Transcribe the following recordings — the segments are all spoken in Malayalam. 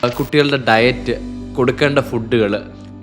കുട്ടികളുടെ ഡയറ്റ്, കൊടുക്കേണ്ട ഫുഡുകൾ,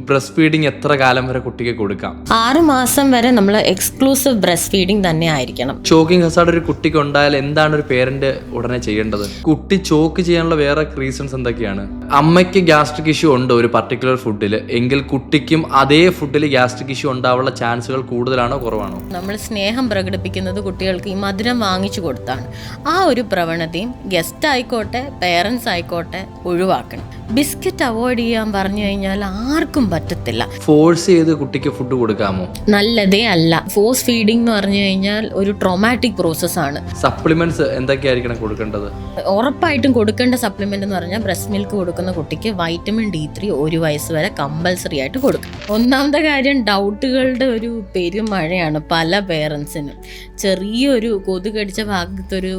ബ്രസ്റ്റ് ഫീഡിങ് എത്ര കാലം വരെ കുട്ടിക്ക് കൊടുക്കാം? 6 മാസം വരെ നമ്മൾ എക്സ്ക്ലൂസീവ് ബ്രസ്റ്റ് ഫീഡിങ് തന്നെ ആയിരിക്കണം. ചോക്കിംഗ് ഹസാർഡ് ഒരു കുട്ടിക്ക് ഉണ്ടായാൽ എന്താണ് ഒരു പേരന്റ് ഉടനെ ചെയ്യേണ്ടത്? കുട്ടി ചോക്ക് ചെയ്യാനുള്ള വേറെ റീസൺസ് എന്തൊക്കെയാണ്? അമ്മയ്ക്ക് ഗ്യാസ്ട്രിക് ഇഷ്യൂ ഉണ്ട് ഒരു പർട്ടിക്കുലർ ഫുഡിൽ എങ്കിൽ കുട്ടിക്കും അതേ ഫുഡിൽ ഗ്യാസ്ട്രിക് ഇഷ്യൂ ഉണ്ടാവാനുള്ള ചാൻസുകൾ കൂടുതലാണോ കുറവാണോ? നമ്മൾ സ്നേഹം പ്രകടിപ്പിക്കുന്നത് കുട്ടികൾക്ക് ഈ മധുരം വാങ്ങിച്ചു കൊടുത്താണ്. ആ ഒരു പ്രവണതയും ഗസ്റ്റ് ആയിക്കോട്ടെ പേരൻസ് ആയിക്കോട്ടെ ഒഴിവാക്കണം. ബിസ്ക്കറ്റ് അവോയ്ഡ് ചെയ്യാൻ പറഞ്ഞു കഴിഞ്ഞാൽ ആർക്കും പറ്റത്തില്ല. ഫോഴ്സ് ചെയ്ത് കുട്ടിക്ക് ഫുഡ് കൊടുക്കാമോ? നല്ലതേ അല്ല. ഫോഴ്സ് ഫീഡിംഗ് എന്ന് പറഞ്ഞു കഴിഞ്ഞാൽ ഒരു ട്രോമാറ്റിക് പ്രോസസ്സാണ്. സപ്ലിമെന്റ്സ് എന്തൊക്കെയായിരിക്കണം കൊടുക്കേണ്ടത്? ഉറപ്പായിട്ടും കൊടുക്കേണ്ട സപ്ലിമെന്റ് എന്ന് പറഞ്ഞാൽ ബ്രസ്റ്റ് മിൽക്ക് കൊടുക്കുന്ന കുട്ടിക്ക് വൈറ്റമിൻ D3 1 വയസ്സ് വരെ കമ്പൽസറി ആയിട്ട് കൊടുക്കും. ഒന്നാമത്തെ കാര്യം, ഡൗട്ടുകളുടെ ഒരു പെരുമഴയാണ് പല പേരൻസിനും. ചെറിയൊരു കൊതുകടിച്ച ഭാഗത്തൊരു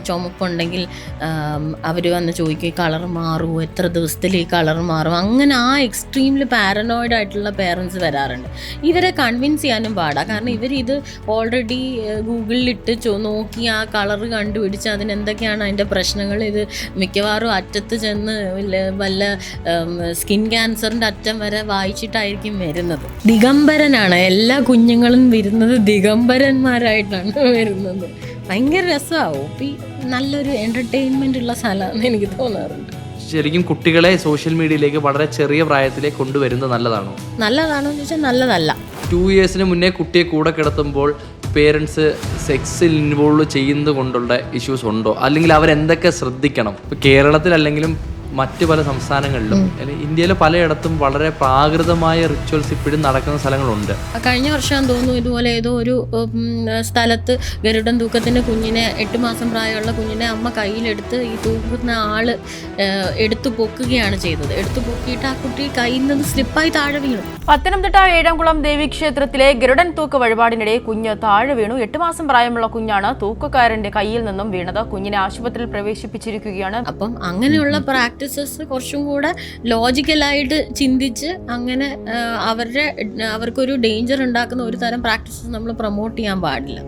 ചുമപ്പുണ്ടെങ്കിൽ അവർ വന്ന് ചോദിക്കും കളർ മാറുമോ, എത്ര ദിവസത്തിൽ ഈ കളർ മാറും. അങ്ങനെ ആ എക്സ്ട്രീമിൽ പാരനോയിഡ് ആയിട്ടുള്ള പേരൻസ് വരാറുണ്ട്. ഇവരെ കൺവിൻസ് ചെയ്യാനും പാടാണ്. കാരണം ഇവരിത് ഓൾറെഡി ഗൂഗിളിലിട്ട് നോക്കി ആ കളർ കണ്ടുപിടിച്ച് അതിനെന്തൊക്കെയാണ് അതിൻ്റെ പ്രശ്നങ്ങൾ, ഇത് മിക്കവാറും അറ്റത്ത് ചെന്ന് വല്ല സ്കിൻ ക്യാൻസറിൻ്റെ അറ്റം വരെ വായിച്ചിട്ടായിരിക്കും വരുന്നത്. ദിഗംബരനാണ് എല്ലാ കുഞ്ഞുങ്ങളും വരുന്നത്, ദിഗംബരന്മാരായിട്ടാണ് വരുന്നത്. ഭയങ്കര രസമാവും. നല്ലൊരു എൻ്റർടൈൻമെൻ്റ് ഉള്ള സ്ഥലമാണെന്ന് എനിക്ക് തോന്നാറുണ്ട്. ശരിക്കും കുട്ടികളെ സോഷ്യൽ മീഡിയയിലേക്ക് വളരെ ചെറിയ പ്രായത്തിലേക്ക് കൊണ്ടുവരുന്നത് നല്ലതാണോ? നല്ലതാണോ എന്ന് ചോദിച്ചാൽ നല്ലതല്ല. 2 ഇയേഴ്സിന് മുന്നേ കുട്ടിയെ കൂടെ കിടത്തുമ്പോൾ പേരൻസ് സെക്സിൽ ഇൻവോൾവ് ചെയ്യുന്നത് കൊണ്ടുള്ള ഇഷ്യൂസ് ഉണ്ടോ? അല്ലെങ്കിൽ അവരെന്തൊക്കെ ശ്രദ്ധിക്കണം? ഇപ്പോൾ കേരളത്തിലല്ലെങ്കിലും മറ്റ് പല സംസ്ഥാനങ്ങളിലും ഇന്ത്യയിലെ പലയിടത്തും വളരെ പ്രാകൃതമായ റിച്വൽസ് ഇപ്പോഴും നടക്കുന്ന സ്ഥലങ്ങളുണ്ട്. കഴിഞ്ഞ വർഷം തോന്നുന്നു ഇതുപോലെ ഏതോ ഒരു സ്ഥലത്ത് ഗരുഡൻ തൂക്കത്തിൻ്റെ കുഞ്ഞിനെ 8 മാസം പ്രായമുള്ള കുഞ്ഞിനെ അമ്മ കയ്യിലെടുത്ത് ഈ തൂക്കുന്ന ആള് എടുത്തു പൊക്കുകയാണ് ചെയ്തത്. എടുത്തു പൊക്കിയിട്ട് ആ കുട്ടി കയ്യിൽ നിന്ന് സ്ലിപ്പായി താഴെ വീണു. പത്തനംതിട്ട ഏഴംകുളം ദേവീക്ഷേത്രത്തിലെ ഗരുഡൻ തൂക്ക് വഴിപാടിനിടെ കുഞ്ഞ് താഴെ വീണു. 8 മാസം പ്രായമുള്ള കുഞ്ഞാണ് തൂക്കക്കാരന്റെ കയ്യിൽ നിന്നും വീണത്. കുഞ്ഞിനെ ആശുപത്രിയിൽ പ്രവേശിപ്പിച്ചിരിക്കുകയാണ്. അപ്പം അങ്ങനെയുള്ള പ്രാക്ടീസസ് കുറച്ചും കൂടെ ലോജിക്കലായിട്ട് ചിന്തിച്ച് അങ്ങനെ അവർക്കൊരു ഡേഞ്ചർ ഉണ്ടാക്കുന്ന ഒരു തരം പ്രാക്ടീസസ് നമ്മൾ പ്രൊമോട്ട് ചെയ്യാൻ പാടില്ല.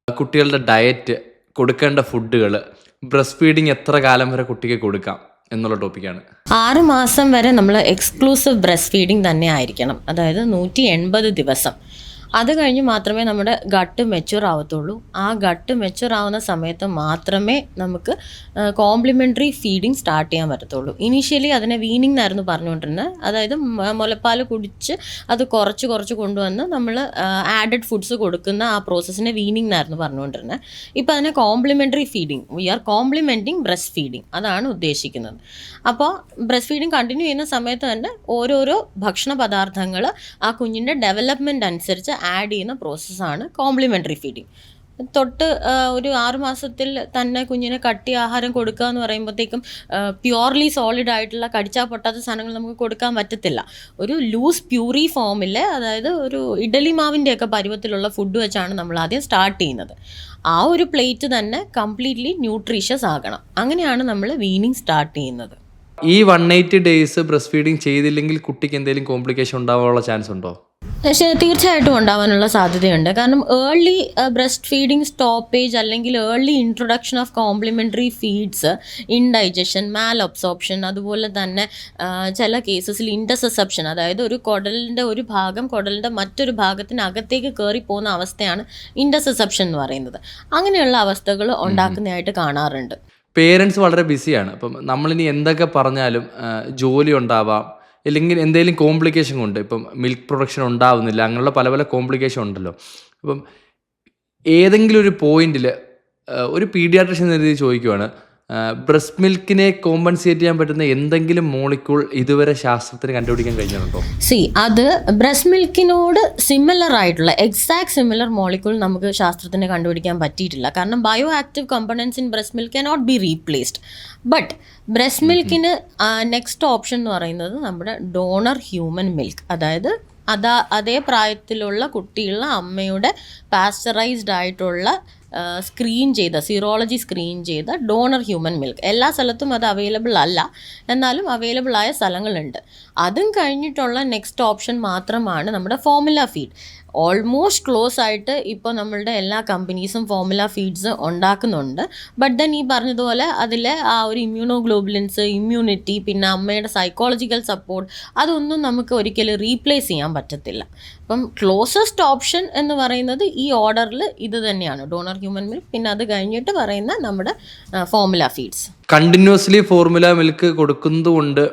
കുട്ടികളുടെ ഡയറ്റ്, കൊടുക്കേണ്ട ഫുഡുകൾ, ബ്രസ്റ്റ് ഫീഡിങ് എത്ര കാലം വരെ കുട്ടിക്ക് കൊടുക്കാം എന്നുള്ള ടോപ്പിക്കാണ്. 6 മാസം വരെ നമ്മൾ എക്സ്ക്ലൂസീവ് ബ്രസ്റ്റ് ഫീഡിങ് തന്നെ ആയിരിക്കണം. അതായത് 180 ദിവസം. അത് കഴിഞ്ഞ് മാത്രമേ നമ്മുടെ ഗട്ട് മെച്യൂർ ആവത്തുള്ളൂ. ആ ഗട്ട് മെച്യൂർ ആവുന്ന സമയത്ത് മാത്രമേ നമുക്ക് കോംപ്ലിമെൻ്ററി ഫീഡിങ് സ്റ്റാർട്ട് ചെയ്യാൻ പറ്റത്തുള്ളൂ. ഇനീഷ്യലി അതിനെ വീനിങ് എന്നായിരുന്നു പറഞ്ഞുകൊണ്ടിരുന്നത്. അതായത് മുലപ്പാൽ കുടിച്ച് അത് കുറച്ച് കൊണ്ടുവന്ന് നമ്മൾ ആഡഡ് ഫുഡ്സ് കൊടുക്കുന്ന ആ പ്രോസസ്സിനെ വീനിങ് എന്നായിരുന്നു പറഞ്ഞുകൊണ്ടിരുന്നത്. ഇപ്പോൾ അതിനെ complementary feeding, we are complementing breastfeeding, അതാണ് ഉദ്ദേശിക്കുന്നത്. അപ്പോൾ ബ്രസ്റ്റ് ഫീഡിങ് കണ്ടിന്യൂ ചെയ്യുന്ന സമയത്ത് തന്നെ ഓരോരോ ഭക്ഷണ പദാർത്ഥങ്ങൾ ആ കുഞ്ഞിൻ്റെ ഡെവലപ്മെൻറ്റ് അനുസരിച്ച് ആഡ് ചെയ്യുന്ന പ്രോസസ്സാണ് കോംപ്ലിമെൻ്ററി ഫീഡിങ്. ഒരു 6 മാസത്തിൽ തന്നെ കുഞ്ഞിനെ കട്ടി ആഹാരം കൊടുക്കുക എന്ന് പറയുമ്പോഴത്തേക്കും പ്യുവർലി സോളിഡ് ആയിട്ടുള്ള കടിച്ചാൽ പൊട്ടാത്ത സാധനങ്ങൾ നമുക്ക് കൊടുക്കാൻ പറ്റത്തില്ല. ഒരു ലൂസ് പ്യൂറി ഫോമിൽ, അതായത് ഒരു ഇഡലി മാവിൻ്റെയൊക്കെ പരുവത്തിലുള്ള ഫുഡ് വെച്ചാണ് നമ്മൾ ആദ്യം സ്റ്റാർട്ട് ചെയ്യുന്നത്. ആ ഒരു പ്ലേറ്റ് തന്നെ കംപ്ലീറ്റ്ലി ന്യൂട്രീഷ്യസ് ആകണം. അങ്ങനെയാണ് നമ്മൾ വീനിങ് സ്റ്റാർട്ട് ചെയ്യുന്നത്. ഈ 180 ഡേയ്സ് ബ്രസ്റ്റ് ഫീഡിങ് ചെയ്തില്ലെങ്കിൽ കുട്ടിക്ക് എന്തെങ്കിലും കോംപ്ലിക്കേഷൻ ഉണ്ടാവാനുള്ള ചാൻസ് ഉണ്ടോ? പക്ഷേ തീർച്ചയായിട്ടും ഉണ്ടാവാനുള്ള സാധ്യതയുണ്ട്. കാരണം ഏർലി ബ്രസ്റ്റ് ഫീഡിങ് സ്റ്റോപ്പേജ് അല്ലെങ്കിൽ early introduction of complementary feeds, indigestion, malabsorption, അതുപോലെ തന്നെ ചില കേസസിൽ ഇൻഡസെപ്ഷൻ, അതായത് ഒരു കുടലിൻ്റെ ഒരു ഭാഗം കുടലിൻ്റെ മറ്റൊരു ഭാഗത്തിനകത്തേക്ക് കയറി പോകുന്ന അവസ്ഥയാണ് ഇൻഡസെപ്ഷൻ എന്ന് പറയുന്നത്. അങ്ങനെയുള്ള അവസ്ഥകൾ ഉണ്ടാക്കുന്നതായിട്ട് കാണാറുണ്ട്. പേരൻസ് വളരെ ബിസിയാണ്. അപ്പം നമ്മളിനി എന്തൊക്കെ പറഞ്ഞാലും ജോലി ഉണ്ടാവാം, അല്ലെങ്കിൽ എന്തെങ്കിലും കോംപ്ലിക്കേഷൻ കൊണ്ട് ഇപ്പം മിൽക്ക് പ്രൊഡക്ഷൻ ഉണ്ടാവുന്നില്ല, അങ്ങനെയുള്ള പല പല കോംപ്ലിക്കേഷൻ ഉണ്ടല്ലോ. അപ്പം ഏതെങ്കിലും ഒരു പോയിന്റിൽ ഒരു പീഡിയാട്രിഷ്യൻ എന്ന രീതിയിൽ ചോദിക്കുവാണ്, ബ്രസ്റ്റ് മിൽക്കിനെ കോമ്പൻസേറ്റ് ചെയ്യാൻ പറ്റുന്ന എന്തെങ്കിലും മോളിക്യൂൾ ഇതുവരെ ശാസ്ത്രത്തിന് കണ്ടുപിടിക്കാൻ കഴിഞ്ഞിട്ടുണ്ടോ? അത് ബ്രസ്റ്റ് മിൽക്കിനോട് സിമിലർ ആയിട്ടുള്ള എക്സാക്ട് സിമിലർ മോളിക്യൂൾ നമുക്ക് ശാസ്ത്രത്തിന് കണ്ടുപിടിക്കാൻ പറ്റിയിട്ടില്ല. കാരണം bio active components in breast milk cannot be replaced. But breast മിൽക്കിന് നെക്സ്റ്റ് ഓപ്ഷൻ എന്ന് പറയുന്നത് നമ്മുടെ ഡോണർ ഹ്യൂമൻ മിൽക്ക്, അതായത് അതേ പ്രായത്തിലുള്ള കുട്ടികളുടെ അമ്മയുടെ പാസ്ചറൈസ്ഡ് ആയിട്ടുള്ള സീറോളജി സ്ക്രീൻ ചെയ്ത ഡോണർ ഹ്യൂമൻ മിൽക്ക്. എല്ലാ സ്ഥലത്തും അത് അവൈലബിൾ അല്ല, എന്നാലും അവൈലബിൾ ആയ സ്ഥലങ്ങളുണ്ട്. അതും കഴിഞ്ഞിട്ടുള്ള നെക്സ്റ്റ് ഓപ്ഷൻ മാത്രമാണ് നമ്മുടെ ഫോർമുല ഫീഡ്. ഓൾമോസ്റ്റ് ക്ലോസ് ആയിട്ട് ഇപ്പോൾ നമ്മളുടെ എല്ലാ കമ്പനീസും ഫോർമുല ഫീഡ്സ് ഉണ്ടാക്കുന്നുണ്ട്. ബട്ട് ദെൻ ഈ പറഞ്ഞതുപോലെ അതിലെ ആ ഒരു ഇമ്മ്യൂണോഗ്ലോബുലിൻസ്, ഇമ്മ്യൂണിറ്റി, പിന്നെ അമ്മയുടെ സൈക്കോളജിക്കൽ സപ്പോർട്ട്, അതൊന്നും നമുക്ക് ഒരിക്കലും റീപ്ലേസ് ചെയ്യാൻ പറ്റത്തില്ല. അപ്പം ക്ലോസസ്റ്റ് ഓപ്ഷൻ എന്ന് പറയുന്നത് ഈ ഓർഡറിൽ ഇത് തന്നെയാണ്, ഡോണർ ഹ്യൂമൻ മിൽക്ക്, പിന്നെ അത് കഴിഞ്ഞിട്ട് പറയുന്ന നമ്മുടെ formula feeds. Continuously formula milk കൊടുക്കുന്നത് കൊണ്ട്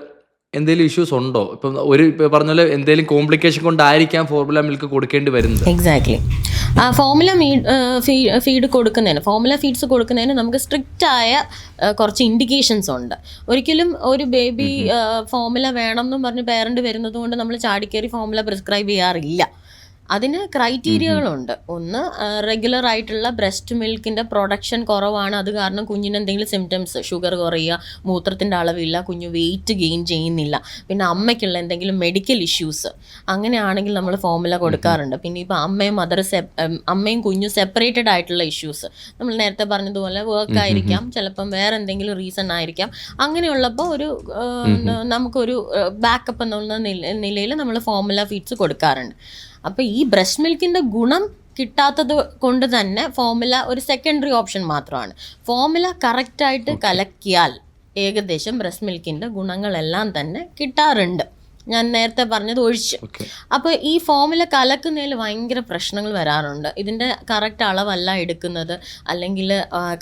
എന്തെങ്കിലും ഇഷ്യൂസ് ഉണ്ടോ? ഇപ്പം ഇപ്പം പറഞ്ഞ പോലെ എന്തെങ്കിലും കോംപ്ലിക്കേഷൻ കൊണ്ടായിരിക്കാം ഫോർമുല മിൽക്ക് കൊടുക്കേണ്ടി വരുന്നത്. എക്സാക്ട്ലി. ഫോർമുല ഫീഡ് കൊടുക്കുന്നതിന്, ഫോർമുല ഫീഡ്സ് കൊടുക്കുന്നതിന് നമുക്ക് സ്ട്രിക്റ്റ് ആയ കുറച്ച് ഇൻഡിക്കേഷൻസ് ഉണ്ട്. ഒരിക്കലും ഒരു ബേബി ഫോർമുല വേണം എന്നും പറഞ്ഞ് പേരൻ്റ് വരുന്നത് കൊണ്ട് നമ്മൾ ചാടിക്കേറി ഫോർമുല പ്രിസ്ക്രൈബ് ചെയ്യാറില്ല. അതിന് ക്രൈറ്റീരിയകളുണ്ട്. ഒന്ന്, റെഗുലർ ആയിട്ടുള്ള ബ്രസ്റ്റ് മിൽക്കിൻ്റെ പ്രൊഡക്ഷൻ കുറവാണ്, അത് കാരണം കുഞ്ഞിന് എന്തെങ്കിലും സിംറ്റംസ്, ഷുഗർ കുറയുക, മൂത്രത്തിൻ്റെ അളവില്ല, കുഞ്ഞ് വെയിറ്റ് ഗെയിൻ ചെയ്യുന്നില്ല, പിന്നെ അമ്മയ്ക്കുള്ള എന്തെങ്കിലും മെഡിക്കൽ ഇഷ്യൂസ്, അങ്ങനെയാണെങ്കിൽ നമ്മൾ ഫോർമുല കൊടുക്കാറുണ്ട്. പിന്നെ ഇപ്പോൾ അമ്മയും കുഞ്ഞും സെപ്പറേറ്റഡ് ആയിട്ടുള്ള ഇഷ്യൂസ്, നമ്മൾ നേരത്തെ പറഞ്ഞതുപോലെ വർക്ക് ആയിരിക്കാം, ചിലപ്പം വേറെ എന്തെങ്കിലും റീസൺ ആയിരിക്കാം, അങ്ങനെയുള്ളപ്പോൾ ഒരു നമുക്കൊരു ബാക്കപ്പ് എന്നുള്ള നിലയിൽ നമ്മൾ ഫോർമുല ഫീഡ്സ് കൊടുക്കാറുണ്ട്. അപ്പോൾ ഈ ബ്രസ്റ്റ് മിൽക്കിൻ്റെ ഗുണം കിട്ടാത്തത് കൊണ്ട് തന്നെ ഫോർമുല ഒരു സെക്കൻഡറി ഓപ്ഷൻ മാത്രമാണ്. ഫോർമുല കറക്റ്റായിട്ട് കലക്കിയാൽ ഏകദേശം ബ്രസ്റ്റ് മിൽക്കിൻ്റെ ഗുണങ്ങളെല്ലാം തന്നെ കിട്ടാറുണ്ട്, ഞാൻ നേരത്തെ പറഞ്ഞത് ഒഴിച്ച്. അപ്പോൾ ഈ ഫോർമുല കലക്കുന്നതിൽ ഭയങ്കര പ്രശ്നങ്ങൾ വരാറുണ്ട്. ഇതിൻ്റെ കറക്റ്റ് അളവല്ല എടുക്കുന്നത്, അല്ലെങ്കിൽ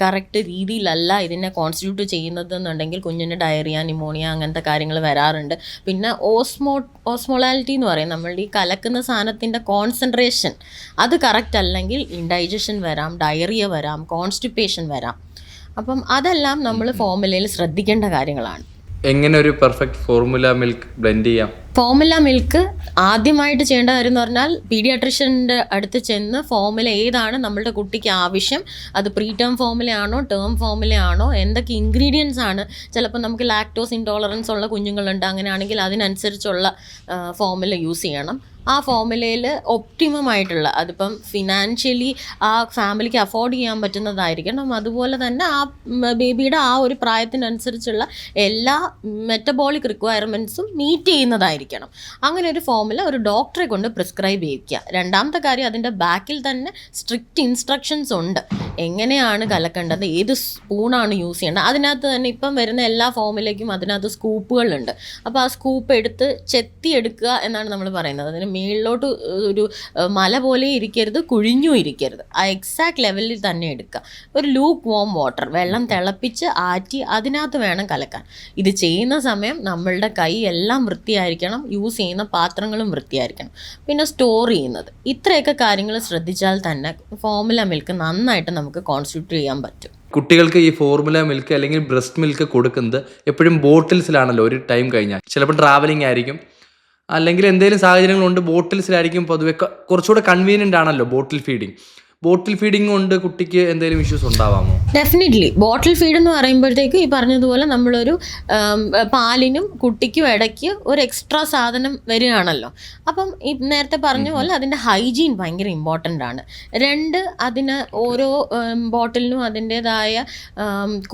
കറക്റ്റ് രീതിയിലല്ല ഇതിനെ കോൺസ്റ്റിറ്റ്യൂട്ട് ചെയ്യുന്നത് എന്നുണ്ടെങ്കിൽ കുഞ്ഞിന് ഡയറിയ, ന്യൂമോണിയ, അങ്ങനത്തെ കാര്യങ്ങൾ വരാറുണ്ട്. പിന്നെ ഓസ്മോളാലിറ്റി എന്ന് പറയും, നമ്മളുടെ ഈ കലക്കുന്ന സാധനത്തിൻ്റെ കോൺസെൻട്രേഷൻ അത് കറക്റ്റ് അല്ലെങ്കിൽ ഇൻഡൈജഷൻ വരാം, ഡയറിയ വരാം, കോൺസ്റ്റിപ്പേഷൻ വരാം. അപ്പം അതെല്ലാം നമ്മൾ ഫോർമുലയിൽ ശ്രദ്ധിക്കേണ്ട കാര്യങ്ങളാണ്. എങ്ങനെ ഒരു പെർഫെക്റ്റ് ഫോർമുല മിൽക്ക് ബ്ലെൻഡ് ചെയ്യാം? ഫോർമുല മിൽക്ക് ആദ്യമായിട്ട് ചെയ്യേണ്ട കാര്യം എന്ന് പറഞ്ഞാൽ പീഡിയാട്രിഷ്യൻ്റെ അടുത്ത് ചെന്ന് ഫോർമുല ഏതാണ് നമ്മളുടെ കുട്ടിക്ക് ആവശ്യം, അത് പ്രീ ടേം ഫോർമുലയാണോ ടേം ഫോർമുലയാണോ, എന്തൊക്കെ ഇൻഗ്രീഡിയൻസ് ആണ്, ചിലപ്പോൾ നമുക്ക് ലാക്ടോസ് ഇൻടോളറൻസ് ഉള്ള കുഞ്ഞുങ്ങളുണ്ട്, അങ്ങനെയാണെങ്കിൽ അതിനനുസരിച്ചുള്ള ഫോർമുല യൂസ് ചെയ്യണം. ആ ഫോർമുലയിൽ ഒപ്റ്റിമം ആയിട്ടുള്ള, അതിപ്പം ഫിനാൻഷ്യലി ആ ഫാമിലിക്ക് അഫോർഡ് ചെയ്യാൻ പറ്റുന്നതായിരിക്കണം, അതുപോലെ തന്നെ ആ ബേബിയുടെ ആ ഒരു പ്രായത്തിനനുസരിച്ചുള്ള എല്ലാ മെറ്റബോളിക് റിക്വയർമെൻറ്റ്സും മീറ്റ് ചെയ്യുന്നതായിരിക്കണം. അങ്ങനെ ഒരു ഫോർമുല ഒരു ഡോക്ടറെ കൊണ്ട് പ്രിസ്ക്രൈബ് ചെയ്യിക്കുക. രണ്ടാമത്തെ കാര്യം, അതിൻ്റെ ബാക്കിൽ തന്നെ സ്ട്രിക്റ്റ് ഇൻസ്ട്രക്ഷൻസ് ഉണ്ട്, എങ്ങനെയാണ് കലക്കേണ്ടത്, ഏത് സ്പൂണാണ് യൂസ് ചെയ്യേണ്ടത്. അതിനകത്ത് തന്നെ ഇപ്പം വരുന്ന എല്ലാ ഫോർമുലയ്ക്കും അതിനകത്ത് സ്കൂപ്പുകളുണ്ട്. അപ്പോൾ ആ സ്കൂപ്പ് എടുത്ത് ചെത്തിയെടുക്കുക എന്നാണ് നമ്മൾ പറയുന്നത്. അതിന് മേളിലോട്ട് ഒരു മല പോലെ ഇരിക്കരുത്, കുഴിഞ്ഞും ഇരിക്കരുത്, ആ എക്സാക്ട് ലെവലിൽ തന്നെ എടുക്കുക. ഒരു ലൂക്ക് വാം വാട്ടർ, വെള്ളം തിളപ്പിച്ച് ആറ്റി അതിനകത്ത് വേണം കലക്കാൻ. ഇത് ചെയ്യുന്ന സമയം നമ്മളുടെ കൈ എല്ലാം വൃത്തിയായിരിക്കണം, യൂസ് ചെയ്യുന്ന പാത്രങ്ങളും വൃത്തിയായിരിക്കണം, പിന്നെ സ്റ്റോർ ചെയ്യുന്നത്. ഇത്രയൊക്കെ കാര്യങ്ങൾ ശ്രദ്ധിച്ചാൽ തന്നെ ഫോർമുല മിൽക്ക് നന്നായിട്ട് നമുക്ക് കോൺസ്റ്റിറ്റ്യൂട്ട് ചെയ്യാൻ പറ്റും. കുട്ടികൾക്ക് ഈ ഫോർമുല മിൽക്ക് അല്ലെങ്കിൽ ബ്രസ്റ്റ് മിൽക്ക് കൊടുക്കുന്നത് എപ്പോഴും ബോട്ടിൽസിലാണല്ലോ. ഒരു ടൈം കഴിഞ്ഞാൽ ചിലപ്പോൾ ട്രാവലിംഗ് ആയിരിക്കും, അല്ലെങ്കിൽ എന്തെങ്കിലും സാഹചര്യങ്ങളുണ്ട്, ബോട്ടിൽസിലായിരിക്കും പൊതുവെ കുറച്ചുകൂടെ കൺവീനിയൻ്റ് ആണല്ലോ ബോട്ടിൽ ഫീഡിങ്. ബോട്ടിൽ ഫീഡിങ് കൊണ്ട് കുട്ടിക്ക് എന്തെങ്കിലും ഇഷ്യൂസ് ഉണ്ടാവാമോ? ഡെഫിനറ്റ്ലി. ബോട്ടിൽ ഫീഡ് എന്ന് പറയുമ്പോഴത്തേക്ക് ഈ പറഞ്ഞതുപോലെ നമ്മളൊരു പാലിനും കുട്ടിക്കും ഇടയ്ക്ക് ഒരു എക്സ്ട്രാ സാധനം വരികയാണല്ലോ. അപ്പം ഈ നേരത്തെ പറഞ്ഞ പോലെ അതിൻ്റെ ഹൈജീൻ ഭയങ്കര ഇമ്പോർട്ടൻ്റ് ആണ്. രണ്ട്, അതിന് ഓരോ ബോട്ടിലിനും അതിൻ്റേതായ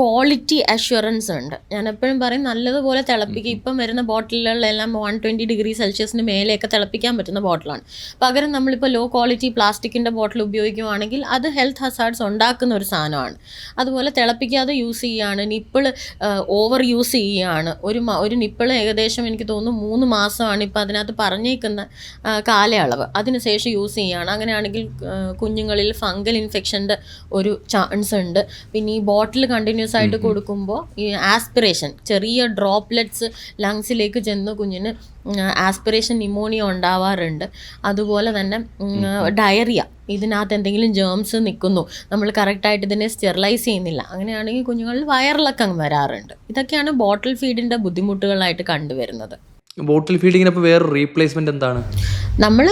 ക്വാളിറ്റി അഷ്വറൻസ് ഉണ്ട്. ഞാൻ എപ്പോഴും പറയും നല്ലതുപോലെ തിളപ്പിക്കുക. ഇപ്പം വരുന്ന ബോട്ടിലുകളിലെല്ലാം 120 ഡിഗ്രി സെൽഷ്യസിന് മേലെയൊക്കെ തിളപ്പിക്കാൻ പറ്റുന്ന ബോട്ടിലാണ്. പകരം നമ്മളിപ്പോൾ ലോ ക്വാളിറ്റി പ്ലാസ്റ്റിക്കിൻ്റെ ബോട്ടിൽ ഉപയോഗിക്കുകയാണെങ്കിൽ അത് ഹെൽത്ത് ഹസാർഡ്സ് ഉണ്ടാക്കുന്ന ഒരു സാധനമാണ്. അതുപോലെ തിളപ്പിക്കാതെ യൂസ് ചെയ്യുകയാണ്, നിപ്പിൾ ഓവർ യൂസ് ചെയ്യുകയാണ്. ഒരു നിപ്പിൾ ഏകദേശം എനിക്ക് തോന്നുന്നു 3 മാസമാണ് ഇപ്പം അതിനകത്ത് പറഞ്ഞേക്കുന്ന കാലയളവ്, അതിനുശേഷം യൂസ് ചെയ്യുകയാണ്. അങ്ങനെയാണെങ്കിൽ കുഞ്ഞുങ്ങളിൽ ഫംഗൽ ഇൻഫെക്ഷൻ്റെ ഒരു ചാൻസ് ഉണ്ട്. പിന്നെ ഈ ബോട്ടിൽ കണ്ടിന്യൂസ് ആയിട്ട് കൊടുക്കുമ്പോൾ ഈ ആസ്പിറേഷൻ, ചെറിയ ഡ്രോപ്ലെറ്റ്സ് ലങ്സിലേക്ക് ചെന്ന് കുഞ്ഞിന് ആസ്പിറേഷൻ ന്യൂമോണിയ ഉണ്ടാവാറുണ്ട്. അതുപോലെ തന്നെ ഡയറിയ, ഇതിനകത്ത് എന്തെങ്കിലും ജേംസ് നിൽക്കുന്നു, നമ്മൾ കറക്റ്റായിട്ട് ഇതിനെ സ്റ്റെറിലൈസ് ചെയ്യുന്നില്ല, അങ്ങനെയാണെങ്കിൽ കുഞ്ഞുങ്ങളിൽ വയറിളക്കം വരാറുണ്ട്. ഇതൊക്കെയാണ് ബോട്ടിൽ ഫീഡിൻ്റെ ബുദ്ധിമുട്ടുകളായിട്ട് കണ്ടുവരുന്നത്. ബോട്ടിൽ ഫീഡിങ്ങിനപ്പോൾ വേറെ റീപ്ലേസ്മെൻറ്റ് എന്താണ്? നമ്മൾ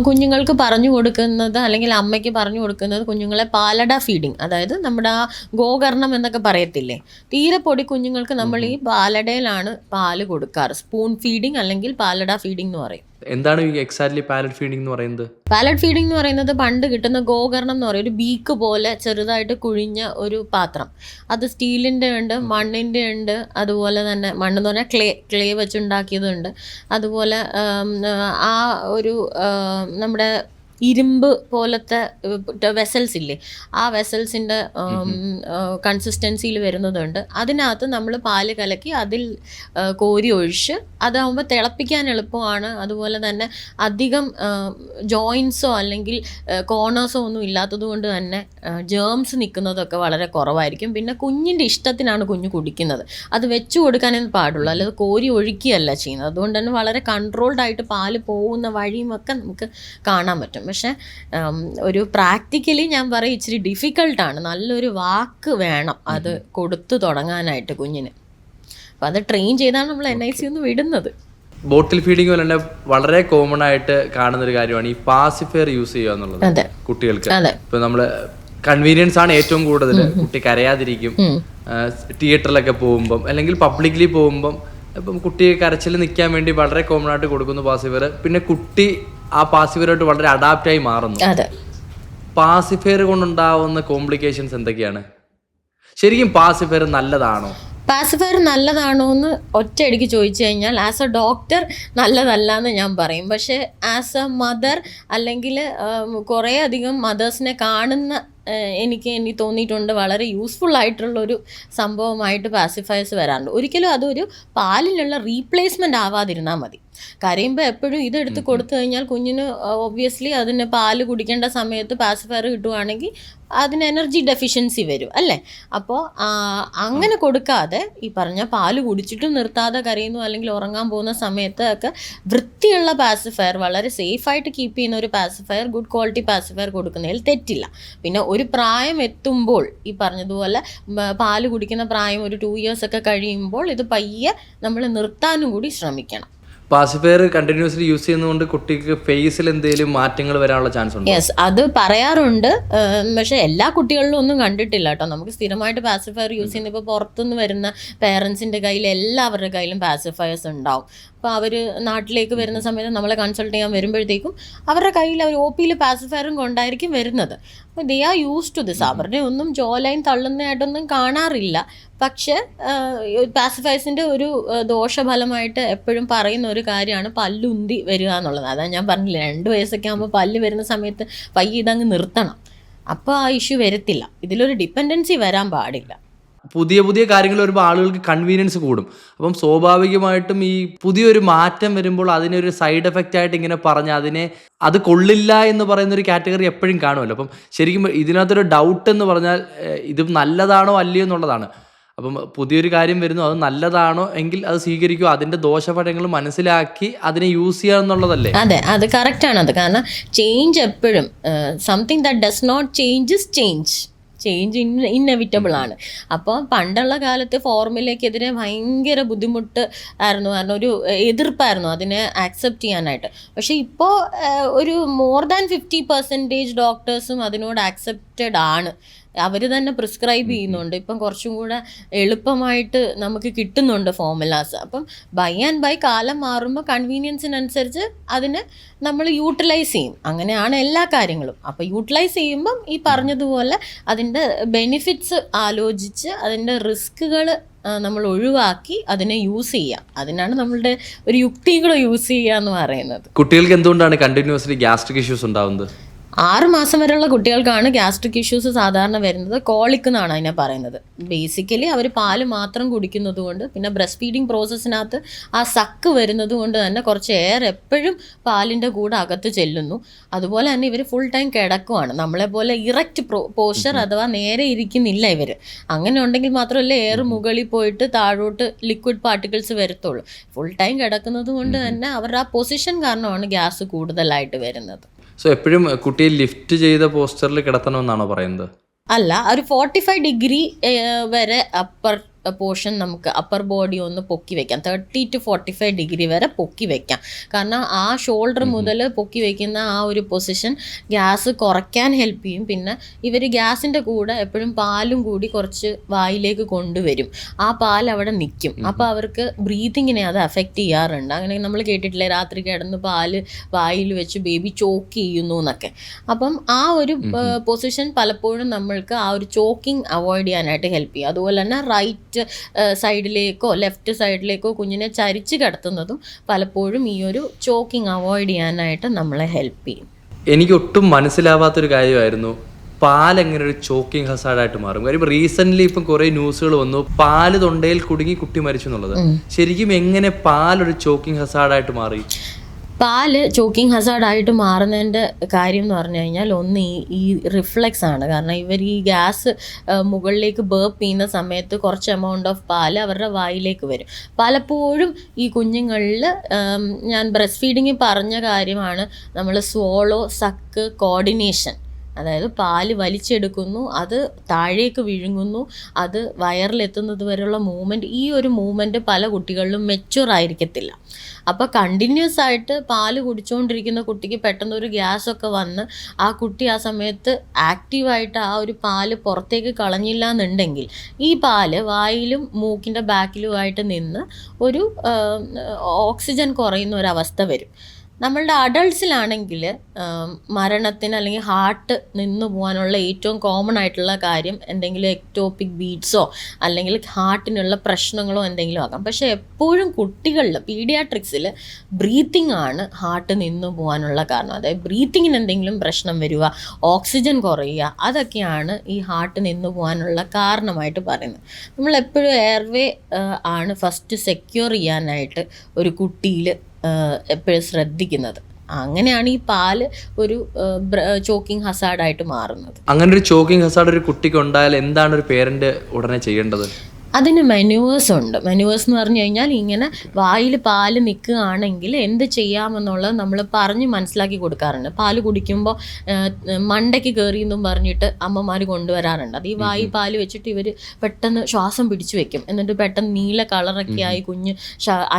കുഞ്ഞുങ്ങൾക്ക് പറഞ്ഞു കൊടുക്കുന്നത്, അല്ലെങ്കിൽ അമ്മയ്ക്ക് പറഞ്ഞു കൊടുക്കുന്നത്, കുഞ്ഞുങ്ങളെ പാലട ഫീഡിങ്, അതായത് നമ്മുടെ ആ ഗോകർണം എന്നൊക്കെ പറയത്തില്ലേ, തീരെ പൊടി കുഞ്ഞുങ്ങൾക്ക് നമ്മൾ ഈ പാലടയിലാണ് പാല് കൊടുക്കാറ്. സ്പൂൺ ഫീഡിങ് അല്ലെങ്കിൽ പാലട ഫീഡിങ് എന്ന് പറയും. എന്താണ് ഈ എക്സാക്ട്ലി പാലറ്റ് ഫീഡിംഗ് എന്ന് പറയുന്നത്? പാലറ്റ് ഫീഡിംഗ് എന്ന് പറയുന്നത് പണ്ട് കിട്ടുന്ന ഗോകർണം എന്ന് പറയും, ഒരു ബീക്ക് പോലെ ചെറുതായിട്ട് കുഴിഞ്ഞ ഒരു പാത്രം. അത് സ്റ്റീലിൻ്റെ ഉണ്ട്, മണ്ണിൻ്റെ ഉണ്ട്, അതുപോലെ തന്നെ മണ്ണെന്ന് പറഞ്ഞാൽ ക്ലേ വെച്ചുണ്ടാക്കിയതുണ്ട്. അതുപോലെ ആ ഒരു നമ്മുടെ ഇരുമ്പ് പോലത്തെ വെസൽസ് ഇല്ലേ, ആ വെസൽസിൻ്റെ കൺസിസ്റ്റൻസിയിൽ വരുന്നതുണ്ട്. അതിനകത്ത് നമ്മൾ പാല് കലക്കി അതിൽ കോരി ഒഴിച്ച്, അതാകുമ്പോൾ തിളപ്പിക്കാൻ എളുപ്പമാണ്. അതുപോലെ തന്നെ അധികം ജോയിൻസോ അല്ലെങ്കിൽ കോർണേഴ്സോ ഒന്നും ഇല്ലാത്തത് കൊണ്ട് തന്നെ ജേംസ് നിൽക്കുന്നതൊക്കെ വളരെ കുറവായിരിക്കും. പിന്നെ കുഞ്ഞിൻ്റെ ഇഷ്ടത്തിനാണ് കുഞ്ഞ് കുടിക്കുന്നത്, അത് വെച്ച് കൊടുക്കാനേ പാടുള്ളൂ, അല്ലാതെ കോരി ഒഴിക്കുകയല്ല ചെയ്യുന്നത്. അതുകൊണ്ട് തന്നെ വളരെ കൺട്രോൾഡ് ആയിട്ട് പാല് പോകുന്ന വഴിയുമൊക്കെ നമുക്ക് കാണാൻ പറ്റും. പക്ഷേ ഒരു പ്രാക്ടിക്കലി ഞാൻ പറയും ഇച്ചിരി ഡിഫിക്കൾട്ടാണ്. നല്ലൊരു വാക്ക് വേണം അത് കൊടുത്തു തുടങ്ങാനായിട്ട് കുഞ്ഞിന്. അപ്പം അത് ട്രെയിൻ ചെയ്താണ് നമ്മൾ NIC ഒന്ന് വിടുന്നത്. ബോട്ടിൽ ഫീഡിങ് പോലെ തന്നെ വളരെ കോമൺ ആയിട്ട് കാണുന്ന ഒരു കാര്യമാണ് ഈ പാസിഫയർ യൂസ് ചെയ്യുക എന്നുള്ളത് കുട്ടികൾക്ക്. ഇപ്പൊ നമ്മള് കൺവീനിയൻസ് ആണ് ഏറ്റവും കൂടുതൽ. കുട്ടി കരയാതിരിക്കും. തിയേറ്ററിലൊക്കെ പോകുമ്പം അല്ലെങ്കിൽ പബ്ലിക്കലി പോകുമ്പം ഇപ്പം കുട്ടി കരച്ചിൽ നിൽക്കാൻ വേണ്ടി വളരെ കോമൺ ആയിട്ട് കൊടുക്കുന്നു പാസിഫയർ. പിന്നെ കുട്ടി ആ പാസിഫയറായിട്ട് വളരെ അഡാപ്റ്റായി മാറുന്നു. പാസിഫയർ കൊണ്ടുണ്ടാവുന്ന കോംപ്ലിക്കേഷൻസ് എന്തൊക്കെയാണ്? ശരിക്കും പാസിഫയർ നല്ലതാണോ? പാസിഫയർ നല്ലതാണോ എന്ന് ഒറ്റയടിക്ക് ചോദിച്ചു കഴിഞ്ഞാൽ ആസ് എ ഡോക്ടർ നല്ലതല്ല എന്ന് ഞാൻ പറയും. പക്ഷേ ആസ് എ മദർ അല്ലെങ്കിൽ കുറേ അധികം മദേഴ്സിനെ കാണുന്ന എനിക്ക് തോന്നിയിട്ടുണ്ട് വളരെ യൂസ്ഫുൾ ആയിട്ടുള്ളൊരു സംഭവമായിട്ട് പാസിഫയേഴ്സ് വരാറുണ്ട്. ഒരിക്കലും അതൊരു പാലിനുള്ള റീപ്ലേസ്മെൻ്റ് ആവാതിരുന്നാൽ മതി. കരയുമ്പോൾ എപ്പോഴും ഇതെടുത്ത് കൊടുത്തു കഴിഞ്ഞാൽ കുഞ്ഞിന് ഒബ്വിയസ്ലി അതിന് പാല് കുടിക്കേണ്ട സമയത്ത് പാസിഫയർ കിട്ടുവാണെങ്കിൽ അതിന് എനർജി ഡെഫിഷ്യൻസി വരും അല്ലേ. അപ്പോൾ അങ്ങനെ കൊടുക്കാതെ ഈ പറഞ്ഞ പാല് കുടിച്ചിട്ടും നിർത്താതെ കരയുന്നു അല്ലെങ്കിൽ ഉറങ്ങാൻ പോകുന്ന സമയത്ത് ഒക്കെ വൃത്തിയുള്ള പാസിഫയർ, വളരെ സേഫായിട്ട് കീപ്പ് ചെയ്യുന്ന ഒരു പാസിഫയർ, ഗുഡ് ക്വാളിറ്റി പാസിഫയർ കൊടുക്കുന്നതിൽ തെറ്റില്ല. പിന്നെ ഒരു പ്രായം എത്തുമ്പോൾ ഈ പറഞ്ഞതുപോലെ പാല് കുടിക്കുന്ന പ്രായം ഒരു 2 years ഒക്കെ കഴിയുമ്പോൾ ഇത് പയ്യെ നമ്മൾ നിർത്താനും കൂടി ശ്രമിക്കണം. പാസിഫയർ കണ്ടിന്യൂസ്ലി യൂസ് ചെയ്യുന്നതുകൊണ്ട് കുട്ടിക്ക് ഫേസിൽ എന്തെങ്കിലും മാറ്റങ്ങൾ വരാനുള്ള ചാൻസ് ഉണ്ട്? യെസ്, അത് പറയാറുണ്ട്. പക്ഷേ എല്ലാ കുട്ടികളിലും ഒന്നും കണ്ടിട്ടില്ല കേട്ടോ. നമുക്ക് സ്ഥിരമായിട്ട് പാസിഫയർ യൂസ് ചെയ്യുന്ന ഇപ്പോൾ പുറത്തുനിന്ന് വരുന്ന പേരൻസിൻ്റെ കയ്യിൽ എല്ലാവരുടെ കയ്യിലും പാസിഫയേഴ്സ് ഉണ്ടാവും. അപ്പോൾ അവർ നാട്ടിലേക്ക് വരുന്ന സമയത്ത് നമ്മളെ കൺസൾട്ട് ചെയ്യാൻ വരുമ്പോഴത്തേക്കും അവരുടെ കയ്യിൽ അവർ OPയിൽ പാസിഫയറും കൊണ്ടായിരിക്കും വരുന്നത്. അപ്പോൾ they are use to this. അവരുടെ ഒന്നും ജോ ലൈൻ തള്ളുന്നതായിട്ടൊന്നും കാണാറില്ല. പക്ഷേ പാസിഫയേഴ്സിൻ്റെ ഒരു ദോഷഫലമായിട്ട് എപ്പോഴും പറയുന്ന ഒരു കാര്യമാണ് പല്ലുന്തി വരിക എന്നുള്ളത്. അതാണ് ഞാൻ പറഞ്ഞില്ല, 2 വയസ്സൊക്കെ ആകുമ്പോൾ പല്ല് വരുന്ന സമയത്ത് പയ്യെ ഇതങ്ങ് നിർത്തണം. അപ്പോൾ ആ ഇഷ്യൂ വരത്തില്ല. ഇതിലൊരു ഡിപ്പെൻഡൻസി വരാൻ പാടില്ല. പുതിയ പുതിയ കാര്യങ്ങൾ വരുമ്പോൾ ആളുകൾക്ക് കൺവീനിയൻസ് കൂടും. അപ്പം സ്വാഭാവികമായിട്ടും ഈ പുതിയൊരു മാറ്റം വരുമ്പോൾ അതിനൊരു സൈഡ് എഫക്റ്റ് ആയിട്ട് ഇങ്ങനെ പറഞ്ഞ് അത് കൊള്ളില്ല എന്ന് പറയുന്നൊരു കാറ്റഗറി എപ്പോഴും കാണുമല്ലോ. അപ്പം ശരിക്കും ഇതിനകത്തൊരു ഡൗട്ട് എന്ന് പറഞ്ഞാൽ ഇത് നല്ലതാണോ അല്ലയോ എന്നുള്ളതാണ്. അപ്പം പുതിയൊരു കാര്യം വരുന്നു, അത് നല്ലതാണോ എങ്കിൽ അത് സ്വീകരിക്കുക, അതിൻ്റെ ദോഷഫലങ്ങൾ മനസ്സിലാക്കി അതിനെ യൂസ് ചെയ്യുക എന്നുള്ളതല്ലേ? അതെ, അത് കറക്റ്റാണ്. അത് കാരണം ചേഞ്ച് എപ്പോഴും something that does not changes change inevitable ആണ്. അപ്പോൾ പണ്ടുള്ള കാലത്ത് ഫോർമുലയ്ക്കെതിരെ ഭയങ്കര ബുദ്ധിമുട്ട് ആയിരുന്നു, കാരണം ഒരു എതിർപ്പായിരുന്നു അതിനെ ആക്സെപ്റ്റ് ചെയ്യാനായിട്ട്. പക്ഷേ ഇപ്പോൾ ഒരു മോർ ദാൻ 50% ഡോക്ടേഴ്സും അതിനോട് ആക്സെപ്റ്റഡ് ആണ്. അവർ തന്നെ പ്രിസ്ക്രൈബ് ചെയ്യുന്നുണ്ട്. ഇപ്പം കുറച്ചും കൂടെ എളുപ്പമായിട്ട് നമുക്ക് കിട്ടുന്നുണ്ട് ഫോർമുലാസ്. അപ്പം ബൈ ആൻഡ് ബൈ കാലം മാറുമ്പോൾ കൺവീനിയൻസിനനുസരിച്ച് അതിനെ നമ്മൾ യൂട്ടിലൈസ് ചെയ്യും. അങ്ങനെയാണ് എല്ലാ കാര്യങ്ങളും. അപ്പോൾ യൂട്ടിലൈസ് ചെയ്യുമ്പം ഈ പറഞ്ഞതുപോലെ അതിൻ്റെ ബെനിഫിറ്റ്സ് ആലോചിച്ച് അതിൻ്റെ റിസ്കുകൾ നമ്മൾ ഒഴിവാക്കി അതിനെ യൂസ് ചെയ്യുക. അതിനാണ് നമ്മളുടെ ഒരു യുക്തികൾ യൂസ് ചെയ്യുക എന്ന് പറയുന്നത്. കുട്ടികൾക്ക് എന്തുകൊണ്ടാണ് കണ്ടിന്യൂസ്ലി ഗ്യാസ്ട്രിക് ഇഷ്യൂസ് ഉണ്ടാവുന്നത്? 6 മാസം വരെയുള്ള കുട്ടികൾക്കാണ് ഗ്യാസ്ട്രിക് ഇഷ്യൂസ് സാധാരണ വരുന്നത്. കോളിക് എന്നാണ് അതിനെ പറയുന്നത്. ബേസിക്കലി അവർ പാല് മാത്രം കുടിക്കുന്നത് കൊണ്ട്, പിന്നെ ബ്രസ്റ്റ് ഫീഡിങ് പ്രോസസ്സിനകത്ത് ആ സക്ക് വരുന്നത് കൊണ്ട് തന്നെ കുറച്ച് എയർ എപ്പോഴും പാലിൻ്റെ കൂടെ അകത്ത് ചെല്ലുന്നു. അതുപോലെ തന്നെ ഇവർ ഫുൾ ടൈം കിടക്കുവാണ്. നമ്മളെപ്പോലെ ഇറക്റ്റ് പോസ്ചർ അഥവാ നേരെ ഇരിക്കുന്നില്ല ഇവർ. അങ്ങനെ ഉണ്ടെങ്കിൽ മാത്രമല്ല എയർ മുകളിൽ പോയിട്ട് താഴോട്ട് ലിക്വിഡ് പാർട്ടിക്കിൾസ് വരത്തുള്ളൂ. ഫുൾ ടൈം കിടക്കുന്നത് കൊണ്ട് തന്നെ അവരുടെ ആ പൊസിഷൻ കാരണമാണ് ഗ്യാസ് കൂടുതലായിട്ട് വരുന്നത്. സോ എപ്പോഴും കുട്ടിയെ ലിഫ്റ്റ് ചെയ്ത പോസ്റ്ററിൽ കിടത്തണമെന്നാണോ പറയുന്നത്? അല്ല, ഒരു 45 ഡിഗ്രി വരെ അപ്പർ പോർഷൻ നമുക്ക് അപ്പർ ബോഡി ഒന്ന് പൊക്കി വെക്കാം, 30 to 45 ഡിഗ്രി വരെ പൊക്കി വെക്കാം. കാരണം ആ ഷോൾഡർ മുതൽ പൊക്കി വെക്കുന്ന ആ ഒരു പൊസിഷൻ ഗ്യാസ് കുറയ്ക്കാൻ ഹെൽപ്പ് ചെയ്യും. പിന്നെ ഇവർ ഗ്യാസിൻ്റെ കൂടെ എപ്പോഴും പാലും കൂടി കുറച്ച് വായിലേക്ക് കൊണ്ടുവരും. ആ പാൽ അവിടെ നിൽക്കും. അപ്പോൾ അവർക്ക് ബ്രീത്തിങ്ങിനെ അത് അഫക്റ്റ് ചെയ്യാറുണ്ട്. അങ്ങനെ നമ്മൾ കേട്ടിട്ടില്ലേ, രാത്രി കിടന്ന് പാല് വായിൽ വെച്ച് ബേബി ചോക്ക് ചെയ്യുന്നു എന്നൊക്കെ. അപ്പം ആ ഒരു പൊസിഷൻ പലപ്പോഴും നമ്മൾക്ക് ആ ഒരു ചോക്കിംഗ് അവോയ്ഡ് ചെയ്യാനായിട്ട് ഹെൽപ്പ് ചെയ്യും. അതുപോലെ തന്നെ റൈറ്റ് സൈഡിലേക്കോ ലെഫ്റ്റ് സൈഡിലേക്കോ കുഞ്ഞിനെ ചരിച്ച് കിടത്തുന്നതും പലപ്പോഴും ഈ ഒരു ചോക്കിംഗ് അവോയ്ഡ് ചെയ്യാനായിട്ട് നമ്മളെ ഹെൽപ്പ് ചെയ്യും. എനിക്ക് ഒട്ടും മനസ്സിലാവാത്തൊരു കാര്യമായിരുന്നു പാലെങ്ങനെ ഒരു ചോക്കിംഗ് ഹസാർഡായിട്ട് മാറും. കാര്യം റീസെന്റ് ഇപ്പം കുറെ ന്യൂസുകൾ വന്നു, പാല് തൊണ്ടയിൽ കുടുങ്ങി കുട്ടി മരിച്ചു എന്നുള്ളത്. ശരിക്കും എങ്ങനെ പാലൊരു ചോക്കിംഗ് ഹസാർഡായിട്ട് മാറി? പാല് ചോക്കിംഗ് ഹസാർഡായിട്ട് മാറുന്നതിൻ്റെ കാര്യം എന്ന് പറഞ്ഞു കഴിഞ്ഞാൽ ഒന്ന് ഈ റിഫ്ലെക്സ് ആണ്. കാരണം ഇവർ ഈ ഗ്യാസ് മുകളിലേക്ക് ബേർപ്പ് ചെയ്യുന്ന സമയത്ത് കുറച്ച് എമൗണ്ട് ഓഫ് പാല് അവരുടെ വായിലേക്ക് വരും. പലപ്പോഴും ഈ കുഞ്ഞുങ്ങളിൽ ഞാൻ ബ്രസ്റ്റ് ഫീഡിങ് പറഞ്ഞ കാര്യമാണ്, നമ്മൾ സ്വോളോ സക്ക് കോർഡിനേഷൻ, അതായത് പാല് വലിച്ചെടുക്കുന്നു, അത് താഴേക്ക് വിഴുങ്ങുന്നു, അത് വയറിലെത്തുന്നത് വരെയുള്ള മൂവ്മെൻറ്റ്, ഈ ഒരു മൂവ്മെൻറ്റ് പല കുട്ടികളിലും മെച്യൂർ ആയിരിക്കത്തില്ല. അപ്പോൾ കണ്ടിന്യൂസ് ആയിട്ട് പാല് കുടിച്ചുകൊണ്ടിരിക്കുന്ന കുട്ടിക്ക് പെട്ടെന്ന് ഒരു ഗ്യാസൊക്കെ വന്ന് ആ കുട്ടി ആ സമയത്ത് ആക്റ്റീവായിട്ട് ആ ഒരു പാല് പുറത്തേക്ക് കളഞ്ഞില്ല എന്നുണ്ടെങ്കിൽ ഈ പാല് വായിലും മൂക്കിൻ്റെ ബാക്കിലുമായിട്ട് നിന്ന് ഒരു ഓക്സിജൻ കുറയുന്ന ഒരവസ്ഥ വരും. നമ്മളുടെ അഡൾട്ട്സിലാണെങ്കിൽ മരണത്തിന് അല്ലെങ്കിൽ ഹാർട്ട് നിന്നു പോകാനുള്ള ഏറ്റവും കോമൺ ആയിട്ടുള്ള കാര്യം എന്തെങ്കിലും എക്ടോപിക് ബീറ്റ്സോ അല്ലെങ്കിൽ ഹാർട്ടിനുള്ള പ്രശ്നങ്ങളോ എന്തെങ്കിലും ആകാം. പക്ഷേ എപ്പോഴും കുട്ടികളിൽ പീഡിയാട്രിക്സിൽ ബ്രീത്തിങ് ആണ് ഹാർട്ട് നിന്നു പോകാനുള്ള കാരണം. അതായത് ബ്രീത്തിങ്ങിന് എന്തെങ്കിലും പ്രശ്നം വരിക, ഓക്സിജൻ കുറയുക, അതൊക്കെയാണ് ഈ ഹാർട്ട് നിന്നു പോകാനുള്ള കാരണമായിട്ട് പറയുന്നത്. നമ്മളെപ്പോഴും എയർവേ ആണ് ഫസ്റ്റ് സെക്യൂർ ചെയ്യാനായിട്ട് ഒരു കുട്ടിയിൽ എപ്പോഴും ശ്രദ്ധിക്കുന്നത്. അങ്ങനെയാണ് ഈ പാല് ഒരു ചോക്കിംഗ് ഹസാർഡായിട്ട് മാറുന്നത്. അങ്ങനെ ഒരു ചോക്കിംഗ് ഹസാർഡ് ഒരു കുട്ടിക്ക് ഉണ്ടായാൽ എന്താണ് ഒരു പേരന്റ് ഉടനെ ചെയ്യേണ്ടത്? അതിന് മെനുവേഴ്സ് ഉണ്ട്. മെനുവേഴ്സ് എന്ന് പറഞ്ഞു കഴിഞ്ഞാൽ ഇങ്ങനെ വായിൽ പാല് നിൽക്കുകയാണെങ്കിൽ എന്ത് ചെയ്യാമെന്നുള്ളത് നമ്മൾ പറഞ്ഞ് മനസ്സിലാക്കി കൊടുക്കാറുണ്ട്. പാല് കുടിക്കുമ്പോൾ മണ്ടയ്ക്ക് കയറി എന്നും പറഞ്ഞിട്ട് അമ്മമാർ കൊണ്ടുവരാറുണ്ട്. അത് ഈ വായിൽ പാല് വെച്ചിട്ട് ഇവർ പെട്ടെന്ന് ശ്വാസം പിടിച്ചു വെക്കും, എന്നിട്ട് പെട്ടെന്ന് നീല കളറൊക്കെ ആയി കുഞ്ഞ്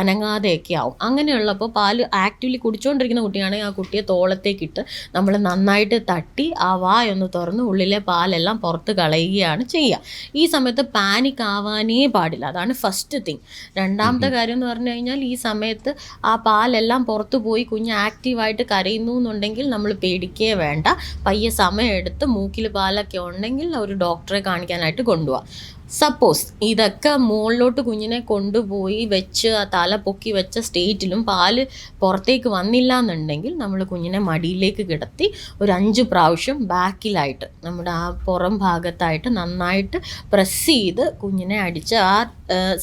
അനങ്ങാതെയൊക്കെ ആവും. അങ്ങനെയുള്ളപ്പോൾ പാല് ആക്റ്റീവ്ലി കുടിച്ചുകൊണ്ടിരിക്കുന്ന കുട്ടിയാണെങ്കിൽ ആ കുട്ടിയെ തോളത്തേക്കിട്ട് നമ്മൾ നന്നായിട്ട് തട്ടി ആ വായൊന്ന് തുറന്ന് ഉള്ളിലെ പാലെല്ലാം പുറത്ത് കളയുകയാണ് ചെയ്യുക. ഈ സമയത്ത് പാനിക് ആവാൻ പാടില്ല. അതാണ് ഫസ്റ്റ് തിങ്. രണ്ടാമത്തെ കാര്യം എന്ന് പറഞ്ഞു കഴിഞ്ഞാൽ ഈ സമയത്ത് ആ പാലെല്ലാം പുറത്തു പോയി കുഞ്ഞ് ആക്റ്റീവായിട്ട് കരയുന്നു എന്നുണ്ടെങ്കിൽ നമ്മൾ പേടിക്കേ വേണ്ട. പയ്യെ സമയമെടുത്ത് മൂക്കിൽ പാലൊക്കെ ഉണ്ടെങ്കിൽ ഒരു ഡോക്ടറെ കാണിക്കാനായിട്ട് കൊണ്ടുപോകാം. സപ്പോസ് ഇതൊക്കെ മുകളിലോട്ട് കുഞ്ഞിനെ കൊണ്ടുപോയി വെച്ച് ആ തല പൊക്കി വെച്ച സ്റ്റേറ്റിലും പാല് പുറത്തേക്ക് വന്നില്ല എന്നുണ്ടെങ്കിൽ നമ്മൾ കുഞ്ഞിനെ മടിയിലേക്ക് കിടത്തി ഒരു 5 പ്രാവശ്യം ബാക്കിലായിട്ട് നമ്മുടെ ആ പുറം ഭാഗത്തായിട്ട് നന്നായിട്ട് പ്രസ് ചെയ്ത് കുഞ്ഞിനെ അടിച്ച് ആ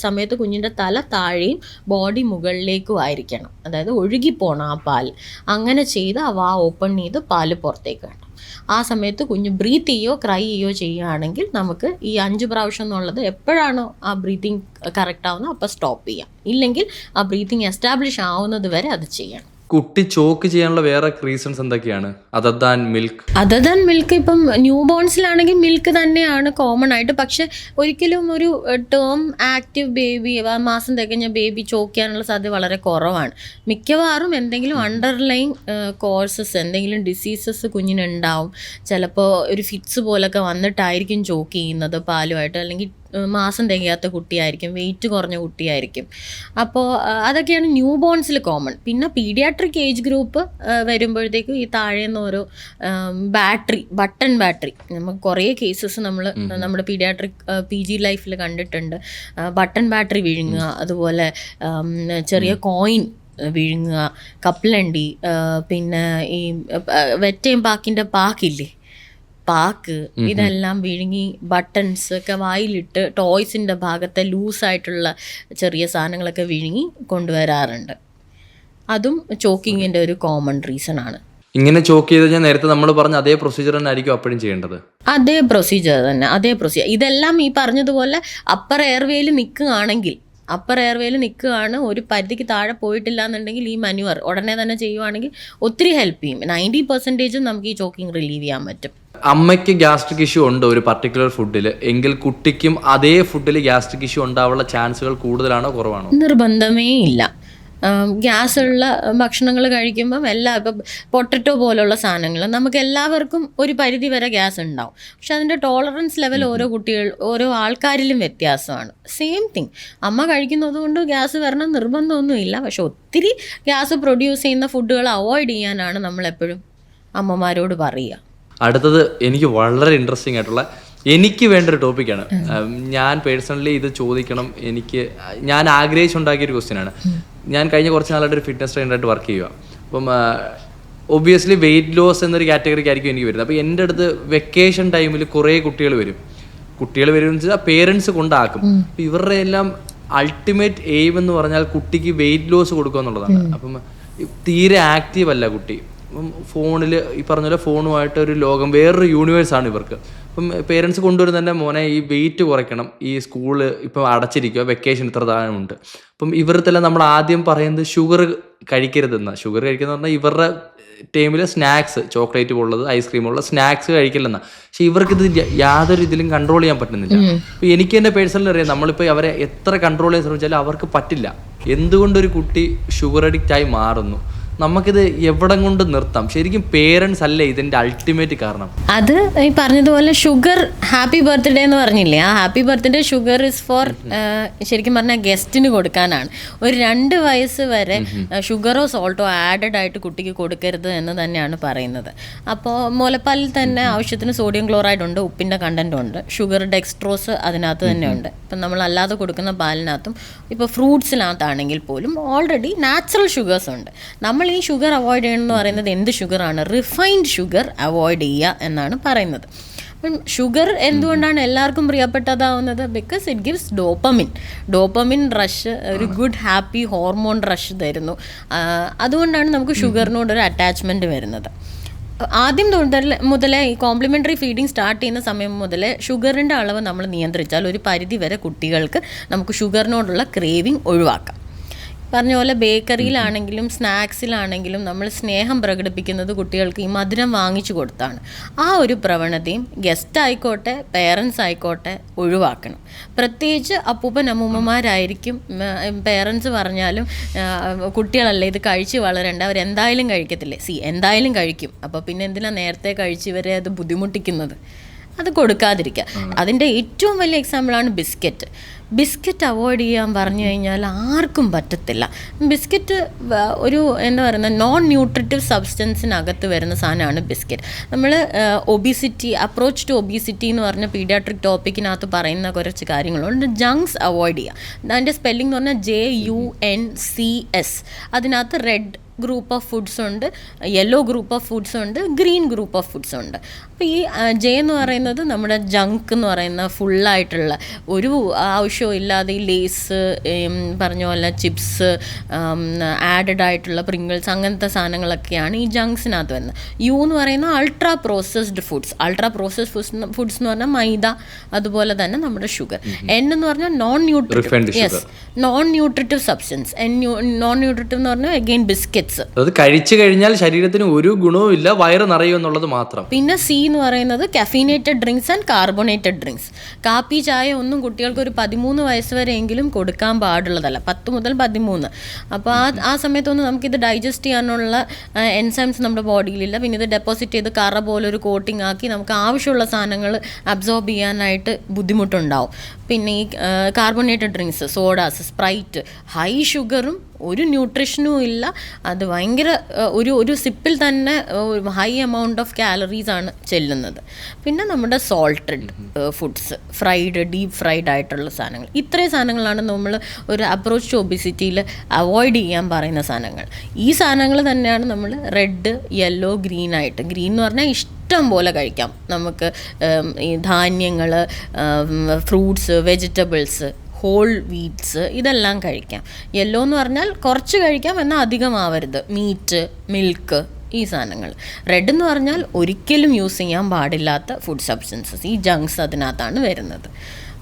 സമയത്ത് കുഞ്ഞിൻ്റെ തല താഴെയും ബോഡി മുകളിലേക്കും ആയിരിക്കണം. അതായത് ഒഴുകിപ്പോണം ആ പാല്. അങ്ങനെ ചെയ്ത് ആ വാ ഓപ്പൺ ചെയ്ത് പാല് പുറത്തേക്ക് വേണം. ആ സമയത്ത് കുഞ്ഞ് ബ്രീത്ത് ചെയ്യോ ക്രൈ ചെയ്യോ ചെയ്യുകയാണെങ്കിൽ നമുക്ക് ഈ 5 പ്രാവശ്യം എന്നുള്ളത് എപ്പോഴാണോ ആ ബ്രീത്തിങ് കറക്റ്റ് ആവുന്നത് അപ്പോൾ സ്റ്റോപ്പ് ചെയ്യാം. ഇല്ലെങ്കിൽ ആ ബ്രീത്തിങ് എസ്റ്റാബ്ലിഷ് ആവുന്നത് വരെ അത് ചെയ്യണം. കുട്ടി ചോക്ക് ചെയ്യാനുള്ള വേറെ റീസൺസ് എന്തൊക്കെയാണ് അതർ ദാൻ മിൽക്ക്? ഇപ്പം ന്യൂ ബോൺസിലാണെങ്കിൽ മിൽക്ക് തന്നെയാണ് കോമൺ ആയിട്ട്. പക്ഷെ ഒരിക്കലും ഒരു ടേം ആക്റ്റീവ് ബേബി, മാസം തികഞ്ഞ ബേബി ചോക്ക് ചെയ്യാനുള്ള സാധ്യത വളരെ കുറവാണ്. മിക്കവാറും എന്തെങ്കിലും അണ്ടർലൈൻ കോഴ്സസ്, എന്തെങ്കിലും ഡിസീസസ് കുഞ്ഞിനുണ്ടാവും. ചിലപ്പോൾ ഒരു ഫിറ്റ്സ് പോലൊക്കെ വന്നിട്ടായിരിക്കും ചോക്ക് ചെയ്യുന്നത് പാലുമായിട്ട്. അല്ലെങ്കിൽ മാസം തികയാത്ത കുട്ടിയായിരിക്കും, വെയിറ്റ് കുറഞ്ഞ കുട്ടിയായിരിക്കും. അപ്പോൾ അതൊക്കെയാണ് ന്യൂ ബോൺസിൽ കോമൺ. പിന്നെ പീഡിയാട്രിക് ഏജ് ഗ്രൂപ്പ് വരുമ്പോഴത്തേക്കും ഈ താഴേന്ന് ഓരോ ബട്ടൺ ബാറ്ററി, നമുക്ക് കുറേ കേസസ് നമ്മുടെ പീഡിയാട്രിക് PG ലൈഫിൽ കണ്ടിട്ടുണ്ട്. ബട്ടൺ ബാറ്ററി വിഴുങ്ങുക, അതുപോലെ ചെറിയ കോയിൻ വിഴുങ്ങുക, കപ്പലണ്ടി, പിന്നെ ഈ വെറ്റയും പാക്കിൻ്റെ പാക്കില്ലേ, പാക്ക്, ഇതെല്ലാം വിഴുങ്ങി ബട്ടൺസ് ഒക്കെ വായിലിട്ട് ടോയ്സിൻ്റെ ഭാഗത്തെ ലൂസായിട്ടുള്ള ചെറിയ സാധനങ്ങളൊക്കെ വിഴുങ്ങി കൊണ്ടുവരാറുണ്ട്. അതും ചോക്കിങ്ങിൻ്റെ ഒരു കോമൺ റീസൺ ആണ്. ഇങ്ങനെ ചോക്ക് ചെയ്ത് കഴിഞ്ഞാൽ നേരത്തെ നമ്മൾ പറഞ്ഞ അതേ പ്രൊസീജിയർ തന്നെ ആയിരിക്കും അപ്പോഴും ചെയ്യേണ്ടത്? അതേ പ്രൊസീജിയർ തന്നെ, അതേ പ്രൊസീജിയർ. ഇതെല്ലാം ഈ പറഞ്ഞതുപോലെ അപ്പർ എയർവേയിൽ നിൽക്കുകയാണ്, ഒരു പരിധിക്ക് താഴെ പോയിട്ടില്ല എന്നുണ്ടെങ്കിൽ ഈ മനുവർ ഉടനെ തന്നെ ചെയ്യുവാണെങ്കിൽ ഒത്തിരി ഹെൽപ്പ് ചെയ്യും. 90% നമുക്ക് ഈ ചോക്കിങ് റിലീവ് ചെയ്യാൻ പറ്റും. അമ്മയ്ക്ക് ഗ്യാസ്ട്രിക് ഇഷ്യൂ ഉണ്ട് ഒരു പർട്ടിക്കുലർ ഫുഡിൽ എങ്കിൽ കുട്ടിക്കും അതേ ഫുഡിൽ ഗ്യാസ്ട്രിക് ഇഷ്യൂ ഉണ്ടാവാനുള്ള ചാൻസുകൾ കൂടുതലാണോ കുറവാണോ? നിർബന്ധമേ ഇല്ല. ഗ്യാസ് ഉള്ള ഭക്ഷണങ്ങൾ കഴിക്കുമ്പം ഇപ്പം പൊട്ടറ്റോ പോലുള്ള സാധനങ്ങൾ നമുക്ക് എല്ലാവർക്കും ഒരു പരിധി വരെ ഗ്യാസ് ഉണ്ടാവും. പക്ഷെ അതിൻ്റെ ടോളറൻസ് ലെവൽ ഓരോ ആൾക്കാരിലും വ്യത്യാസമാണ്. സെയിം തിങ് അമ്മ കഴിക്കുന്നത് കൊണ്ട് ഗ്യാസ് വരണം നിർബന്ധമൊന്നുമില്ല. പക്ഷെ ഒത്തിരി ഗ്യാസ് പ്രൊഡ്യൂസ് ചെയ്യുന്ന ഫുഡുകൾ അവോയ്ഡ് ചെയ്യാനാണ് നമ്മളെപ്പോഴും അമ്മമാരോട് പറയുക. അടുത്തത് എനിക്ക് വളരെ ഇൻട്രസ്റ്റിംഗ് ആയിട്ടുള്ള എനിക്ക് വേണ്ടൊരു ടോപ്പിക്കാണ്. ഞാൻ പേഴ്സണലി ഇത് ചോദിക്കണം, ഞാൻ ആഗ്രഹിച്ചുണ്ടാക്കിയൊരു ക്വസ്റ്റ്യനാണ്. ഞാൻ കഴിഞ്ഞ കുറച്ച് നാളായിട്ട് ഒരു ഫിറ്റ്നസ് ട്രെയിനറായിട്ട് വർക്ക് ചെയ്യുക. അപ്പം ഒബ്വിയസ്ലി വെയിറ്റ് ലോസ് എന്നൊരു കാറ്റഗറിക്കായിരിക്കും എനിക്ക് വരുന്നത്. അപ്പോൾ എൻ്റെ അടുത്ത് വെക്കേഷൻ ടൈമിൽ കുറേ കുട്ടികൾ വരും എന്ന് വെച്ചാൽ പേരൻസ് കൊണ്ടാക്കും. അപ്പം ഇവരുടെ എല്ലാം അൾട്ടിമേറ്റ് എയിം എന്ന് പറഞ്ഞാൽ കുട്ടിക്ക് വെയിറ്റ് ലോസ് കൊടുക്കുക എന്നുള്ളതാണ്. അപ്പം തീരെ ആക്റ്റീവ് അല്ല കുട്ടി. അപ്പം ഫോണിൽ ഈ പറഞ്ഞ പോലെ ഫോണുമായിട്ട് ഒരു ലോകം, വേറൊരു യൂണിവേഴ്സാണ് ഇവർക്ക്. അപ്പം പേരൻസ് കൊണ്ടുവരുന്ന തന്നെ മോനെ ഈ വെയിറ്റ് കുറയ്ക്കണം, ഈ സ്കൂള് ഇപ്പം അടച്ചിരിക്കുക, വെക്കേഷൻ ഇത്ര താഴമുണ്ട്. അപ്പം ഇവർത്തെല്ലാം നമ്മൾ ആദ്യം പറയുന്നത് ഷുഗർ കഴിക്കരുതെന്നാണ്. ഷുഗർ കഴിക്കുന്നത് പറഞ്ഞാൽ ഇവരുടെ ടൈമിൽ സ്നാക്സ്, ചോക്ലേറ്റ് പോലുള്ളത്, ഐസ്ക്രീം ഉള്ള സ്നാക്സ് കഴിക്കില്ലെന്നാണ്. പക്ഷെ ഇവർക്കിത് യാതൊരു ഇതിലും കൺട്രോൾ ചെയ്യാൻ പറ്റുന്നില്ല. അപ്പോൾ എനിക്ക് തന്നെ പേഴ്സണലി അറിയാം, നമ്മളിപ്പോൾ അവരെ എത്ര കൺട്രോൾ ചെയ്യാൻ ശ്രമിച്ചാലും അവർക്ക് പറ്റില്ല. എന്തുകൊണ്ടൊരു കുട്ടി ഷുഗർ അഡിക്റ്റായി മാറുന്നു? നമുക്കിത് എവിടം കൊണ്ട് നിർത്താം? ശരിക്കും പേരൻസ് അല്ലേ ഇതിൻ്റെ അൾട്ടിമേറ്റ് കാരണം? അത് ഈ പറഞ്ഞതുപോലെ ഷുഗർ ഹാപ്പി ബർത്ത്ഡേ എന്ന് പറഞ്ഞില്ലേ, ആ happy birthday sugar is for ശരിക്കും പറഞ്ഞാൽ ഗസ്റ്റിന് കൊടുക്കാനാണ്. ഒരു 2 വയസ്സ് വരെ ഷുഗറോ സോൾട്ടോ ആഡഡ് ആയിട്ട് കുട്ടിക്ക് കൊടുക്കരുത് എന്ന് തന്നെയാണ് പറയുന്നത്. അപ്പോൾ മുലപ്പാലിൽ തന്നെ ആവശ്യത്തിന് സോഡിയം ക്ലോറൈഡ് ഉണ്ട്, ഉപ്പിൻ്റെ കണ്ടൻറ്റും ഉണ്ട്, ഷുഗർ ഡെക്സ്ട്രോസ് അതിനകത്ത് തന്നെ ഉണ്ട്. ഇപ്പം നമ്മൾ അല്ലാതെ കൊടുക്കുന്ന പാലിനകത്തും ഇപ്പോൾ ഫ്രൂട്ട്സിനകത്താണെങ്കിൽ പോലും ഓൾറെഡി നാച്ചുറൽ ഷുഗേഴ്സ് ഉണ്ട്. നമ്മൾ ഈ ഷുഗർ അവോയ്ഡ് ചെയ്യണമെന്ന് പറയുന്നത് എന്ത് ഷുഗറാണ്? റിഫൈൻഡ് ഷുഗർ അവോയ്ഡ് ചെയ്യുക എന്നാണ് പറയുന്നത്. അപ്പം ഷുഗർ എന്തുകൊണ്ടാണ് എല്ലാവർക്കും പ്രിയപ്പെട്ടതാവുന്നത്? Because it gives dopamine rush, ഒരു ഗുഡ് ഹാപ്പി ഹോർമോൺ റഷ് തരുന്നു. അതുകൊണ്ടാണ് നമുക്ക് ഷുഗറിനോടൊരു അറ്റാച്ച്മെൻറ്റ് വരുന്നത്. ആദ്യം മുതലേ ഈ കോംപ്ലിമെൻ്ററി ഫീഡിങ് സ്റ്റാർട്ട് ചെയ്യുന്ന സമയം മുതലേ ഷുഗറിൻ്റെ അളവ് നമ്മൾ നിയന്ത്രിച്ചാൽ ഒരു പരിധി വരെ കുട്ടികൾക്ക് നമുക്ക് ഷുഗറിനോടുള്ള ക്രേവിങ് ഒഴിവാക്കാം. പറഞ്ഞ പോലെ ബേക്കറിയിലാണെങ്കിലും സ്നാക്സിലാണെങ്കിലും നമ്മൾ സ്നേഹം പ്രകടിപ്പിക്കുന്നത് കുട്ടികൾക്ക് ഈ മധുരം വാങ്ങിച്ചു കൊടുത്താണ്. ആ ഒരു പ്രവണതയും ഗസ്റ്റ് ആയിക്കോട്ടെ പേരൻസ് ആയിക്കോട്ടെ ഒഴിവാക്കണം. പ്രത്യേകിച്ച് അപ്പൂപ്പൻ അമ്മൂമ്മമാരായിരിക്കും. പേരൻസ് പറഞ്ഞാലും കുട്ടികളല്ലേ ഇത് കഴിച്ച് വളരേണ്ട, അവരെന്തായാലും കഴിക്കത്തില്ലേ, എന്തായാലും കഴിക്കും, അപ്പോൾ പിന്നെ എന്തിനാ നേരത്തെ കഴിച്ച് ഇവരെ അത് ബുദ്ധിമുട്ടിക്കുന്നത്? അത് കൊടുക്കാതിരിക്കുക. അതിൻ്റെ ഏറ്റവും വലിയ എക്സാമ്പിളാണ് ബിസ്ക്കറ്റ് അവോയ്ഡ് ചെയ്യാൻ പറഞ്ഞു കഴിഞ്ഞാൽ ആർക്കും പറ്റത്തില്ല. ബിസ്ക്കറ്റ് ഒരു എന്താ പറയുന്നത് നോൺ ന്യൂട്രിറ്റീവ് സബ്സ്റ്റൻസിനകത്ത് വരുന്ന സാധനമാണ് ബിസ്ക്കറ്റ്. നമ്മൾ അപ്രോച്ച് ടു ഒബീസിറ്റി എന്ന് പറഞ്ഞ പീഡിയാട്രിക് ടോപ്പിക്കിനകത്ത് പറയുന്ന കുറച്ച് കാര്യങ്ങളുണ്ട്. ജങ്ക്സ് അവോയ്ഡ് ചെയ്യുക. അതിൻ്റെ സ്പെല്ലിംഗ് എന്ന് പറഞ്ഞാൽ JUNCS. അതിനകത്ത് റെഡ് ഗ്രൂപ്പ് ഓഫ് ഫുഡ്സ് ഉണ്ട്, യെല്ലോ ഗ്രൂപ്പ് ഓഫ് ഫുഡ്സ് ഉണ്ട്, ഗ്രീൻ ഗ്രൂപ്പ് ഓഫ് ഫുഡ്സ് ഉണ്ട്. അപ്പോൾ ഈ J എന്ന് പറയുന്നത് നമ്മുടെ ജങ്ക് എന്ന് പറയുന്ന ഫുള്ളായിട്ടുള്ള ഒരു ആവശ്യവും ഇല്ലാതെ ഈ ലേസ് പറഞ്ഞ പോലെ ചിപ്സ്, ആഡഡ് ആയിട്ടുള്ള പ്രിങ്കിൾസ്, അങ്ങനത്തെ സാധനങ്ങളൊക്കെയാണ് ഈ ജങ്ക്സിനകത്ത് വരുന്നത്. U എന്ന് പറയുന്ന അൾട്രാ പ്രോസസ്ഡ് ഫുഡ്സ് ഫുഡ്സ് എന്ന് പറഞ്ഞാൽ മൈദ, അതുപോലെ തന്നെ നമ്മുടെ ഷുഗർ. N എന്ന് പറഞ്ഞാൽ non nutritive substance. Non nutritive എന്ന് പറഞ്ഞാൽ അഗെയിൻ ബിസ്ക്കറ്റ്. അത് കഴിച്ചു കഴിഞ്ഞാൽ ശരീരത്തിന് ഒരു ഗുണവും ഇല്ല, വയറ് നിറയും എന്നുള്ളത് മാത്രം. പിന്നെ C എന്ന് പറയുന്നത് caffeinated drinks and carbonated drinks. കാപ്പി ചായ ഒന്നും കുട്ടികൾക്ക് ഒരു 13 വയസ്സ് വരെയെങ്കിലും കൊടുക്കാൻ പാടുള്ളതല്ല, 10 മുതൽ 13. അപ്പോൾ ആ സമയത്തൊന്നും നമുക്കിത് ഡൈജസ്റ്റ് ചെയ്യാനുള്ള എൻസൈംസ് നമ്മുടെ ബോഡിയിലില്ല. പിന്നെ ഇത് ഡെപ്പോസിറ്റ് ചെയ്ത് കറ പോലെ ഒരു കോട്ടിംഗ് ആക്കി നമുക്ക് ആവശ്യമുള്ള സാധനങ്ങൾ അബ്സോർബ് ചെയ്യാനായിട്ട് ബുദ്ധിമുട്ടുണ്ടാവും. പിന്നെ ഈ carbonated drinks, sodas, sprite, high ഷുഗറും ഒരു ന്യൂട്രീഷനും ഇല്ല. അത് ഭയങ്കര ഒരു സിപ്പിൽ തന്നെ ഹൈ എമൗണ്ട് ഓഫ് കാലറീസ് ആണ് ചെല്ലുന്നത്. പിന്നെ നമ്മുടെ സോൾട്ടഡ് ഫുഡ്സ്, ഡീപ്പ് ഫ്രൈഡ് ആയിട്ടുള്ള സാധനങ്ങൾ, ഇത്രയും സാധനങ്ങളാണ് നമ്മൾ ഒരു അപ്രോച്ച് ടു ഒബിസിറ്റിയിൽ അവോയ്ഡ് ചെയ്യാൻ പറയുന്ന സാധനങ്ങൾ. ഈ സാധനങ്ങൾ തന്നെയാണ് നമ്മൾ റെഡ്, യെല്ലോ, ഗ്രീൻ ആയിട്ട്. ഗ്രീൻ എന്ന് പറഞ്ഞാൽ ഇഷ്ടം പോലെ കഴിക്കാം നമുക്ക്. ഈ ധാന്യങ്ങൾ, ഫ്രൂട്ട്സ്, വെജിറ്റബിൾസ്, ഹോൾ വീറ്റ്സ്, ഇതെല്ലാം കഴിക്കാം. യെല്ലോ എന്ന് പറഞ്ഞാൽ കുറച്ച് കഴിക്കാം, എന്നാൽ അധികമാവരുത്. മീറ്റ്, മിൽക്ക്, ഈ സാധനങ്ങൾ. റെഡ് എന്ന് പറഞ്ഞാൽ ഒരിക്കലും യൂസ് ചെയ്യാൻ പാടില്ലാത്ത ഫുഡ് സബ്സ്റ്റൻസസ്, ഈ ജങ്ക്സ് അതിനകത്താണ് വരുന്നത്.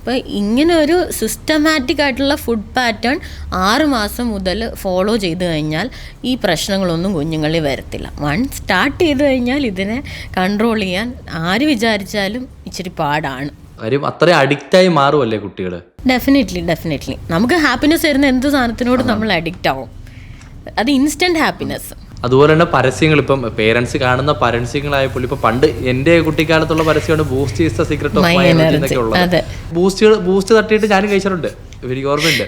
അപ്പോൾ ഇങ്ങനെ ഒരു സിസ്റ്റമാറ്റിക് ആയിട്ടുള്ള ഫുഡ് പാറ്റേൺ 6 മാസം മുതൽ ഫോളോ ചെയ്ത് കഴിഞ്ഞാൽ ഈ പ്രശ്നങ്ങളൊന്നും കുഞ്ഞുങ്ങളിൽ വരത്തില്ല. സ്റ്റാർട്ട് ചെയ്ത് കഴിഞ്ഞാൽ ഇതിനെ കൺട്രോൾ ചെയ്യാൻ ആര് വിചാരിച്ചാലും ഇച്ചിരി പാടാണ്. കാര്യം അത്രയും അഡിക്റ്റായി മാറുമല്ലേ കുട്ടികൾ? ഡെഫിനറ്റ്ലി നമുക്ക് ഹാപ്പിനെസ് തരുന്ന എന്ത് സാധനത്തിനോട് നമ്മൾ അഡിക്റ്റ് ആവും. അത് ഇൻസ്റ്റൻറ്റ് ഹാപ്പിനെസ്. അതുപോലെ തന്നെ പരസ്യങ്ങൾ, ഇപ്പം പേരൻസ് കാണുന്ന പരസ്യങ്ങളായപ്പോൾ ഇപ്പം പണ്ട് എൻ്റെ കുട്ടിക്കാലത്തുള്ള പരസ്യമാണ് Boost is the secret of my energy എന്നൊക്കെ ഉള്ളത്. ബൂസ്റ്റ് തട്ടിയിട്ട് ഞാനും കഴിച്ചിട്ടുണ്ട്, എനിക്ക് ഓർമ്മയുണ്ട്.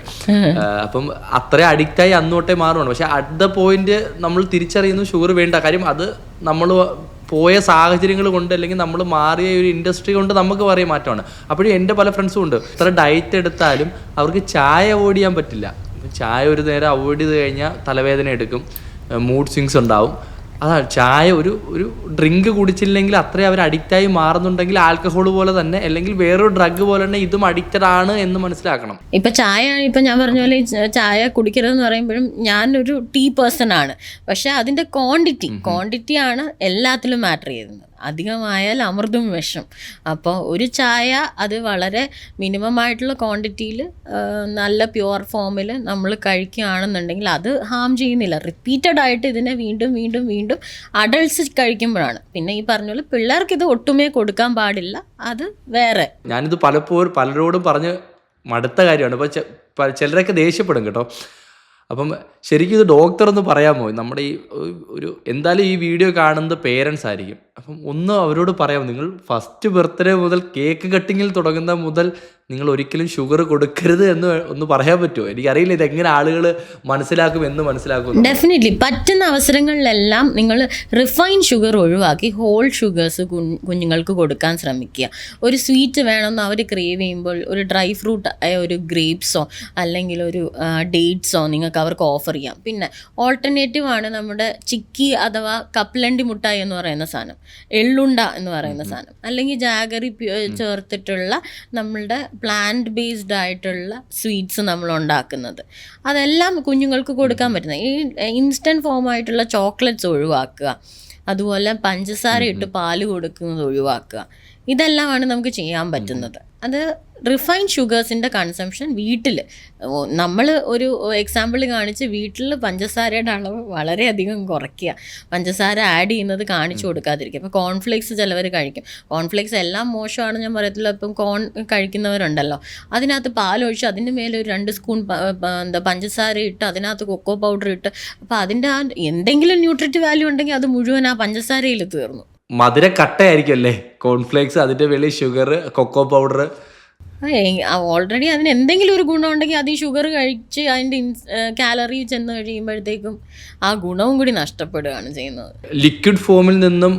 അപ്പം അത്രയും അഡിക്റ്റായി അന്നോട്ടേ മാറുവാണ്. പക്ഷെ അറ്റ് ദ പോയിന്റ് നമ്മൾ തിരിച്ചറിയുന്നു ഷുഗർ വേണ്ട. കാര്യം അത് നമ്മൾ പോയ സാഹചര്യങ്ങൾ കൊണ്ട് അല്ലെങ്കിൽ നമ്മൾ മാറിയ ഒരു ഇൻഡസ്ട്രി കൊണ്ട് നമുക്ക് പറയും മാറ്റമാണ്. അപ്പോഴും എൻ്റെ പല ഫ്രണ്ട്സും ഉണ്ട്, ഇത്ര ഡയറ്റ് എടുത്താലും അവർക്ക് ചായ അവോയ്ഡ് ചെയ്യാൻ പറ്റില്ല. ചായ ഒരു നേരം അവോയ്ഡ് ചെയ്ത് കഴിഞ്ഞാൽ തലവേദന എടുക്കും, മൂഡ് സ്വിങ്സ് ഉണ്ടാവും. അതാണ് ചായ ഒരു ഡ്രിങ്ക് കുടിച്ചില്ലെങ്കിൽ അത്രയും അവർ അഡിക്റ്റായി മാറുന്നുണ്ടെങ്കിൽ ആൽക്കഹോൾ പോലെ തന്നെ അല്ലെങ്കിൽ വേറൊരു ഡ്രഗ് പോലെ തന്നെ ഇതും അഡിക്റ്റഡ് ആണ് എന്ന് മനസ്സിലാക്കണം. ഇപ്പം ഞാൻ പറഞ്ഞ പോലെ ചായ കുടിക്കരുതെന്ന് പറയുമ്പോഴും ഞാനൊരു ടീ പേഴ്സൺ ആണ്. പക്ഷെ അതിൻ്റെ ക്വാണ്ടിറ്റി ആണ് എല്ലാത്തിലും മാറ്റർ ചെയ്യുന്നത്. അധികമായാൽ അമൃതും വിഷം. അപ്പോൾ ഒരു ചായ അത് വളരെ മിനിമം ആയിട്ടുള്ള ക്വാണ്ടിറ്റിയിൽ നല്ല പ്യുവർ ഫോമിൽ നമ്മൾ കഴിക്കുകയാണെന്നുണ്ടെങ്കിൽ അത് ഹാം ചെയ്യുന്നില്ല. റിപ്പീറ്റഡ് ആയിട്ട് ഇതിനെ വീണ്ടും അഡൾട്ട്സ് കഴിക്കുമ്പോഴാണ്. പിന്നെ ഈ പറഞ്ഞ പോലെ പിള്ളേർക്ക് ഇത് ഒട്ടുമേ കൊടുക്കാൻ പാടില്ല, അത് വേറെ. ഞാനിത് പലരോടും പറഞ്ഞ് മടുത്ത കാര്യമാണ്. ഇപ്പോൾ ചിലരൊക്കെ ദേഷ്യപ്പെടും കേട്ടോ. അപ്പം ശരിക്കും ഇത് ഡോക്ടർ ഒന്ന് പറയാമോ? നമ്മുടെ ഈ എന്തായാലും ഈ വീഡിയോ കാണുന്നത് പേരൻസ് ആയിരിക്കും. അപ്പം ഒന്ന് അവരോട് പറയാമോ, നിങ്ങൾ ഫസ്റ്റ് ബർത്ത്ഡേ മുതൽ കേക്ക് കട്ടിങ്ങിൽ തുടങ്ങുന്ന മുതൽ നിങ്ങൾ ഒരിക്കലും ഷുഗർ കൊടുക്കരുത് എന്ന് ഒന്ന് പറയാൻ പറ്റുമോ? എനിക്കറിയില്ല ഇതെങ്ങനെ ആളുകൾ മനസ്സിലാക്കും. ഡെഫിനറ്റ്ലി പറ്റുന്ന അവസരങ്ങളിലെല്ലാം നിങ്ങൾ റിഫൈൻ ഷുഗർ ഒഴിവാക്കി ഹോൾ ഷുഗേഴ്സ് കുഞ്ഞുങ്ങൾക്ക് കൊടുക്കാൻ ശ്രമിക്കുക. ഒരു സ്വീറ്റ് വേണമെന്ന് അവർ ക്രേവ് ചെയ്യുമ്പോൾ ഒരു ഡ്രൈ ഫ്രൂട്ട് ഒരു ഗ്രേപ്സോ അല്ലെങ്കിൽ ഒരു ഡേറ്റ്സോ നിങ്ങൾക്ക് അവർക്ക് ഓഫർ ചെയ്യാം. പിന്നെ ഓൾട്ടർനേറ്റീവ് ആണ് നമ്മുടെ ചിക്കി അഥവാ കപ്പലണ്ടി മുട്ടായി എന്ന് പറയുന്ന സാധനം, എള്ളുണ്ട എന്ന് പറയുന്ന സാധനം, അല്ലെങ്കിൽ ജാഗറി ചേർത്തിട്ടുള്ള നമ്മളുടെ പ്ലാന്റ് ബേസ്ഡ് ആയിട്ടുള്ള സ്വീറ്റ്സ് നമ്മൾ ഉണ്ടാക്കുന്നത്. അതെല്ലാം കുഞ്ഞുങ്ങൾക്ക് കൊടുക്കാൻ പറ്റുന്ന ഈ ഇൻസ്റ്റൻറ്റ് ഫോമായിട്ടുള്ള ചോക്ലേറ്റ്സ് ഒഴിവാക്കുക. അതുപോലെ പഞ്ചസാര ഇട്ട് പാല് കൊടുക്കുന്നത് ഒഴിവാക്കുക. ഇതെല്ലാമാണ് നമുക്ക് ചെയ്യാൻ പറ്റുന്നത്. അത് റിഫൈൻഡ് ഷുഗേഴ്സിൻ്റെ കൺസംഷൻ വീട്ടിൽ നമ്മൾ ഒരു എക്സാമ്പിൾ കാണിച്ച് വീട്ടിൽ പഞ്ചസാരയുടെ അളവ് വളരെയധികം കുറയ്ക്കുക. പഞ്ചസാര ആഡ് ചെയ്യുന്നത് കാണിച്ചു കൊടുക്കാതിരിക്കുക. ഇപ്പോൾ കോൺഫ്ലേക്സ് ചിലവർ കഴിക്കും. കോൺഫ്ലേക്സ് എല്ലാം മോശമാണ് ഞാൻ പറയത്തില്ല. ഇപ്പം കോൺ കഴിക്കുന്നവരുണ്ടല്ലോ, അതിനകത്ത് പാലൊഴിച്ച് അതിൻ്റെ മേലെ ഒരു 2 സ്പൂൺ പഞ്ചസാര ഇട്ട് അതിനകത്ത് കൊക്കോ പൗഡർ ഇട്ട്, അപ്പോൾ അതിൻ്റെ ആ എന്തെങ്കിലും ന്യൂട്രിറ്റീവ് വാല്യൂ ഉണ്ടെങ്കിൽ അത് മുഴുവൻ ആ പഞ്ചസാരയിൽ തീർന്നു. മധുര കട്ടയായിരിക്കും അല്ലേ കോൺഫ്ലേക്സ്, അതിൻ്റെ വെളിയിൽ ഷുഗർ, കൊക്കോ പൗഡർ. ഓൾറെഡി അതിന് എന്തെങ്കിലും ഒരു ഗുണം ഉണ്ടെങ്കിൽ അത് ഈ ഷുഗർ കഴിച്ച് അതിൻ്റെ കാലറി ചെന്ന് കഴിയുമ്പോഴത്തേക്കും ആ ഗുണവും കൂടി നഷ്ടപ്പെടുകയാണ് ചെയ്യുന്നത്. ലിക്വിഡ് ഫോമിൽ നിന്നും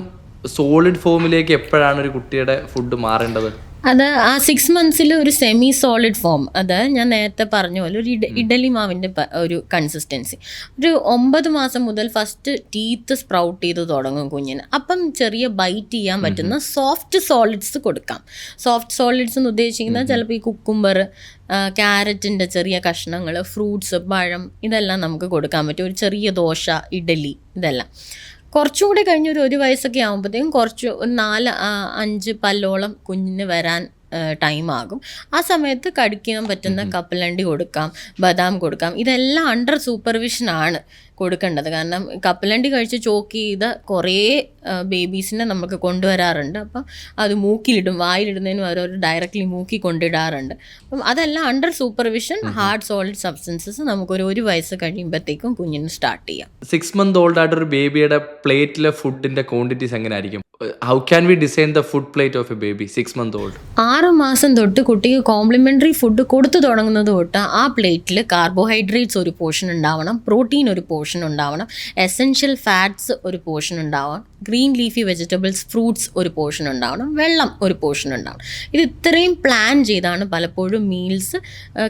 സോളിഡ് ഫോമിലേക്ക് എപ്പോഴാണ് ഒരു കുട്ടിയുടെ ഫുഡ് മാറേണ്ടത്? അത് ആ 6 months ഒരു സെമി സോളിഡ് ഫോം, അത് ഞാൻ നേരത്തെ പറഞ്ഞ പോലെ ഒരു ഇഡലി മാവിൻ്റെ ഒരു കൺസിസ്റ്റൻസി. ഒരു 9 മാസം മുതൽ ഫസ്റ്റ് ടീത്ത് സ്പ്രൗട്ട് ചെയ്ത് തുടങ്ങും കുഞ്ഞിന്. അപ്പം ചെറിയ ബൈറ്റ് ചെയ്യാൻ പറ്റുന്ന സോഫ്റ്റ് സോളിഡ്സ് കൊടുക്കാം. സോഫ്റ്റ് സോളിഡ്സ് എന്ന് ഉദ്ദേശിക്കുന്നത് ചിലപ്പോൾ ഈ കുക്കുംബർ, ക്യാരറ്റിൻ്റെ ചെറിയ കഷ്ണങ്ങൾ, ഫ്രൂട്ട്സ്, പഴം, ഇതെല്ലാം നമുക്ക് കൊടുക്കാൻ പറ്റും. ഒരു ചെറിയ ദോശ, ഇഡലി, ഇതെല്ലാം. കുറച്ചും കൂടി കഴിഞ്ഞ് ഒരു വയസ്സൊക്കെ ആകുമ്പോഴത്തേക്കും ഒരു 4-5 പല്ലോളം കുഞ്ഞിന് വരാൻ ടൈമാകും. ആ സമയത്ത് കടിക്കാൻ പറ്റുന്ന കപ്പലണ്ടി കൊടുക്കാം, ബദാം കൊടുക്കാം. ഇതെല്ലാം അണ്ടർ സൂപ്പർവിഷനാണ് കൊടുക്കേണ്ടത്. കാരണം കപ്പലണ്ടി കഴിച്ച് ചോക്ക് ചെയ്ത കുറേ ബേബീസിനെ നമുക്ക് കൊണ്ടുവരാറുണ്ട്. അപ്പം അത് മൂക്കിലിടും, വായിലിടുന്നതിന് പകരം ഡയറക്റ്റ്ലി മൂക്കി കൊണ്ടിടാറുണ്ട്. അപ്പം അതെല്ലാം under supervision hard solid substances നമുക്കൊരു വയസ്സ് കഴിയുമ്പോഴത്തേക്കും കുഞ്ഞിന് സ്റ്റാർട്ട് ചെയ്യാം. 6 month old ആയിട്ടൊരു ബേബിയുടെ പ്ലേറ്റിലെ ഫുഡിൻ്റെ ക്വാണ്ടിറ്റീസ് എങ്ങനെയായിരിക്കും? How can we design the food plate of a baby 6 month old? 6 മാസം തൊട്ട് കുട്ടിക്ക് കോംപ്ലിമെൻ്ററി ഫുഡ് കൊടുത്തു തുടങ്ങുന്നത് തൊട്ട് ആ പ്ലേറ്റിൽ കാർബോഹൈഡ്രേറ്റ്സ് ഒരു പോർഷൻ ഉണ്ടാവണം, പ്രോട്ടീൻ ഒരു പോർഷൻ ഉണ്ടാവണം, എസെൻഷ്യൽ ഫാറ്റ്സ് ഒരു പോർഷൻ ഉണ്ടാവണം, ഗ്രീൻ ലീഫി വെജിറ്റബിൾസ്, ഫ്രൂട്ട്സ് ഒരു പോർഷൻ ഉണ്ടാവണം, വെള്ളം ഒരു പോർഷൻ ഉണ്ടാവണം. ഇത് ഇത്രയും പ്ലാൻ ചെയ്താണ് പലപ്പോഴും മീൽസ്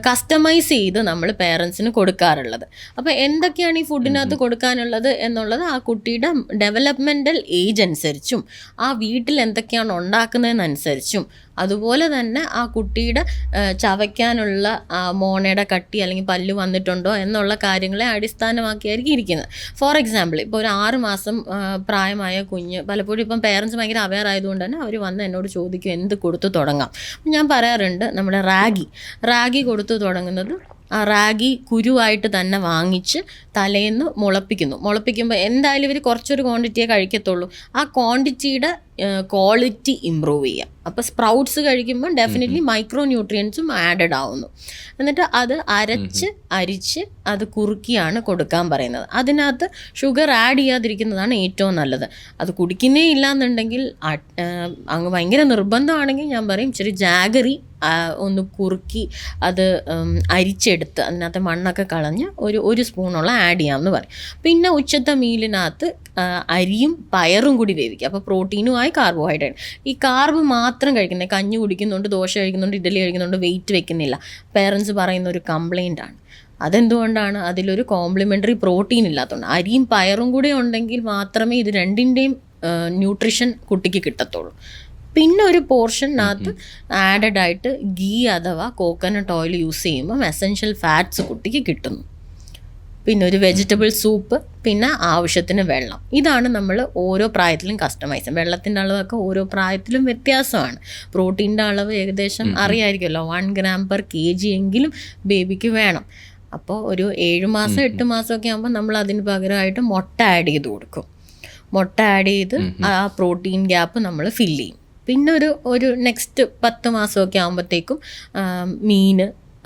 കസ്റ്റമൈസ് ചെയ്ത് നമ്മൾ പേരൻസിന് കൊടുക്കാറുള്ളത്. അപ്പോൾ എന്തൊക്കെയാണ് ഈ ഫുഡിനകത്ത് കൊടുക്കാനുള്ളത് എന്നുള്ളത് ആ കുട്ടിയുടെ ഡെവലപ്മെൻ്റൽ ഏജ് അനുസരിച്ചും ആ വീട്ടിൽ എന്തൊക്കെയാണ് ഉണ്ടാക്കുന്നതെന്നനുസരിച്ചും അതുപോലെ തന്നെ ആ കുട്ടിയുടെ ചവയ്ക്കാനുള്ള മോണയുടെ കട്ടി അല്ലെങ്കിൽ പല്ല് വന്നിട്ടുണ്ടോ എന്നുള്ള കാര്യങ്ങളെ അടിസ്ഥാനമാക്കിയായിരിക്കും ഇരിക്കുന്നത്. ഫോർ എക്സാമ്പിൾ, ഇപ്പോൾ ഒരു 6 മാസം പ്രായമായ ആയ കുഞ്ഞ് പലപ്പോഴും ഇപ്പം പേരൻസ് ഭയങ്കര അവെയർ ആയതുകൊണ്ട് തന്നെ അവർ വന്ന് എന്നോട് ചോദിക്കും എന്ത് കൊടുത്തു തുടങ്ങാം. ഞാൻ പറയാറുണ്ട് നമ്മുടെ റാഗി കൊടുത്തു തുടങ്ങുന്നത് ആ റാഗി കുരുവായിട്ട് തന്നെ വാങ്ങിച്ച് തലേന്ന് മുളപ്പിക്കുമ്പോൾ എന്തായാലും ഇവർ കുറച്ചൊരു ക്വാണ്ടിറ്റിയേ കഴിക്കത്തുള്ളൂ. ആ ക്വാണ്ടിറ്റിയുടെ ക്വാളിറ്റി ഇമ്പ്രൂവ് ചെയ്യുക. അപ്പോൾ സ്പ്രൗട്ട്സ് കഴിക്കുമ്പോൾ ഡെഫിനറ്റ്ലി മൈക്രോ ന്യൂട്രിയൻസും ആഡഡ് ആവുന്നു. എന്നിട്ട് അത് അരിച്ച് അത് കുറുക്കിയാണ് കൊടുക്കാൻ പറയുന്നത്. അതിനകത്ത് ഷുഗർ ആഡ് ചെയ്യാതിരിക്കുന്നതാണ് ഏറ്റവും നല്ലത്. അത് കുടിക്കുന്നേ ഇല്ലയെന്നുണ്ടെങ്കിൽ അങ്ങ് ഭയങ്കര നിർബന്ധമാണെങ്കിൽ ഞാൻ പറയും ഇച്ചിരി ജാഗറി ഒന്ന് കുറുക്കി അത് അരിച്ചെടുത്ത് അതിനകത്ത് മണ്ണൊക്കെ കളഞ്ഞ് ഒരു സ്പൂണോളം ആഡ് ചെയ്യാമെന്ന് പറയും. പിന്നെ ഉച്ചത്തെ മീലിനകത്ത് അരിയും പയറും കൂടി വേവിക്കുക. അപ്പോൾ പ്രോട്ടീനുമായി കാർബോഹൈഡ്രേറ്റ്. ഈ കാർബ് മാത്രം കഴിക്കുന്നത്, കഞ്ഞി കുടിക്കുന്നുണ്ട്, ദോശ കഴിക്കുന്നുണ്ട്, ഇഡ്ഡലി കഴിക്കുന്നുണ്ട്, വെയിറ്റ് വെക്കുന്നില്ല, പേരൻസ് പറയുന്ന ഒരു കംപ്ലൈൻ്റ് ആണ്. അതെന്തുകൊണ്ടാണ്? അതിലൊരു കോംപ്ലിമെൻ്ററി പ്രോട്ടീൻ ഇല്ലാത്തതുകൊണ്ട്. അരിയും പയറും കൂടെ ഉണ്ടെങ്കിൽ മാത്രമേ ഇത് രണ്ടിൻ്റെയും ന്യൂട്രിഷൻ കുട്ടിക്ക് കിട്ടത്തുള്ളൂ. പിന്നെ ഒരു പോർഷനകത്ത് ആഡഡ് ആയിട്ട് ഗീ അഥവാ കോക്കനട്ട് ഓയിൽ യൂസ് ചെയ്യുമ്പം എസെൻഷ്യൽ ഫാറ്റ്സ് കുട്ടിക്ക് കിട്ടുന്നു. പിന്നെ ഒരു വെജിറ്റബിൾ സൂപ്പ്, പിന്നെ ആവശ്യത്തിന് വെള്ളം. ഇതാണ് നമ്മൾ ഓരോ പ്രായത്തിലും കസ്റ്റമൈസ്. വെള്ളത്തിൻ്റെ അളവൊക്കെ ഓരോ പ്രായത്തിലും വ്യത്യാസമാണ്. പ്രോട്ടീൻ്റെ അളവ് ഏകദേശം അറിയാമായിരിക്കുമല്ലോ, 1 gram/kg എങ്കിലും ബേബിക്ക് വേണം. അപ്പോൾ ഒരു 7 മാസം 8 മാസമൊക്കെ ആകുമ്പോൾ നമ്മൾ അതിന് പകരമായിട്ട് മുട്ട ആഡ് ചെയ്ത് കൊടുക്കും. മുട്ട ആഡ് ചെയ്ത് ആ പ്രോട്ടീൻ ഗ്യാപ്പ് നമ്മൾ ഫില്ല് ചെയ്യും. പിന്നെ ഒരു നെക്സ്റ്റ് 10 മാസമൊക്കെ ആകുമ്പോഴത്തേക്കും മീൻ,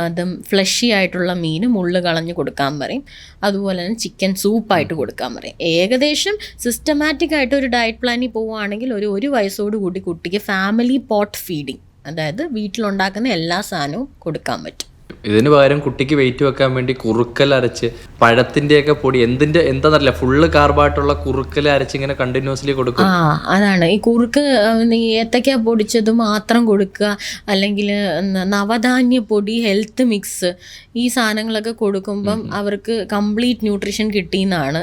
അതും ഫ്ലഷി ആയിട്ടുള്ള മീൻ മുള്ള് കളഞ്ഞ് കൊടുക്കാൻ പറയും. അതുപോലെ തന്നെ ചിക്കൻ സൂപ്പായിട്ട് കൊടുക്കാൻ പറയും. ഏകദേശം സിസ്റ്റമാറ്റിക് ആയിട്ട് ഒരു ഡയറ്റ് പ്ലാനിൽ പോവുകയാണെങ്കിൽ ഒരു വയസ്സോടുകൂടി കുട്ടിക്ക് ഫാമിലി പോട്ട് ഫീഡിങ്, അതായത് വീട്ടിലുണ്ടാക്കുന്ന എല്ലാ സാധനവും കൊടുക്കാൻ പറ്റും. ഇതിന് പകരം കുട്ടിക്ക് വെയിറ്റ് വെക്കാൻ വേണ്ടി കുറുക്കൽ അരച്ച് പഴത്തിൻ്റെയൊക്കെ പൊടി എന്താണെന്നറിയില്ല, ഫുള്ള് കാർബായിട്ടുള്ള കുറുക്കൽ അരച്ച് ഇങ്ങനെ കണ്ടിന്യൂസ്ലി കൊടുക്കും. അതാണ് ഈ കുറുക്ക്. ഏത്തക്ക പൊടിച്ചത് മാത്രം കൊടുക്കുക, അല്ലെങ്കിൽ നവധാന്യ പൊടി, ഹെൽത്ത് മിക്സ്, ഈ സാധനങ്ങളൊക്കെ കൊടുക്കുമ്പം അവർക്ക് കംപ്ലീറ്റ് ന്യൂട്രീഷൻ കിട്ടിയെന്നാണ്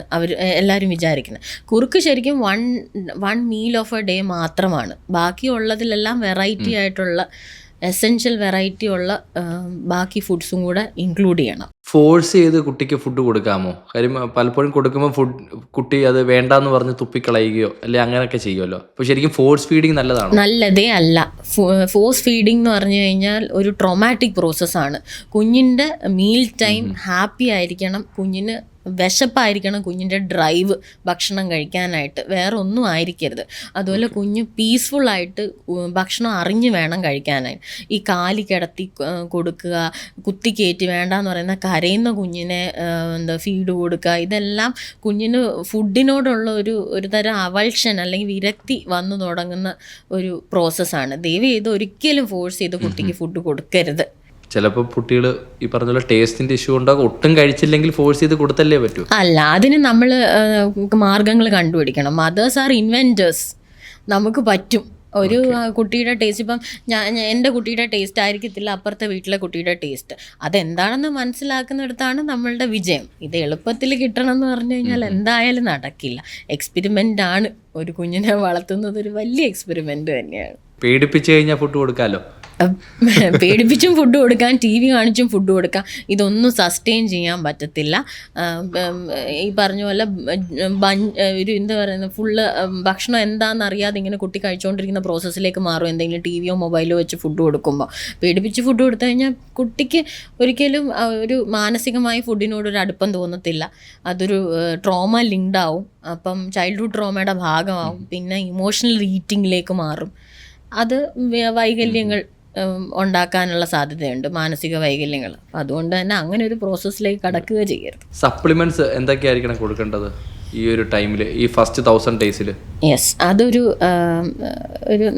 എല്ലാവരും വിചാരിക്കുന്നത്. കുറുക്ക് ശരിക്കും one meal of A day മാത്രമാണ്. ബാക്കിയുള്ളതിലെല്ലാം വെറൈറ്റി ആയിട്ടുള്ള എസെൻഷ്യൽ വെറൈറ്റി ഉള്ള ബാക്കി ഫുഡ്സും കൂടെ ഇൻക്ലൂഡ് ചെയ്യണം. ഫോഴ്സ് ചെയ്ത് കുട്ടിക്ക് ഫുഡ് കൊടുക്കാമോ? കാര്യം പലപ്പോഴും കൊടുക്കുമ്പോൾ കുട്ടി അത് വേണ്ടാന്ന് പറഞ്ഞ് തുപ്പിക്കളയുകയോ അല്ലെ അങ്ങനെയൊക്കെ ചെയ്യുമല്ലോ. അപ്പോൾ ശരിക്കും ഫോഴ്സ് ഫീഡിങ് നല്ലതാണോ? നല്ലതേ അല്ല. ഫോഴ്സ് ഫീഡിംഗ് എന്ന് പറഞ്ഞു കഴിഞ്ഞാൽ ഒരു ട്രോമാറ്റിക് പ്രോസസ്സാണ്. കുഞ്ഞിൻ്റെ മീൽ ടൈം ഹാപ്പി ആയിരിക്കണം, കുഞ്ഞിന് വിശപ്പായിരിക്കണം, കുഞ്ഞിൻ്റെ ഡ്രൈവ് ഭക്ഷണം കഴിക്കാനായിട്ട്, വേറെ ഒന്നും ആയിരിക്കരുത്. അതുപോലെ കുഞ്ഞ് പീസ്ഫുള്ളായിട്ട് ഭക്ഷണം അറിഞ്ഞ് വേണം കഴിക്കാനായിട്ട്. ഈ കാലി കിടത്തി കൊടുക്കുക, കുത്തിക്കയറ്റി വേണ്ടാന്ന് പറയുന്ന കരയുന്ന കുഞ്ഞിനെ ഫീഡ് കൊടുക്കുക, ഇതെല്ലാം കുഞ്ഞിന് ഫുഡിനോടുള്ള ഒരു തരം അവൾഷൻ അല്ലെങ്കിൽ വിരക്തി വന്നു തുടങ്ങുന്ന ഒരു പ്രോസസ്സാണ്. ദയവ് ചെയ്ത് ഒരിക്കലും ഫോഴ്സ് ചെയ്ത് കുട്ടിക്ക് ഫുഡ് കൊടുക്കരുത്. ചിലപ്പോൾ കുട്ടികൾ ഈ പറഞ്ഞ പോലെ ടേസ്റ്റിന്റെ ഇഷ്യൂ ഉണ്ടാകും, ഒട്ടും കഴിച്ചില്ലെങ്കിൽ ഫോഴ്സ് ചെയ്ത് കൊടുത്തല്ലേ പറ്റൂ. അല്ല, അതിന് നമ്മൾ മാർഗങ്ങൾ കണ്ടുപിടിക്കണം. Mothers are inventors. നമുക്ക് പറ്റും. ഒരു കുട്ടിയുടെ ടേസ്റ്റ്, ഇപ്പം എൻ്റെ കുട്ടിയുടെ ടേസ്റ്റ് ആയിരിക്കത്തില്ല അപ്പുറത്തെ വീട്ടിലെ കുട്ടിയുടെ ടേസ്റ്റ്. അതെന്താണെന്ന് മനസ്സിലാക്കുന്നിടത്താണ് നമ്മളുടെ വിജയം. ഇത് എളുപ്പത്തിൽ കിട്ടണം എന്ന് പറഞ്ഞു കഴിഞ്ഞാൽ എന്തായാലും നടക്കില്ല. എക്സ്പെരിമെൻ്റ് ആണ്. ഒരു കുഞ്ഞിനെ വളർത്തുന്നത് ഒരു വലിയ എക്സ്പെരിമെൻ്റ് തന്നെയാണ്. പേടിപ്പിച്ചു കഴിഞ്ഞാൽ ഫുഡ് കൊടുക്കാമല്ലോ. പേടിപ്പിച്ചും ഫുഡ് കൊടുക്കാം, TV കാണിച്ചും ഫുഡ് കൊടുക്കാം. ഇതൊന്നും സസ്റ്റെയിൻ ചെയ്യാൻ പറ്റത്തില്ല. ഈ പറഞ്ഞ പോലെ ഒരു എന്താ പറയുന്നത്, ഫുള്ള് ഭക്ഷണം എന്താണെന്ന് അറിയാതെ ഇങ്ങനെ കുട്ടി കഴിച്ചുകൊണ്ടിരിക്കുന്ന പ്രോസസ്സിലേക്ക് മാറും. എന്തെങ്കിലും TVയോ മൊബൈലോ വെച്ച് ഫുഡ് കൊടുക്കുമ്പോൾ പേടിപ്പിച്ച് ഫുഡ് കൊടുത്തു കഴിഞ്ഞാൽ കുട്ടിക്ക് ഒരിക്കലും ഒരു മാനസികമായി ഫുഡിനോടൊരു അടുപ്പം തോന്നത്തില്ല. അതൊരു ട്രോമ ലിങ്ക്ഡ് ആവും. അപ്പം ചൈൽഡ്ഹുഡ് ട്രോമയുടെ ഭാഗമാവും. പിന്നെ ഇമോഷണൽ ഈറ്റിങ്ങിലേക്ക് മാറും. അത് വൈകല്യങ്ങൾ ഉണ്ടാക്കാനുള്ള സാധ്യതയുണ്ട്, മാനസിക വൈകല്യങ്ങൾ. അപ്പം അതുകൊണ്ട് തന്നെ അങ്ങനെ ഒരു പ്രോസസ്സിലേക്ക് കടക്കുക ചെയ്യരുത്. സപ്ലിമെന്റ്സ് എന്തൊക്കെയായിരിക്കണം കൊടുക്കേണ്ടത് ഈ ഒരു ടൈമിൽ, ഈ ഫസ്റ്റ് 1000 ഡേയ്സിൽ? യെസ്, അതൊരു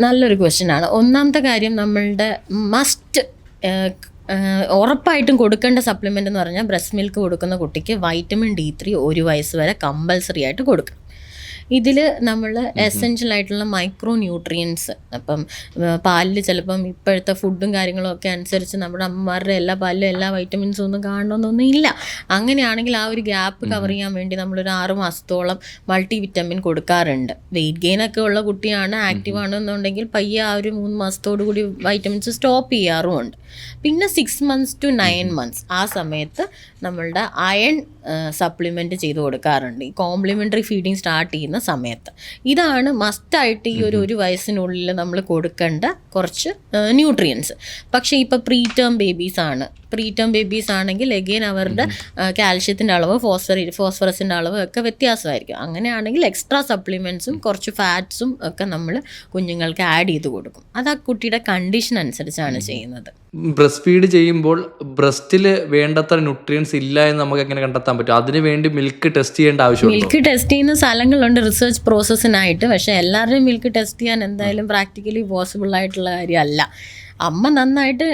നല്ലൊരു ക്വസ്റ്റ്യൻ ആണ്. ഒന്നാമത്തെ കാര്യം, നമ്മളുടെ മസ്റ്റ് ഉറപ്പായിട്ടും കൊടുക്കേണ്ട സപ്ലിമെൻ്റ് എന്ന് പറഞ്ഞാൽ ബ്രസ്റ്റ് മിൽക്ക് കൊടുക്കുന്ന കുട്ടിക്ക് വൈറ്റമിൻ D3 1 വയസ്സ് വരെ കമ്പൽസറി ആയിട്ട് കൊടുക്കണം. ഇതിൽ നമ്മൾ എസെൻഷ്യൽ ആയിട്ടുള്ള മൈക്രോ ന്യൂട്രിയൻസ്, അപ്പം പാലിൽ ചിലപ്പം ഇപ്പോഴത്തെ ഫുഡും കാര്യങ്ങളും ഒക്കെ അനുസരിച്ച് നമ്മുടെ അമ്മമാരുടെ എല്ലാ പാലിലും എല്ലാ വൈറ്റമിൻസും ഒന്നും കാണണമെന്നൊന്നും ഇല്ല. അങ്ങനെയാണെങ്കിൽ ആ ഒരു ഗ്യാപ്പ് കവർ ചെയ്യാൻ വേണ്ടി നമ്മളൊരു 6 മാസത്തോളം മൾട്ടി വിറ്റമിൻ കൊടുക്കാറുണ്ട്. വെയിറ്റ് ഗെയിൻ ഒക്കെ ഉള്ള കുട്ടിയാണ്, ആക്റ്റീവ് ആണെന്നുണ്ടെങ്കിൽ പയ്യെ ആ ഒരു 3 മാസത്തോടു കൂടി വൈറ്റമിൻസ് സ്റ്റോപ്പ് ചെയ്യാറുമുണ്ട്. പിന്നെ 6 months to 9 months ആ സമയത്ത് നമ്മളുടെ അയൺ സപ്ലിമെൻറ്റ് ചെയ്ത് കൊടുക്കാറുണ്ട്, ഈ കോംപ്ലിമെൻ്ററി ഫീഡിങ് സ്റ്റാർട്ട് ചെയ്യുന്ന സമയത്ത്. ഇതാണ് മസ്റ്റായിട്ട് ഈ ഒരു വയസ്സിനുള്ളിൽ നമ്മൾ കൊടുക്കേണ്ട കുറച്ച് ന്യൂട്രിയൻസ്. പക്ഷേ ഇപ്പോൾ പ്രീടേം ബേബീസ് ആണെങ്കിൽ എഗെയിൻ അവരുടെ കാൽഷ്യത്തിൻ്റെ അളവ്, ഫോസ്ഫറസിൻ്റെ അളവ് ഒക്കെ വ്യത്യാസമായിരിക്കും. അങ്ങനെയാണെങ്കിൽ എക്സ്ട്രാ സപ്ലിമെൻറ്റ്സും കുറച്ച് ഫാറ്റ്സും ഒക്കെ നമ്മൾ കുഞ്ഞുങ്ങൾക്ക് ആഡ് ചെയ്ത് കൊടുക്കും. അത് ആ കുട്ടിയുടെ കണ്ടീഷൻ അനുസരിച്ചാണ് ചെയ്യുന്നത്. ബ്രസ്റ്റ് ഫീഡ് ചെയ്യുമ്പോൾ ബ്രസ്റ്റിൽ വേണ്ടത്ര ന്യൂട്രിയൻസ് ഇല്ല എന്ന് നമുക്ക് എങ്ങനെ കണ്ടെത്താൻ പറ്റും? അതിന് വേണ്ടി മിൽക്ക് ടെസ്റ്റ് ചെയ്യേണ്ട ആവശ്യമുണ്ടോ? മിൽക്ക് ടെസ്റ്റ് ചെയ്യുന്ന സ്ഥലങ്ങളുണ്ട് റിസർച്ച് പ്രോസസ്സിനായിട്ട്. പക്ഷേ എല്ലാവരുടെയും മിൽക്ക് ടെസ്റ്റ് ചെയ്യാൻ എന്തായാലും പ്രാക്ടിക്കലി പോസിബിൾ ആയിട്ടുള്ള കാര്യമല്ല. അമ്മ നന്നായിട്ട്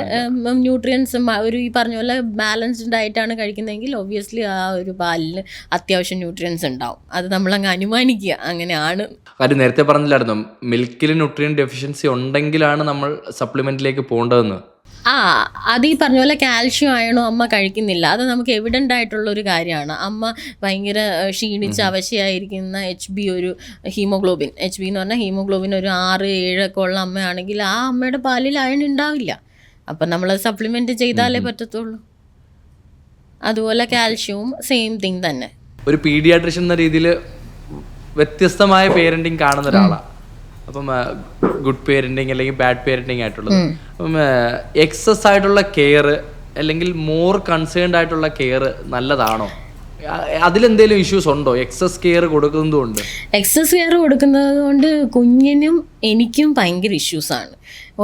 ന്യൂട്രിയൻസ് ഒരു ഈ പറഞ്ഞ പോലെ ബാലൻസ്ഡ് ഡയറ്റാണ് കഴിക്കുന്നതെങ്കിൽ ഒബ്വിയസ്ലി ആ ഒരു പാലിൽ അത്യാവശ്യം ന്യൂട്രിയൻസ് ഉണ്ടാവും. അത് നമ്മളങ്ങ് അനുമാനിക്കുക, അങ്ങനെയാണ്. കാര്യം നേരത്തെ പറഞ്ഞില്ലായിരുന്നു, മിൽക്കിൽ ന്യൂട്രിയൻ ഡെഫിഷ്യൻസി ഉണ്ടെങ്കിലാണ് നമ്മൾ സപ്ലിമെന്റിലേക്ക് പോകേണ്ടതെന്ന്. അത് ഈ പറഞ്ഞ പോലെ കാൽഷ്യം അയണോ അമ്മ കഴിക്കുന്നില്ല, അത് നമുക്ക് എവിഡൻ്റ് ആയിട്ടുള്ളൊരു കാര്യമാണ്. അമ്മ ഭയങ്കര ക്ഷീണിച്ച് അവശയായിരിക്കുന്ന ഒരു ഹീമോഗ്ലോബിൻ എന്ന് പറഞ്ഞാൽ ഹീമോഗ്ലോബിൻ ഒരു 6-7 ഒക്കെ ഉള്ള അമ്മയാണെങ്കിൽ ആ അമ്മയുടെ പാലിൽ അയൺ ഉണ്ടാവില്ല. അപ്പം നമ്മൾ സപ്ലിമെൻറ്റ് ചെയ്താലേ പറ്റത്തുള്ളൂ. അതുപോലെ കാൽഷ്യവും സെയിം തിങ് തന്നെ. ഒരു പീഡിയാട്രിഷ്യൻ എന്ന രീതിയിൽ വ്യത്യസ്തമായ പേരൻറ്റിങ് കാണുന്ന ഒരാളാണ്. അപ്പം ഗുഡ് പേരൻറ്റിങ് അല്ലെങ്കിൽ ബാഡ് പേരൻറ്റിങ് ആയിട്ടുള്ളത്. അപ്പം എക്സസ് ആയിട്ടുള്ള കെയർ അല്ലെങ്കിൽ മോർ കൺസേൺഡ് ആയിട്ടുള്ള കെയർ നല്ലതാണോ? അതിലെന്തെങ്കിലും ഇഷ്യൂസ് ഉണ്ടോ എക്സസ് കെയർ കൊടുക്കുന്നത് കൊണ്ട്? എക്സസ് കെയർ കൊടുക്കുന്നത് കൊണ്ട് കുഞ്ഞിനും എനിക്കും ഭയങ്കര ഇഷ്യൂസാണ്.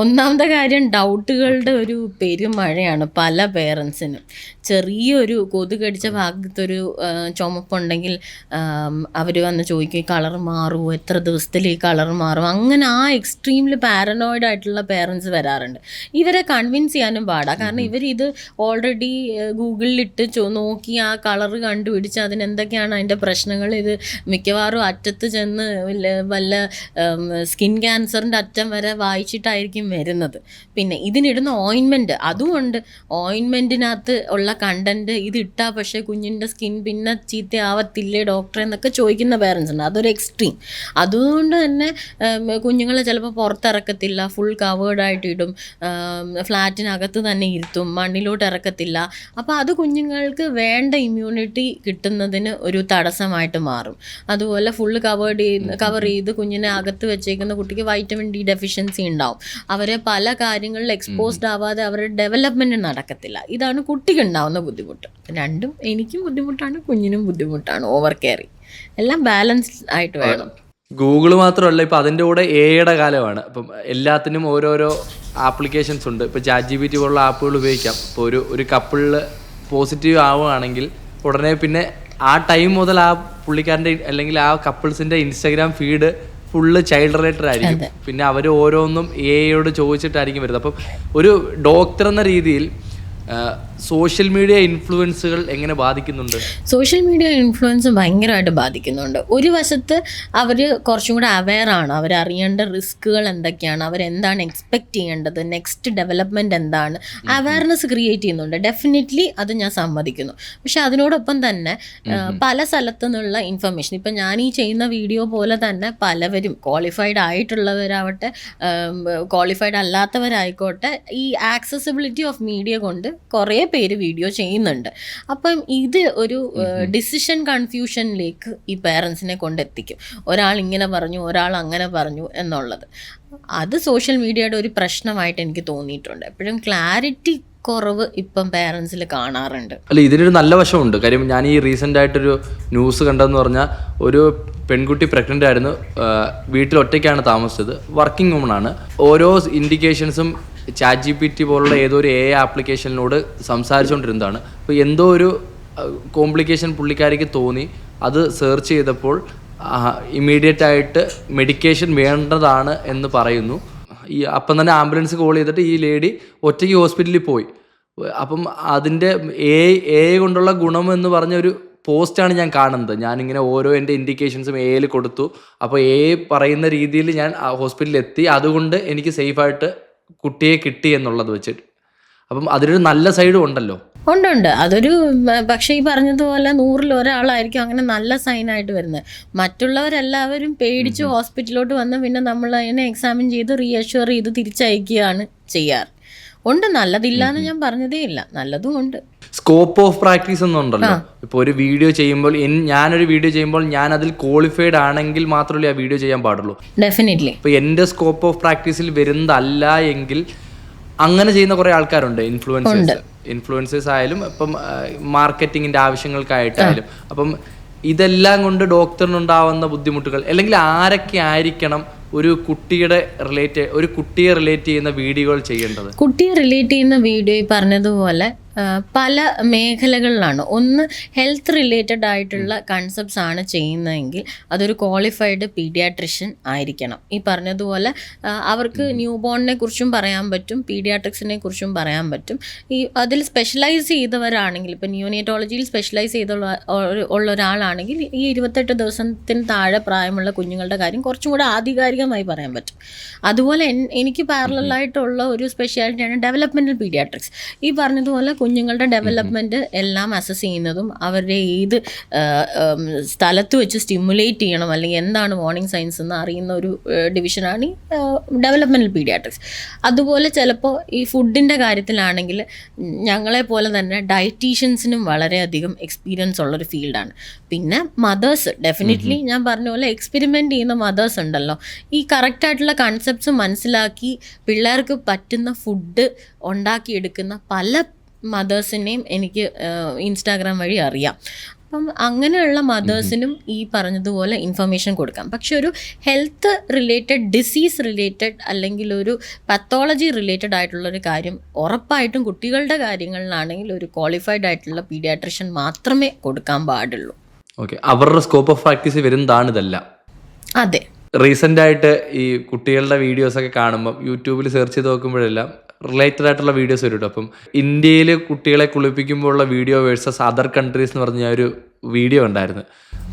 ഒന്നാമത്തെ കാര്യം, ഡൗട്ടുകളുടെ ഒരു പെരുമഴയാണ് പല പേരൻസിനും. ചെറിയൊരു കൊതുകടിച്ച ഭാഗത്തൊരു ചുമപ്പുണ്ടെങ്കിൽ അവർ വന്ന് ചോദിക്കും കളർ മാറുമോ, എത്ര ദിവസത്തിൽ ഈ കളർ മാറും. അങ്ങനെ ആ എക്സ്ട്രീമിൽ പാരനോയിഡ് ആയിട്ടുള്ള പേരൻസ് വരാറുണ്ട്. ഇവരെ കൺവിൻസ് ചെയ്യാനും പാടാണ്. കാരണം ഇവരിത് ഓൾറെഡി ഗൂഗിളിലിട്ട് നോക്കി ആ കളർ കണ്ടുപിടിച്ച് അതിനെന്തൊക്കെയാണ് അതിൻ്റെ പ്രശ്നങ്ങൾ, ഇത് മിക്കവാറും അറ്റത്ത് ചെന്ന് വല്ല സ്കിൻ ക്യാൻസറിൻ്റെ അറ്റം വരെ വായിച്ചിട്ടായിരിക്കും വരുന്നത്. പിന്നെ ഇതിനിടുന്ന ഓയിൻമെൻറ്റ്, അതുകൊണ്ട് ഓയിൻമെൻറ്റിനകത്ത് ഉള്ള കണ്ടൻറ്റ് ഇത് ഇട്ടാൽ പക്ഷേ കുഞ്ഞിൻ്റെ സ്കിൻ പിന്നെ ചീത്തയാവത്തില്ലേ ഡോക്ടറെ എന്നൊക്കെ ചോദിക്കുന്ന പേരൻസ് ഉണ്ട്. അതൊരു എക്സ്ട്രീം. അതുകൊണ്ട് തന്നെ കുഞ്ഞുങ്ങളെ ചിലപ്പോൾ പുറത്തിറക്കത്തില്ല, ഫുൾ കവേർഡായിട്ട് ഇടും, ഫ്ലാറ്റിനകത്ത് തന്നെ ഇരുത്തും, മണ്ണിലോട്ട് ഇറക്കത്തില്ല. അപ്പോൾ അത് കുഞ്ഞുങ്ങൾക്ക് വേണ്ട ഇമ്മ്യൂണിറ്റി കിട്ടുന്നതിന് ഒരു തടസ്സമായിട്ട് മാറും. അതുപോലെ ഫുള്ള് കവർ ചെയ്ത് കുഞ്ഞിനെ അകത്ത് വെച്ചേക്കുന്ന കുട്ടിക്ക് വൈറ്റമിൻ ഡി ഡെഫിഷ്യൻസി ഉണ്ടാവും. അവരെ പല കാര്യങ്ങളിൽ എക്സ്പോസ്ഡ് ആവാതെ അവരുടെ ഡെവലപ്മെൻറ്റ് നടക്കത്തില്ല. ഇതാണ് കുട്ടിക്ക് ഉണ്ടാവുന്ന ബുദ്ധിമുട്ട്. രണ്ടും എനിക്കും ബുദ്ധിമുട്ടാണ്, കുഞ്ഞിനും ബുദ്ധിമുട്ടാണ്. ഓവർ കെയറിങ് എല്ലാം ബാലൻസ്ഡ് ആയിട്ട് വേണം. ഗൂഗിൾ മാത്രമല്ല, ഇപ്പം അതിൻ്റെ കൂടെ എയുടെ കാലമാണ്. ഇപ്പം എല്ലാത്തിനും ഓരോരോ ആപ്ലിക്കേഷൻസ് ഉണ്ട്. ഇപ്പോൾ ChatGPT പോലുള്ള ആപ്പുകൾ ഉപയോഗിക്കാം. ഇപ്പോൾ ഒരു കപ്പിളിൽ പോസിറ്റീവ് ആവുകയാണെങ്കിൽ ഉടനെ പിന്നെ ആ ടൈം മുതൽ ആ പുള്ളിക്കാരൻ്റെ അല്ലെങ്കിൽ ആ കപ്പിൾസിൻ്റെ Instagram feed full child related ആയിരിക്കും. പിന്നെ അവർ ഓരോന്നും എയോട് ചോദിച്ചിട്ടായിരിക്കും വരുന്നത്. അപ്പം ഒരു ഡോക്ടർ എന്ന രീതിയിൽ സോഷ്യൽ മീഡിയ ഇൻഫ്ലുവൻസുകൾ എങ്ങനെ ബാധിക്കുന്നുണ്ട്? സോഷ്യൽ മീഡിയ ഇൻഫ്ലുവൻസ് ഭയങ്കരമായിട്ട് ബാധിക്കുന്നുണ്ട്. ഒരു വശത്ത് അവർ കുറച്ചും കൂടെ അവെയറാണ്, അവരറിയേണ്ട റിസ്കുകൾ എന്തൊക്കെയാണ്, അവരെന്താണ് എക്സ്പെക്റ്റ് ചെയ്യേണ്ടത്, നെക്സ്റ്റ് ഡെവലപ്മെൻറ്റ് എന്താണ്, അവയർനെസ് ക്രിയേറ്റ് ചെയ്യുന്നുണ്ട്. ഡെഫിനറ്റ്ലി അത് ഞാൻ സമ്മതിക്കുന്നു. പക്ഷെ അതിനോടൊപ്പം തന്നെ പല സ്ഥലത്തു നിന്നുള്ള ഇൻഫർമേഷൻ, ഇപ്പം ഞാൻ ഈ ചെയ്യുന്ന വീഡിയോ പോലെ തന്നെ പലവരും ക്വാളിഫൈഡ് ആയിട്ടുള്ളവരാവട്ടെ ക്വാളിഫൈഡ് അല്ലാത്തവരായിക്കോട്ടെ, ഈ ആക്സസിബിലിറ്റി ഓഫ് മീഡിയ കൊണ്ട് കുറേ പേര് വീഡിയോ ചെയ്യുന്നുണ്ട്. അപ്പം ഇത് ഒരു ഡിസിഷൻ കൺഫ്യൂഷനിലേക്ക് ഈ പേരൻസിനെ കൊണ്ടെത്തിക്കും. ഒരാൾ ഇങ്ങനെ പറഞ്ഞു, ഒരാൾ അങ്ങനെ പറഞ്ഞു എന്നുള്ളത്. അത് സോഷ്യൽ മീഡിയയുടെ ഒരു പ്രശ്നമായിട്ട് എനിക്ക് തോന്നിയിട്ടുണ്ട്. എപ്പോഴും ക്ലാരിറ്റി കുറവ് ഇപ്പം പേരൻസിൽ കാണാറുണ്ട്. അല്ല, ഇതിനൊരു നല്ല വശമുണ്ട്. കാര്യം ഞാൻ ഈ റീസെൻ്റ് ആയിട്ടൊരു ന്യൂസ് കണ്ടതെന്ന് പറഞ്ഞാൽ, ഒരു പെൺകുട്ടി പ്രഗ്നൻ്റ് ആയിരുന്നു, വീട്ടിൽ ഒറ്റയ്ക്കാണ് താമസിച്ചത്, വർക്കിംഗ് വുമണാണ്. ഓരോ ഇൻഡിക്കേഷൻസും ChatGPT പോലുള്ള ഏതോ ഒരു AI ആപ്ലിക്കേഷനിനോട് സംസാരിച്ചുകൊണ്ടിരുന്നതാണ്. അപ്പോൾ എന്തോ ഒരു കോംപ്ലിക്കേഷൻ പുള്ളിക്കാരിക്ക് തോന്നി. അത് സെർച്ച് ചെയ്തപ്പോൾ ഇമ്മീഡിയറ്റ് ആയിട്ട് മെഡിക്കേഷൻ വേണ്ടതാണ് എന്ന് പറയുന്നു. അപ്പം തന്നെ ആംബുലൻസ് കോൾ ചെയ്തിട്ട് ഈ ലേഡി ഒറ്റയ്ക്ക് ഹോസ്പിറ്റലിൽ പോയി. അപ്പം അതിൻ്റെ AI കൊണ്ടുള്ള ഗുണം എന്ന് പറഞ്ഞൊരു പോസ്റ്റാണ് ഞാൻ കാണുന്നത്. ഞാനിങ്ങനെ ഓരോ എൻ്റെ ഇൻഡിക്കേഷൻസും AI കൊടുത്തു. അപ്പോൾ AI പറയുന്ന രീതിയിൽ ഞാൻ ഹോസ്പിറ്റലിൽ എത്തി. അതുകൊണ്ട് എനിക്ക് സേഫായിട്ട് കുട്ടിയെ കിട്ടി എന്നുള്ളത് വെച്ചിട്ട്. അപ്പം അതിനൊരു നല്ല സൈഡും ഉണ്ടല്ലോ. ഉണ്ട്. അതൊരു പക്ഷേ ഈ പറഞ്ഞതുപോലെ 100-ൽ ഒരാളായിരിക്കും അങ്ങനെ നല്ല സൈനായിട്ട് വരുന്നത്. മറ്റുള്ളവരെല്ലാവരും പേടിച്ച് ഹോസ്പിറ്റലിലോട്ട് വന്ന് പിന്നെ നമ്മൾ അതിനെ എക്സാമിൻ ചെയ്ത് റീഅഷ്യൂർ ചെയ്ത് തിരിച്ചയക്കുകയാണ് ചെയ്യാറ്. ഉണ്ട്, നല്ലതില്ല എന്ന് ഞാൻ പറഞ്ഞതേ ഇല്ല, നല്ലതും ഉണ്ട്. സ്കോപ്പ് ഓഫ് പ്രാക്ടീസ് എന്നുണ്ടല്ലോ. ഇപ്പോൾ ഒരു വീഡിയോ ചെയ്യുമ്പോൾ ഞാനൊരു വീഡിയോ ചെയ്യുമ്പോൾ ഞാൻ അതിൽ ക്വാളിഫൈഡ് ആണെങ്കിൽ മാത്രമല്ലേ ആ വീഡിയോ ചെയ്യാൻ പാടുള്ളൂ. ഡെഫിനറ്റ്ലി. ഇപ്പോൾ എൻ്റെ സ്കോപ്പ് ഓഫ് പ്രാക്ടീസിൽ വരുന്നതല്ല എങ്കിൽ അങ്ങനെ ചെയ്യുന്ന കുറേ ആൾക്കാരുണ്ട്. ഇൻഫ്ലുവൻസേഴ്സ് ആയാലും ഇപ്പം മാർക്കറ്റിങ്ങിൻ്റെ ആവശ്യങ്ങൾക്കായിട്ടായാലും. അപ്പം ഇതെല്ലാം കൊണ്ട് ഡോക്ടറിനുണ്ടാവുന്ന ബുദ്ധിമുട്ടുകൾ, അല്ലെങ്കിൽ ആരൊക്കെ ആയിരിക്കണം ഒരു കുട്ടിയെ റിലേറ്റ് ചെയ്യുന്ന വീഡിയോകൾ ചെയ്യേണ്ടത്? കുട്ടിയെ റിലേറ്റ് ചെയ്യുന്ന വീഡിയോ ഈ പറഞ്ഞതുപോലെ പല മേഖലകളിലാണ്. ഒന്ന്, ഹെൽത്ത് റിലേറ്റഡ് ആയിട്ടുള്ള കൺസെപ്റ്റ്സ് ആണ് ചെയ്യുന്നതെങ്കിൽ അതൊരു ക്വാളിഫൈഡ് പീഡിയാട്രിഷ്യൻ ആയിരിക്കണം. ഈ പറഞ്ഞതുപോലെ അവർക്ക് ന്യൂ ബോണിനെ കുറിച്ചും പറയാൻ പറ്റും, പീഡിയാട്രിക്സിനെ കുറിച്ചും പറയാൻ പറ്റും. അതിൽ സ്പെഷ്യലൈസ് ചെയ്തവരാണെങ്കിൽ, ഇപ്പം ന്യൂനേറ്റോളജിയിൽ സ്പെഷ്യലൈസ് ചെയ്തുള്ള ഒരാളാണെങ്കിൽ ഈ 28 ദിവസത്തിന് താഴെ പ്രായമുള്ള കുഞ്ഞുങ്ങളുടെ കാര്യം കുറച്ചും കൂടെ ആധികാരികമായി പറയാൻ പറ്റും. അതുപോലെ എനിക്ക് പാരലലായിട്ടുള്ള ഒരു സ്പെഷ്യാലിറ്റിയാണ് ഡെവലപ്മെൻറ്റൽ പീഡിയാട്രിക്സ്. ഈ പറഞ്ഞതുപോലെ കുഞ്ഞുങ്ങളുടെ ഡെവലപ്മെൻറ്റ് എല്ലാം അസസ് ചെയ്യുന്നതും അവരുടെ ഏത് സ്ഥലത്ത് വെച്ച് സ്റ്റിമുലേറ്റ് ചെയ്യണം അല്ലെങ്കിൽ എന്താണ് വാർണിംഗ് സൈൻസ് എന്ന് അറിയുന്ന ഒരു ഡിവിഷനാണ് ഈ ഡെവലപ്മെൻറ്റൽ പീഡിയാട്രിക്സ്. അതുപോലെ ചിലപ്പോൾ ഈ ഫുഡിൻ്റെ കാര്യത്തിലാണെങ്കിൽ ഞങ്ങളെപ്പോലെ തന്നെ ഡയറ്റീഷ്യൻസിനും വളരെയധികം എക്സ്പീരിയൻസ് ഉള്ളൊരു ഫീൽഡാണ്. പിന്നെ മദേഴ്സ്, ഡെഫിനറ്റ്ലി ഞാൻ പറഞ്ഞ പോലെ എക്സ്പെരിമെൻ്റ് ചെയ്യുന്ന മദേഴ്സ് ഉണ്ടല്ലോ, ഈ കറക്റ്റായിട്ടുള്ള കൺസെപ്റ്റ്സ് മനസ്സിലാക്കി പിള്ളേർക്ക് പറ്റുന്ന ഫുഡ് ഉണ്ടാക്കിയെടുക്കുന്ന പല മദേഴ്സിനെയും എനിക്ക് ഇൻസ്റ്റാഗ്രാം വഴി അറിയാം. അപ്പം അങ്ങനെയുള്ള മദേഴ്സിനും ഈ പറഞ്ഞതുപോലെ ഇൻഫർമേഷൻ കൊടുക്കാം. പക്ഷെ ഒരു ഹെൽത്ത് റിലേറ്റഡ്, ഡിസീസ് റിലേറ്റഡ് അല്ലെങ്കിൽ ഒരു പത്തോളജി റിലേറ്റഡ് ആയിട്ടുള്ളൊരു കാര്യം ഉറപ്പായിട്ടും കുട്ടികളുടെ കാര്യങ്ങളിലാണെങ്കിൽ ഒരു ക്വാളിഫൈഡ് ആയിട്ടുള്ള പീഡിയാട്രിഷ്യൻ മാത്രമേ കൊടുക്കാൻ പാടുള്ളൂ. ഓക്കെ, അവരുടെ സ്കോപ്പ് ഓഫ് പ്രാക്ടീസ് വരുന്നതാണ് ഇതെല്ലാം. അതെ. റീസെൻ്റ് ആയിട്ട് ഈ കുട്ടികളുടെ വീഡിയോസൊക്കെ കാണുമ്പം യൂട്യൂബിൽ സെർച്ച് ചെയ്ത് നോക്കുമ്പോഴെല്ലാം റിലേറ്റഡ് ആയിട്ടുള്ള വീഡിയോസ് വരും. അപ്പം ഇന്ത്യയിൽ കുട്ടികളെ കുളിപ്പിക്കുമ്പോഴുള്ള വീഡിയോ വേഴ്സസ് അതർ കൺട്രീസ് എന്ന് പറഞ്ഞ ഒരു വീഡിയോ ഉണ്ടായിരുന്നു.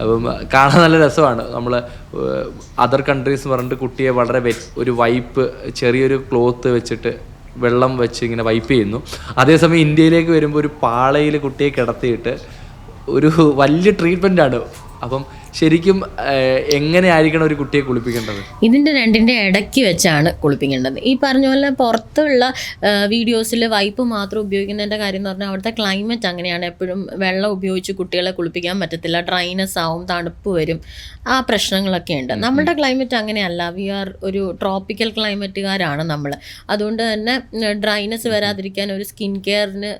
അപ്പം കാണാൻ നല്ല രസമാണ്. നമ്മൾ അതർ കൺട്രീസ് എന്ന് പറഞ്ഞിട്ട് കുട്ടിയെ വളരെ ഒരു വൈപ്പ്, ചെറിയൊരു ക്ലോത്ത് വെച്ചിട്ട് വെള്ളം വെച്ച് ഇങ്ങനെ വൈപ്പ് ചെയ്യുന്നു. അതേസമയം ഇന്ത്യയിലേക്ക് വരുമ്പോൾ ഒരു പാളയിൽ കുട്ടിയെ കിടത്തിയിട്ട് ഒരു വലിയ ട്രീറ്റ്മെൻറ്റാണ്. അപ്പം ശരിക്കും എങ്ങനെയായിരിക്കണം ഒരു കുട്ടിയെ കുളിപ്പിക്കേണ്ടത്? ഇതിൻ്റെ രണ്ടിൻ്റെ ഇടയ്ക്ക് വെച്ചാണ് കുളിപ്പിക്കേണ്ടത്. ഈ പറഞ്ഞ പോലെ പുറത്തുള്ള വീഡിയോസിൽ വൈപ്പ് മാത്രം ഉപയോഗിക്കുന്നതിൻ്റെ കാര്യം എന്ന് പറഞ്ഞാൽ അവിടുത്തെ ക്ലൈമറ്റ് അങ്ങനെയാണ്. എപ്പോഴും വെള്ളം ഉപയോഗിച്ച് കുട്ടികളെ കുളിപ്പിക്കാൻ പറ്റത്തില്ല, ഡ്രൈനെസ് ആവും, തണുപ്പ് വരും, ആ പ്രശ്നങ്ങളൊക്കെ ഉണ്ട്. നമ്മുടെ ക്ലൈമറ്റ് അങ്ങനെയല്ല. വി ആർ ഒരു ട്രോപ്പിക്കൽ ക്ലൈമറ്റുകാരാണ് നമ്മൾ. അതുകൊണ്ട് തന്നെ ഡ്രൈനെസ് വരാതിരിക്കാൻ ഒരു സ്കിൻ കെയറിന്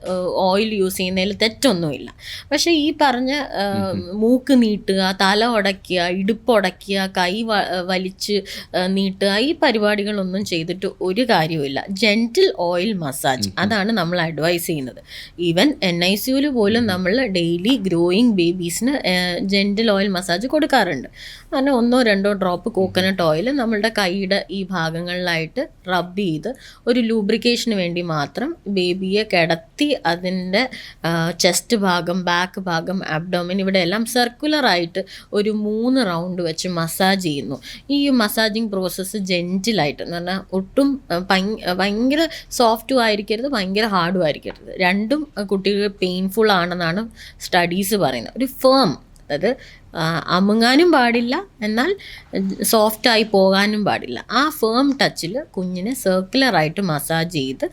ഓയിൽ യൂസ് ചെയ്യുന്നതിൽ തെറ്റൊന്നുമില്ല. പക്ഷേ ഈ പറഞ്ഞ മൂക്ക് നീട്ടുക, തല ഉടയ്ക്കുക, ഇടുപ്പുടയ്ക്കുക, കൈ വലിച്ച് നീട്ടുക, ഈ പരിപാടികളൊന്നും ചെയ്തിട്ട് ഒരു കാര്യവുമില്ല. ജെൻറ്റിൽ ഓയിൽ മസാജ്, അതാണ് നമ്മൾ അഡ്വൈസ് ചെയ്യുന്നത്. ഈവൻ NICUവിൽ പോലും നമ്മൾ ഡെയിലി ഗ്രോയിങ് ബേബീസിന് ജെൻറ്റിൽ ഓയിൽ മസാജ് കൊടുക്കാറുണ്ട്. അങ്ങനെ 1-2 ഡ്രോപ്പ് കോക്കനട്ട് ഓയിൽ നമ്മളുടെ കൈയുടെ ഈ ഭാഗങ്ങളിലായിട്ട് റബ്ബ് ചെയ്ത് ഒരു ലൂബ്രിക്കേഷന് വേണ്ടി മാത്രം ബേബിയെ കിടത്തി അതിൻ്റെ ചെസ്റ്റ് ഭാഗം, ബാക്ക് ഭാഗം, അബ്ഡോമിൻ ഇവിടെയെല്ലാം സർക്കുലറായിട്ട് ഒരു 3 റൗണ്ട് വെച്ച് മസാജ് ചെയ്യുന്നു. ഈ മസാജിങ് പ്രോസസ്സ് ജെൻറ്റിലായിട്ട് എന്ന് പറഞ്ഞാൽ ഒട്ടും ഭയങ്കര സോഫ്റ്റും ആയിരിക്കരുത്, ഭയങ്കര ഹാർഡും ആയിരിക്കരുത്. രണ്ടും കുട്ടികൾ പെയിൻഫുൾ ആണെന്നാണ് സ്റ്റഡീസ് പറയുന്നത്. ഒരു ഫേം, അതായത് അമുങ്ങാനും പാടില്ല, എന്നാൽ സോഫ്റ്റായി പോകാനും പാടില്ല. ആ ഫേം ടച്ചിൽ കുഞ്ഞിനെ സർക്കുലറായിട്ട് മസാജ് ചെയ്ത്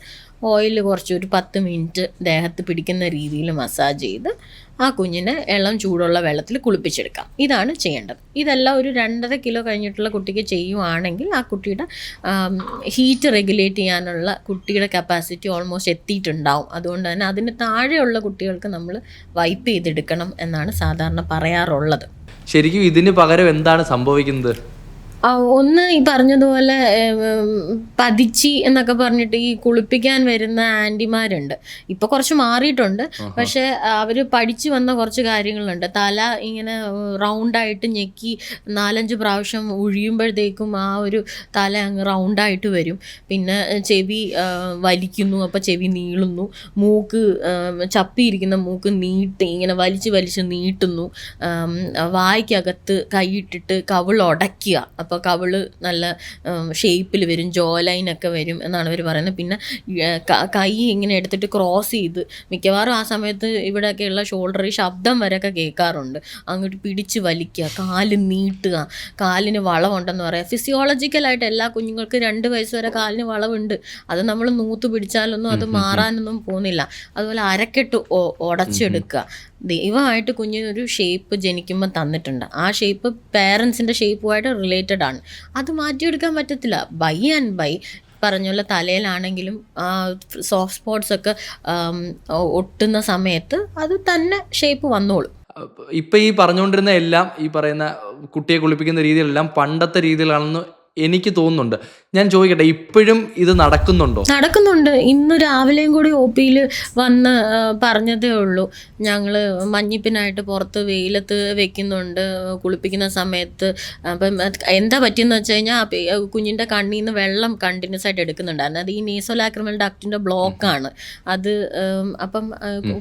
ഓയിൽ കുറച്ച് ഒരു 10 മിനിറ്റ് ദേഹത്ത് പിടിക്കുന്ന രീതിയിൽ മസാജ് ചെയ്ത് ആ കുഞ്ഞിനെ ഇളം ചൂടുള്ള വെള്ളത്തിൽ കുളിപ്പിച്ചെടുക്കാം. ഇതാണ് ചെയ്യേണ്ടത്. ഇതെല്ലാം ഒരു 2.5 കിലോ കഴിഞ്ഞിട്ടുള്ള കുട്ടിക്ക് ചെയ്യുവാണെങ്കിൽ ആ കുട്ടിയുടെ ഹീറ്റ് റെഗുലേറ്റ് ചെയ്യാനുള്ള കുട്ടിയുടെ കപ്പാസിറ്റി ഓൾമോസ്റ്റ് എത്തിയിട്ടുണ്ടാവും. അതുകൊണ്ട് തന്നെ അതിന് താഴെയുള്ള കുട്ടികൾക്ക് നമ്മൾ വൈപ്പ് ചെയ്തെടുക്കണം എന്നാണ് സാധാരണ പറയാറുള്ളത്. ശരിക്കും ഇതിന് പകരം എന്താണ് സംഭവിക്കുന്നത്? ഒന്ന് ഈ പറഞ്ഞതുപോലെ പതിച്ചി എന്നൊക്കെ പറഞ്ഞിട്ട് ഈ കുളിപ്പിക്കാൻ വരുന്ന ആൻറ്റിമാരുണ്ട്. ഇപ്പോൾ കുറച്ച് മാറിയിട്ടുണ്ട്. പക്ഷേ അവർ പഠിച്ചു വന്ന കുറച്ച് കാര്യങ്ങളുണ്ട്. തല ഇങ്ങനെ റൗണ്ടായിട്ട് ഞെക്കി 4-5 പ്രാവശ്യം ഒഴിയുമ്പോഴത്തേക്കും ആ ഒരു തല അങ്ങ് റൗണ്ടായിട്ട് വരും. പിന്നെ ചെവി വലിക്കുന്നു, അപ്പോൾ ചെവി നീളുന്നു. മൂക്ക് ചപ്പിയിരിക്കുന്ന മൂക്ക് ഇങ്ങനെ വലിച്ച് നീട്ടുന്നു. വായ്ക്കകത്ത് കൈയിട്ടിട്ട് കവിൾ ഉടയ്ക്കുക. അപ്പോൾ കവിള് നല്ല ഷേപ്പിൽ വരും, ജോ ലൈനൊക്കെ വരും എന്നാണ് അവർ പറയുന്നത്. പിന്നെ കൈ ഇങ്ങനെ എടുത്തിട്ട് ക്രോസ് ചെയ്ത് മിക്കവാറും ആ സമയത്ത് ഇവിടെയൊക്കെയുള്ള ഷോൾഡറിൽ ശബ്ദം വരെയൊക്കെ കേൾക്കാറുണ്ട്. അങ്ങോട്ട് പിടിച്ച് വലിക്കുക, കാല് നീട്ടുക, കാലിന് വളവുണ്ടെന്ന് പറയാം. ഫിസിയോളജിക്കലായിട്ട് എല്ലാ കുഞ്ഞുങ്ങൾക്ക് 2 വയസ്സ് വരെ കാലിന് വളവുണ്ട്. അത് നമ്മൾ നൂത്ത് പിടിച്ചാലൊന്നും അത് മാറാനൊന്നും പോകുന്നില്ല. അതുപോലെ അരക്കെട്ട് ഉടച്ചെടുക്കുക. ദൈവമായിട്ട് കുഞ്ഞിനൊരു ഷേപ്പ് ജനിക്കുമ്പോൾ തന്നിട്ടുണ്ട്. ആ ഷേപ്പ് പേരൻസിൻ്റെ ഷേപ്പുമായിട്ട് റിലേറ്റഡ് ആണ്. അത് മാറ്റിയെടുക്കാൻ പറ്റത്തില്ല. ബൈ ആൻഡ് ബൈ പറഞ്ഞ തലയിലാണെങ്കിലും സോഫ്റ്റ് സ്പോട്ട്സ് ഒക്കെ ഒട്ടുന്ന സമയത്ത് അത് തന്നെ ഷേപ്പ് വന്നോളും. ഇപ്പം ഈ പറഞ്ഞുകൊണ്ടിരുന്ന എല്ലാം, ഈ പറയുന്ന കുട്ടിയെ കുളിപ്പിക്കുന്ന രീതികളെല്ലാം പണ്ടത്തെ രീതികളാണെന്ന് എനിക്ക് തോന്നുന്നുണ്ട്. ഞാൻ ചോദിക്കട്ടെ, ഇപ്പോഴും ഇത് നടക്കുന്നുണ്ടോ? നടക്കുന്നുണ്ട്. ഇന്ന് രാവിലെയും കൂടി OP-യിൽ വന്ന് പറഞ്ഞതേ ഉള്ളൂ, ഞങ്ങൾ മഞ്ഞിപ്പിനായിട്ട് പുറത്ത് വെയിലത്ത് വെക്കുന്നുണ്ട് കുളിപ്പിക്കുന്ന സമയത്ത്. അപ്പം എന്താ പറ്റിയെന്ന് വെച്ച് കഴിഞ്ഞാൽ കുഞ്ഞിൻ്റെ കണ്ണിൽ നിന്ന് വെള്ളം കണ്ടിന്യൂസ് ആയിട്ട് എടുക്കുന്നുണ്ടായിരുന്നു. അത് ഈ നേസോലാക്രിമൽ ഡക്റ്റിൻ്റെ ബ്ലോക്കാണ് അത്. അപ്പം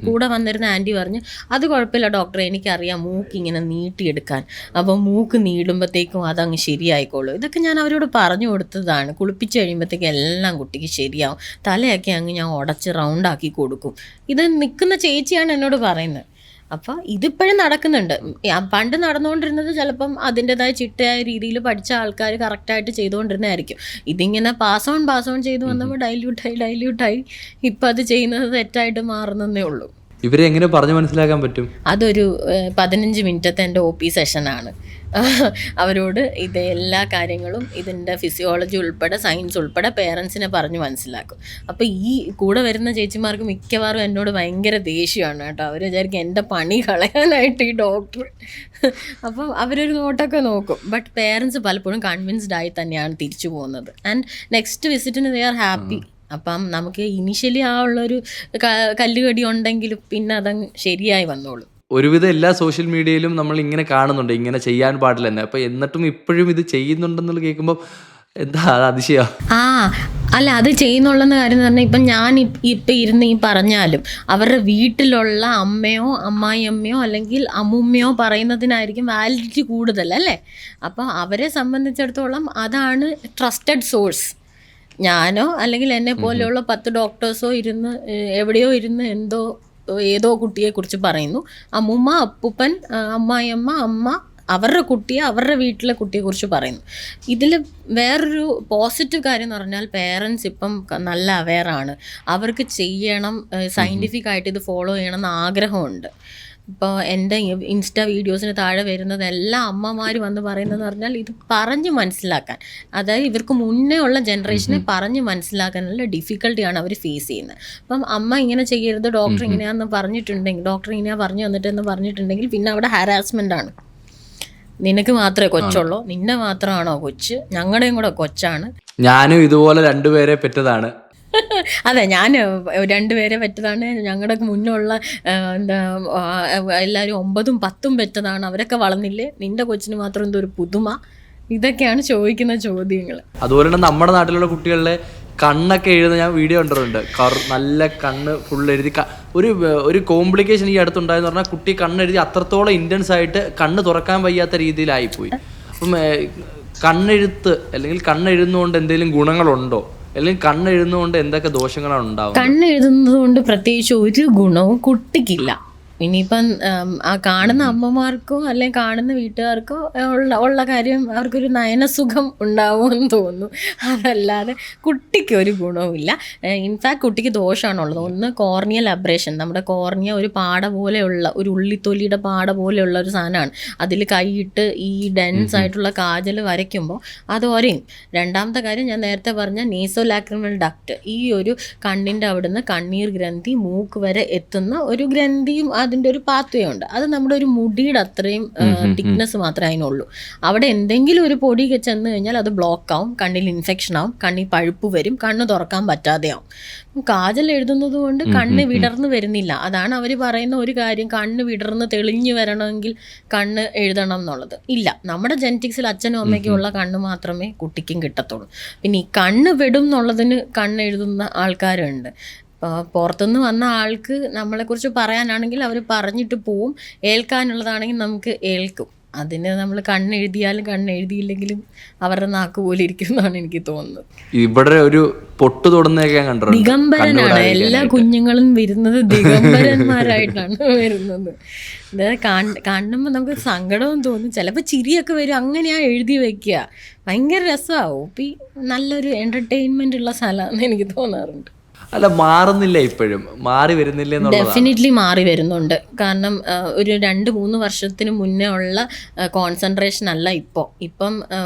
കൂടെ വന്നിരുന്ന ആൻറ്റി പറഞ്ഞ് അത് കുഴപ്പമില്ല ഡോക്ടറെ, എനിക്കറിയാം മൂക്കിങ്ങനെ നീട്ടിയെടുക്കാൻ, അപ്പം മൂക്ക് നീടുമ്പോഴത്തേക്കും അതങ്ങ് ശരിയായിക്കോളൂ. ഇതൊക്കെ ഞാൻ അവരോട് പറഞ്ഞു കൊടുത്തതാണ്. കുളിപ്പിച്ച് കഴിയുമ്പോഴത്തേക്ക് എല്ലാം കുട്ടിക്ക് ശരിയാവും. തലയൊക്കെ അങ്ങ് ഞാൻ ഉടച്ച് റൗണ്ടാക്കി കൊടുക്കും. ഇത് നിൽക്കുന്ന ചേച്ചിയാണ് എന്നോട് പറയുന്നത്. അപ്പോൾ ഇതിപ്പോഴും നടക്കുന്നുണ്ട്. പണ്ട് നടന്നുകൊണ്ടിരുന്നത് ചിലപ്പം അതിൻ്റെതായ ചിട്ടയായ രീതിയിൽ പഠിച്ച ആൾക്കാർ കറക്റ്റായിട്ട് ചെയ്തുകൊണ്ടിരുന്നതായിരിക്കും. ഇതിങ്ങനെ പാസ് ഓൺ ചെയ്ത് വന്നപ്പോൾ ഡൈല്യൂട്ടായി ഇപ്പം അത് ചെയ്യുന്നത് തെറ്റായിട്ട് മാറുന്നതേ ഉള്ളൂ. ഇവരെ എങ്ങനെ പറഞ്ഞു മനസ്സിലാക്കാൻ പറ്റും? അതൊരു 15 മിനിറ്റത്തെ എൻ്റെ OP സെഷനാണ്. അവരോട് ഇത് എല്ലാ കാര്യങ്ങളും ഇതിൻ്റെ ഫിസിയോളജി ഉൾപ്പെടെ സയൻസ് ഉൾപ്പെടെ പേരൻസിനെ പറഞ്ഞ് മനസ്സിലാക്കും. അപ്പോൾ ഈ കൂടെ വരുന്ന ചേച്ചിമാർക്ക് മിക്കവാറും എന്നോട് ഭയങ്കര ദേഷ്യമാണ് കേട്ടോ. അവർ വിചാരിക്കും എൻ്റെ പണി കളയാനായിട്ട് ഈ ഡോക്ടർ. അപ്പം അവരൊരു നോട്ടൊക്കെ നോക്കും. ബട്ട് പേരൻസ് പലപ്പോഴും കൺവിൻസ്ഡ് ആയി തന്നെയാണ് തിരിച്ചു പോകുന്നത്. ആൻഡ് നെക്സ്റ്റ് വിസിറ്റിന് ദേ ആർ ഹാപ്പി. അപ്പം നമുക്ക് ഇനിഷ്യലി ആ ഉള്ളൊരു കല്ലുകടി ഉണ്ടെങ്കിലും പിന്നെ അതങ്ങ് ശരിയായി വന്നോളും. ഒരുവിധം എല്ലാ സോഷ്യൽ മീഡിയയിലും നമ്മൾ ഇങ്ങനെ കാണുന്നുണ്ട്, ഇങ്ങനെ ചെയ്യാൻ പാടില്ല തന്നെ. അപ്പോൾ എന്നിട്ടും ഇപ്പോഴും ഇത് ചെയ്യുന്നുണ്ടെന്നുള്ള കേൾക്കുമ്പോൾ എന്താ അതിശയം. അല്ല, അത് ചെയ്യുന്നുള്ളെന്ന കാര്യം എന്ന് പറഞ്ഞാൽ ഇപ്പം ഞാൻ ഇപ്പം ഇരുന്ന് ഈ പറഞ്ഞാലും അവരുടെ വീട്ടിലുള്ള അമ്മയോ അമ്മായിയമ്മയോ അല്ലെങ്കിൽ അമ്മുമ്മയോ പറയുന്നതിനായിരിക്കും വാലിഡിറ്റി കൂടുതൽ അല്ലേ. അപ്പോൾ അവരെ സംബന്ധിച്ചിടത്തോളം അതാണ് ട്രസ്റ്റഡ് സോഴ്സ്. ഞാനോ അല്ലെങ്കിൽ എന്നെ പോലെയുള്ള 10 ഡോക്ടേഴ്സോ ഇരുന്ന് എവിടെയോ ഇരുന്ന് ഏതോ കുട്ടിയെക്കുറിച്ച് പറയുന്നു. അമ്മുമ്മ, അപ്പൂപ്പൻ, അമ്മായിയമ്മ, അമ്മ അവരുടെ കുട്ടിയെ അവരുടെ വീട്ടിലെ കുട്ടിയെക്കുറിച്ച് പറയുന്നു. ഇതിൽ വേറൊരു പോസിറ്റീവ് കാര്യം എന്ന് പറഞ്ഞാൽ പേരൻസ് ഇപ്പം നല്ല അവെയറാണ്. അവർക്ക് ചെയ്യണം, സയൻറ്റിഫിക് ആയിട്ട് ഇത് ഫോളോ ചെയ്യണം എന്ന് ആഗ്രഹമുണ്ട്. ഇപ്പോൾ എൻ്റെ ഇൻസ്റ്റാ വീഡിയോസിന് താഴെ വരുന്നത് എല്ലാ അമ്മമാരും വന്ന് പറയുന്നതെന്ന് പറഞ്ഞാൽ ഇത് പറഞ്ഞ് മനസ്സിലാക്കാൻ, അതായത് ഇവർക്ക് മുന്നേ ഉള്ള ജനറേഷനെ പറഞ്ഞ് മനസ്സിലാക്കാനുള്ള ഡിഫിക്കൽട്ടിയാണ് അവർ ഫേസ് ചെയ്യുന്നത്. അപ്പം അമ്മ ഇങ്ങനെ ചെയ്യരുത്, ഡോക്ടർ ഇങ്ങനെയാണെന്ന് പറഞ്ഞിട്ടുണ്ടെങ്കിൽ, ഡോക്ടർ ഇങ്ങനെയാണ് പറഞ്ഞു തന്നിട്ടെന്ന് പറഞ്ഞിട്ടുണ്ടെങ്കിൽ പിന്നെ അവിടെ ഹാരാസ്മെൻ്റ് ആണ്. നിനക്ക് മാത്രമേ കൊച്ചുള്ളൂ, നിന്നെ മാത്രമാണോ കൊച്ച്, ഞങ്ങളുടെയും കൂടെ കൊച്ചാണ്. ഞാനും ഇതുപോലെ 2 പേരെ പെറ്റതാണ്. അതെ, ഞാൻ 2 പേരെ പെറ്റതാണ്. ഞങ്ങളുടെ മുന്നുള്ള എല്ലാവരും 9ഉം 10ഉം പെറ്റതാണ്. അവരൊക്കെ വളർന്നില്ലേ, നിന്റെ കൊച്ചിന് മാത്രം എന്തോ ഒരു പുതുമ. ഇതൊക്കെയാണ് ചോദിക്കുന്ന ചോദ്യങ്ങൾ. അതുപോലെ തന്നെ നമ്മുടെ നാട്ടിലുള്ള കുട്ടികളുടെ കണ്ണൊക്കെ എഴുതുന്ന ഞാൻ വീഡിയോ കണ്ടിട്ടുണ്ട്. നല്ല കണ്ണ് ഫുൾ എഴുതി. ഒരു കോംപ്ലിക്കേഷൻ ഈ അടുത്തുണ്ടായെന്ന് പറഞ്ഞാൽ കുട്ടി കണ്ണെഴുതി അത്രത്തോളം ഇൻറ്റൻസ് ആയിട്ട് കണ്ണ് തുറക്കാൻ വയ്യാത്ത രീതിയിലായിപ്പോയി. അപ്പം കണ്ണെഴുത്ത് അല്ലെങ്കിൽ കണ്ണെഴുതുന്നതുകൊണ്ട് എന്തെങ്കിലും ഗുണങ്ങളുണ്ടോ, അല്ലെങ്കിൽ കണ്ണെഴുതുന്നതുകൊണ്ട് എന്തൊക്കെ ദോഷങ്ങളാണ് ഉണ്ടാവുന്നത്? കണ്ണെഴുതുന്നത് കൊണ്ട് പ്രത്യേകിച്ച് ഒരു ഗുണവും കുട്ടിക്കില്ല. ഇനിയിപ്പം ആ കാണുന്ന അമ്മമാർക്കോ അല്ലെങ്കിൽ കാണുന്ന വീട്ടുകാർക്കോ ഉള്ള കാര്യം അവർക്കൊരു നയനസുഖം ഉണ്ടാവുമെന്ന് തോന്നുന്നു. അതല്ലാതെ കുട്ടിക്ക് ഒരു ഗുണവുമില്ല. ഇൻഫാക്ട് കുട്ടിക്ക് ദോഷമാണുള്ളത്. ഒന്ന് കോർണിയൽ അബ്രേഷൻ. നമ്മുടെ കോർണിയ ഒരു പാട പോലെയുള്ള, ഒരു ഉള്ളിത്തൊലിയുടെ പാട പോലെയുള്ള ഒരു സാധനമാണ്. അതിൽ കൈയിട്ട് ഈ ഡെൻസ് ആയിട്ടുള്ള കാജൽ വരയ്ക്കുമ്പോൾ അത് ഒരയും. രണ്ടാമത്തെ കാര്യം ഞാൻ നേരത്തെ പറഞ്ഞ നേസോലാക്രിമൽ ഡക്റ്റ്, ഈ ഒരു കണ്ണിൻ്റെ അവിടുന്ന് കണ്ണീർ ഗ്രന്ഥി മൂക്ക് വരെ എത്തുന്ന ഒരു ഗ്രന്ഥിയും അതിൻ്റെ ഒരു പാത്വേ ഉണ്ട്. അത് നമ്മുടെ ഒരു മുടിയുടെ അത്രയും തിക്നെസ് മാത്രമേ അതിനുള്ളൂ. അവിടെ എന്തെങ്കിലും ഒരു പൊടി ചെന്ന് കഴിഞ്ഞാൽ അത് ബ്ലോക്ക് ആവും, കണ്ണിൽ ഇൻഫെക്ഷൻ ആവും, കണ്ണിൽ പഴുപ്പ് വരും, കണ്ണ് തുറക്കാൻ പറ്റാതെയാവും. കാജൽ എഴുതുന്നത് കൊണ്ട് കണ്ണ് വിടർന്ന് വരുന്നില്ല. അതാണ് അവർ പറയുന്ന ഒരു കാര്യം, കണ്ണ് വിടർന്ന് തെളിഞ്ഞു വരണമെങ്കിൽ കണ്ണ് എഴുതണം എന്നുള്ളത്. ഇല്ല, നമ്മുടെ ജെനറ്റിക്സിൽ അച്ഛനും അമ്മയ്ക്കും ഉള്ള കണ്ണ് മാത്രമേ കുട്ടിക്കും കിട്ടത്തുള്ളൂ. പിന്നെ ഈ കണ്ണ് വിടും എന്നുള്ളതിന് കണ്ണ് എഴുതുന്ന ആൾക്കാരുണ്ട്. പുറത്തുനിന്ന് വന്ന ആൾക്ക് നമ്മളെക്കുറിച്ച് പറയാനാണെങ്കിൽ അവർ പറഞ്ഞിട്ട് പോവും, ഏൽക്കാനുള്ളതാണെങ്കിൽ നമുക്ക് ഏൽക്കും. അതിന് നമ്മൾ കണ്ണെഴുതിയാലും കണ്ണെഴുതിയില്ലെങ്കിലും അവരുടെ നാക്ക് പോലെ ഇരിക്കും എന്നാണ് എനിക്ക് തോന്നുന്നത്. ഇവിടെ ഒരു പൊട്ട് തൊടുന്നതൊക്കെ ഞാൻ കണ്ടിട്ടുണ്ട്. ദിഗംബരനാണ്, എല്ലാ കുഞ്ഞുങ്ങളും വരുന്നത് ദിഗംബരന്മാരായിട്ടാണ് വരുന്നത്. ഇത് കാണുമ്പോൾ നമുക്ക് സങ്കടവും തോന്നും, ചിലപ്പോൾ ചിരിയൊക്കെ വരും. അങ്ങനെയാ എഴുതി വെക്കുക, ഭയങ്കര രസമാവും. ഇപ്പം നല്ലൊരു എൻ്റർടൈൻമെൻ്റ് ഉള്ള സ്ഥലമാണെന്ന് എനിക്ക് തോന്നാറുണ്ട്. അല്ല, മാറുന്നില്ല, ഇപ്പോഴും മാറി വരുന്നില്ല എന്നുള്ളതാണ്. ഡെഫിനറ്റ്ലി മാറി വരുന്നുണ്ട്. കാരണം ഒരു 2-3 വർഷത്തിന് മുന്നേ ഉള്ള കോൺസെൻട്രേഷൻ അല്ല ഇപ്പം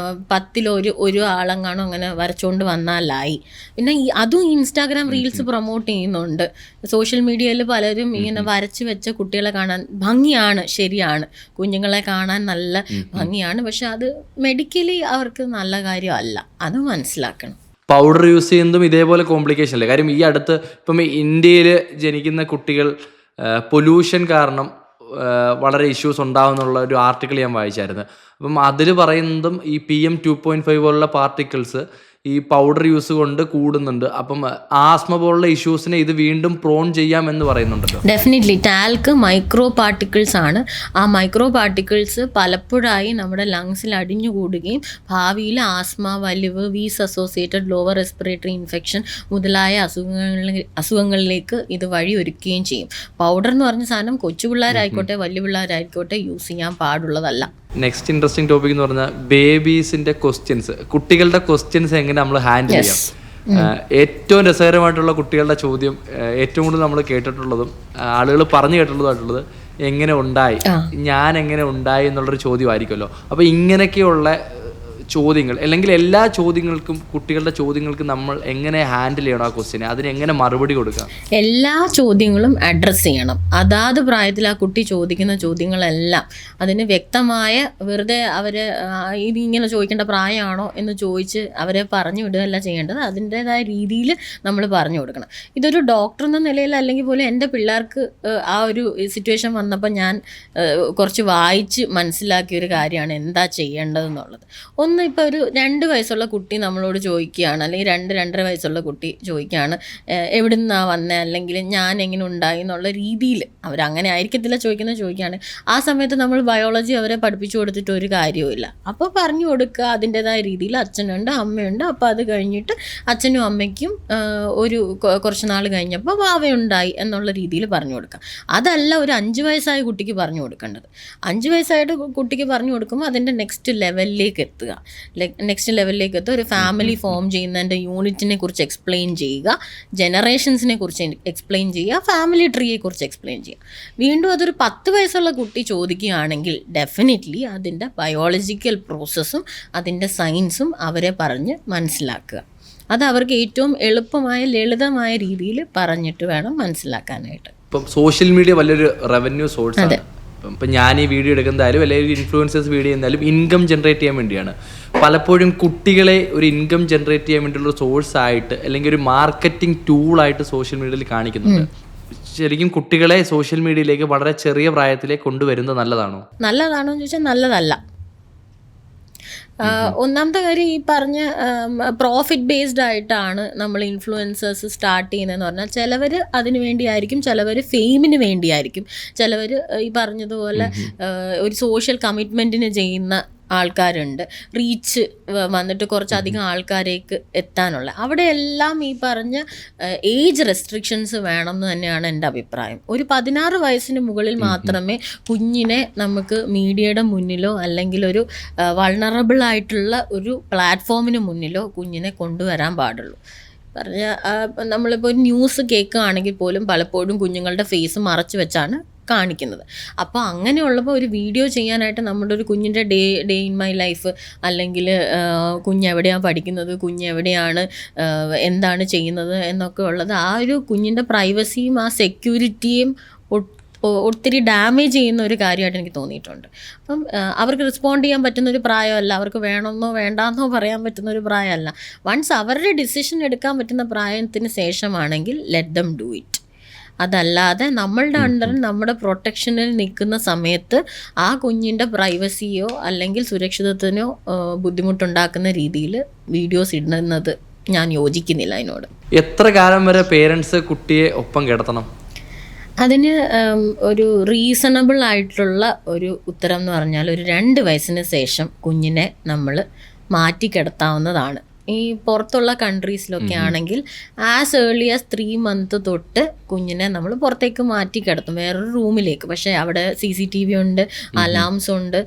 10 ഒരു ആളെങ്ങാണോ അങ്ങനെ വരച്ചുകൊണ്ട് വന്നാലായി. പിന്നെ അതും ഇൻസ്റ്റാഗ്രാം റീൽസ് പ്രൊമോട്ട് ചെയ്യുന്നുണ്ട്. സോഷ്യൽ മീഡിയയിൽ പലരും ഇങ്ങനെ വരച്ച് വെച്ച കുട്ടികളെ കാണാൻ ഭംഗിയാണ്, ശരിയാണ്, കുഞ്ഞുങ്ങളെ കാണാൻ നല്ല ഭംഗിയാണ്. പക്ഷെ അത് മെഡിക്കലി അവർക്ക് നല്ല കാര്യമല്ല, അത് മനസ്സിലാക്കണം. പൗഡർ യൂസ് ചെയ്യുന്നതും ഇതേപോലെ കോംപ്ലിക്കേഷൻ അല്ലേ? കാര്യം ഈ അടുത്ത് ഇപ്പം ഇന്ത്യയിൽ ജനിക്കുന്ന കുട്ടികൾ പൊല്യൂഷൻ കാരണം വളരെ ഇഷ്യൂസ് ഉണ്ടാവുന്നുള്ള ഒരു ആർട്ടിക്കിൾ ഞാൻ വായിച്ചായിരുന്നു. അപ്പം അതിൽ പറയുന്നതും ഈ PM 2.5 പോലുള്ള പാർട്ടിക്കിൾസ് ഈ പൗഡർ യൂസ് കൊണ്ട് കൂടുന്നുണ്ട്. അപ്പം ആസ്മ പോലുള്ള ഇഷ്യൂസിനെ ഇത് വീണ്ടും പ്രോൺ ചെയ്യാമെന്ന് പറയുന്നുണ്ടല്ലോ. ഡെഫിനറ്റ്ലി ടാൽക്ക് മൈക്രോ പാർട്ടിക്കിൾസ് ആണ്. ആ മൈക്രോ പാർട്ടിക്കിൾസ് പലപ്പോഴായി നമ്മുടെ ലങ്സിൽ അടിഞ്ഞുകൂടുകയും ഭാവിയിൽ ആസ്മ, വലിവ്, wheeze associated lower respiratory infection മുതലായ അസുഖങ്ങളിലേക്ക് ഇത് വഴി ഒരുക്കുകയും ചെയ്യും. പൗഡർ എന്ന് പറഞ്ഞ സാധനം കൊച്ചു പിള്ളേരായിക്കോട്ടെ വലിയ പിള്ളേരായിക്കോട്ടെ യൂസ് ചെയ്യാൻ പാടുള്ളതല്ല. നെക്സ്റ്റ് ഇൻട്രസ്റ്റിംഗ് ടോപ്പിക് എന്ന് പറഞ്ഞാൽ ബേബീസിന്റെ ക്വസ്റ്റ്യൻസ്, കുട്ടികളുടെ ക്വസ്റ്റ്യൻസ് എങ്ങനെ നമ്മൾ ഹാൻഡിൽ ചെയ്യാം. ഏറ്റവും രസകരമായിട്ടുള്ള കുട്ടികളുടെ ചോദ്യം ഏറ്റവും കൂടുതൽ നമ്മൾ കേട്ടിട്ടുള്ളതും ആളുകൾ പറഞ്ഞു കേട്ടിട്ടുള്ളതായിട്ടുള്ളത് എങ്ങനെ ഉണ്ടായി, ഞാൻ എങ്ങനെ ഉണ്ടായി എന്നുള്ളൊരു ചോദ്യമായിരിക്കുമല്ലോ. അപ്പോൾ ഇങ്ങനെയൊക്കെയുള്ള ചോദ്യങ്ങൾ, അല്ലെങ്കിൽ എല്ലാ ചോദ്യങ്ങൾക്കും, കുട്ടികളുടെ ചോദ്യങ്ങൾക്ക് നമ്മൾ എങ്ങനെ ഹാൻഡിൽ ചെയ്യണം ആ ക്വസ്റ്റ്യനെ, അതിന് എങ്ങനെ മറുപടി കൊടുക്കാം? എല്ലാ ചോദ്യങ്ങളും അഡ്രസ്സ് ചെയ്യണം. അതാത് പ്രായത്തിൽ ആ കുട്ടി ചോദിക്കുന്ന ചോദ്യങ്ങളെല്ലാം അതിന് വ്യക്തമായ, വെറുതെ അവരെ ഇതിങ്ങനെ ചോദിക്കേണ്ട പ്രായമാണോ എന്ന് ചോദിച്ച് അവരെ പറഞ്ഞു വിടുകയല്ല ചെയ്യേണ്ടത്. അതിൻ്റെതായ രീതിയിൽ നമ്മൾ പറഞ്ഞു കൊടുക്കണം. ഇതൊരു ഡോക്ടർ എന്ന നിലയിൽ അല്ലെങ്കിൽ പോലും എൻ്റെ പിള്ളേർക്ക് ആ ഒരു സിറ്റുവേഷൻ വന്നപ്പോൾ ഞാൻ കുറച്ച് വായിച്ച് മനസ്സിലാക്കിയൊരു കാര്യമാണ് എന്താ ചെയ്യേണ്ടതെന്നുള്ളത്. ഇപ്പോൾ ഒരു 2 വയസ്സുള്ള കുട്ടി നമ്മളോട് ചോദിക്കുകയാണ്, അല്ലെങ്കിൽ 2-2.5 വയസ്സുള്ള കുട്ടി ചോദിക്കുകയാണ് എവിടെ നിന്നാണ് വന്നത്, അല്ലെങ്കിൽ ഞാൻ എങ്ങനെ ഉണ്ടായി എന്നുള്ള രീതിയിൽ, അവരങ്ങനെ ആയിരിക്കത്തില്ല ചോദിക്കുകയാണ്. ആ സമയത്ത് നമ്മൾ ബയോളജി അവരെ പഠിപ്പിച്ചു കൊടുത്തിട്ട് ഒരു കാര്യവുമില്ല. അപ്പോൾ പറഞ്ഞു കൊടുക്കുക അതിൻ്റെതായ രീതിയിൽ. അച്ഛനുണ്ട്, അമ്മയുണ്ട്. അപ്പോൾ അത് കഴിഞ്ഞിട്ട് അച്ഛനും അമ്മയ്ക്കും ഒരു കുറച്ച് നാൾ കഴിഞ്ഞപ്പോൾ വാവയുണ്ടായി എന്നുള്ള രീതിയിൽ പറഞ്ഞു കൊടുക്കുക. അതല്ല ഒരു 5 വയസ്സായ കുട്ടിക്ക് പറഞ്ഞു കൊടുക്കേണ്ടത്. 5 വയസ്സായിട്ട് കുട്ടിക്ക് പറഞ്ഞു കൊടുക്കുമ്പോൾ അതിൻ്റെ നെക്സ്റ്റ് ലെവലിലേക്ക് എത്തുക. ഒരു ഫാമിലി ഫോം ചെയ്യുന്നതിൻ്റെ യൂണിറ്റിനെ കുറിച്ച് എക്സ്പ്ലെയിൻ ചെയ്യുക, ജനറേഷൻസിനെ കുറിച്ച് എക്സ്പ്ലെയിൻ ചെയ്യുക, ഫാമിലി ട്രീയെ കുറിച്ച് എക്സ്പ്ലെയിൻ ചെയ്യുക. വീണ്ടും അതൊരു 10 വയസ്സുള്ള കുട്ടി ചോദിക്കുകയാണെങ്കിൽ ഡെഫിനറ്റ്ലി അതിൻ്റെ ബയോളജിക്കൽ പ്രോസസ്സും അതിൻ്റെ സയൻസും അവരെ പറഞ്ഞ് മനസ്സിലാക്കുക. അത് അവർക്ക് ഏറ്റവും എളുപ്പമായ ലളിതമായ രീതിയിൽ പറഞ്ഞിട്ട് വേണം മനസ്സിലാക്കാനായിട്ട്. ഇപ്പം സോഷ്യൽ മീഡിയ വലിയൊരു റവന്യൂ സോഴ്സ് ആണ്. ഇപ്പം ഞാൻ ഈ വീഡിയോ എടുക്കുന്നതായാലും അല്ലെങ്കിൽ ഇൻഫ്ലുവൻസേഴ്സ് വീഡിയോ ചെയ്യുന്നതായാലും ഇൻകം ജനറേറ്റ് ചെയ്യാൻ വേണ്ടിയാണ്. പലപ്പോഴും കുട്ടികളെ ഒരു ഇൻകം ജനറേറ്റ് ചെയ്യാൻ വേണ്ടിയുള്ള സോഴ്സ് ആയിട്ട്, അല്ലെങ്കിൽ ഒരു മാർക്കറ്റിംഗ് ടൂളായിട്ട് സോഷ്യൽ മീഡിയയിൽ കാണിക്കുന്നുണ്ട്. ശരിക്കും കുട്ടികളെ സോഷ്യൽ മീഡിയയിലേക്ക് വളരെ ചെറിയ പ്രായത്തിലേക്ക് കൊണ്ടുവരുന്നത് നല്ലതാണോ എന്ന് ചോദിച്ചാൽ നല്ലതല്ല. ഒന്നാമത്തെ കാര്യം, ഈ പറഞ്ഞ പ്രോഫിറ്റ് ബേസ്ഡ് ആയിട്ടാണ് നമ്മൾ ഇൻഫ്ലുവൻസേഴ്സ് സ്റ്റാർട്ട് ചെയ്യുന്നതെന്ന് പറഞ്ഞാൽ, ചിലവർ അതിന് വേണ്ടിയായിരിക്കും, ചിലവർ ഫെയിമിന് വേണ്ടിയായിരിക്കും, ചിലവർ ഈ പറഞ്ഞതുപോലെ ഒരു സോഷ്യൽ കമ്മിറ്റ്മെൻറ്റിന് ചെയ്യുന്ന ആൾക്കാരുണ്ട്, റീച്ച് വന്നിട്ട് കുറച്ചധികം ആൾക്കാരേക്ക് എത്താനുള്ള. അവിടെയെല്ലാം ഈ പറഞ്ഞ ഏജ് റെസ്ട്രിക്ഷൻസ് വേണം എന്ന് തന്നെയാണ് എൻ്റെ അഭിപ്രായം. ഒരു 16 വയസ്സിന് മുകളിൽ മാത്രമേ കുഞ്ഞിനെ നമുക്ക് മീഡിയയുടെ മുന്നിലോ അല്ലെങ്കിൽ ഒരു വൾണറബിൾ ആയിട്ടുള്ള ഒരു പ്ലാറ്റ്ഫോമിന് മുന്നിലോ കുഞ്ഞിനെ കൊണ്ടുവരാൻ പാടുള്ളൂ. പറഞ്ഞ നമ്മളിപ്പോൾ ഒരു ന്യൂസ് കേൾക്കുകയാണെങ്കിൽ പോലും പലപ്പോഴും കുഞ്ഞുങ്ങളുടെ ഫേസ് മറച്ചു വെച്ചാണ് കാണിക്കുന്നത്. അപ്പോൾ അങ്ങനെയുള്ളപ്പോൾ ഒരു വീഡിയോ ചെയ്യാനായിട്ട് നമ്മുടെ ഒരു കുഞ്ഞിൻ്റെ ഡേ ഇൻ മൈ ലൈഫ്, അല്ലെങ്കിൽ കുഞ്ഞെവിടെയാണ് പഠിക്കുന്നത്, കുഞ്ഞെവിടെയാണ് എന്താണ് ചെയ്യുന്നത് എന്നൊക്കെ ഉള്ളത്, ആ ഒരു കുഞ്ഞിൻ്റെ പ്രൈവസിയും ആ സെക്യൂരിറ്റിയും ഒത്തിരി ഡാമേജ് ചെയ്യുന്ന ഒരു കാര്യമായിട്ട് എനിക്ക് തോന്നിയിട്ടുണ്ട്. അപ്പം അവർക്ക് റെസ്പോണ്ട് ചെയ്യാൻ പറ്റുന്നൊരു പ്രായമല്ല, അവർക്ക് വേണമെന്നോ വേണ്ടാന്നോ പറയാൻ പറ്റുന്നൊരു പ്രായമല്ല. വൺസ് അവരുടെ ഡിസിഷൻ എടുക്കാൻ പറ്റുന്ന പ്രായത്തിന് ശേഷമാണെങ്കിൽ ലെറ്റ് ദം ഡു ഇറ്റ്. അതല്ലാതെ നമ്മളുടെ അണ്ടറിൽ നമ്മുടെ പ്രൊട്ടക്ഷനിൽ നിൽക്കുന്ന സമയത്ത് ആ കുഞ്ഞിൻ്റെ പ്രൈവസിയോ അല്ലെങ്കിൽ സുരക്ഷിതത്വത്തിനോ ബുദ്ധിമുട്ടുണ്ടാക്കുന്ന രീതിയിൽ വീഡിയോസ് ഇടുന്നത് ഞാൻ യോജിക്കുന്നില്ല അതിനോട്. എത്ര കാലം വരെ പേരൻസ് കുട്ടിയെ ഒപ്പം കിടത്തണം? അതിന് ഒരു റീസണബിൾ ആയിട്ടുള്ള ഒരു ഉത്തരം എന്ന് പറഞ്ഞാൽ ഒരു 2 വയസ്സിന് ശേഷം കുഞ്ഞിനെ നമ്മൾ മാറ്റിക്കിടത്താവുന്നതാണ്. ഈ പുറത്തുള്ള കൺട്രീസിലൊക്കെ ആണെങ്കിൽ ആസ് ഏർലി ആസ് 3 months തൊട്ട് കുഞ്ഞിനെ നമ്മൾ പുറത്തേക്ക് മാറ്റി കിടത്തും, വേറൊരു റൂമിലേക്ക്. പക്ഷേ അവിടെ CCTV ഉണ്ട്, അലാംസ് ഉണ്ട്,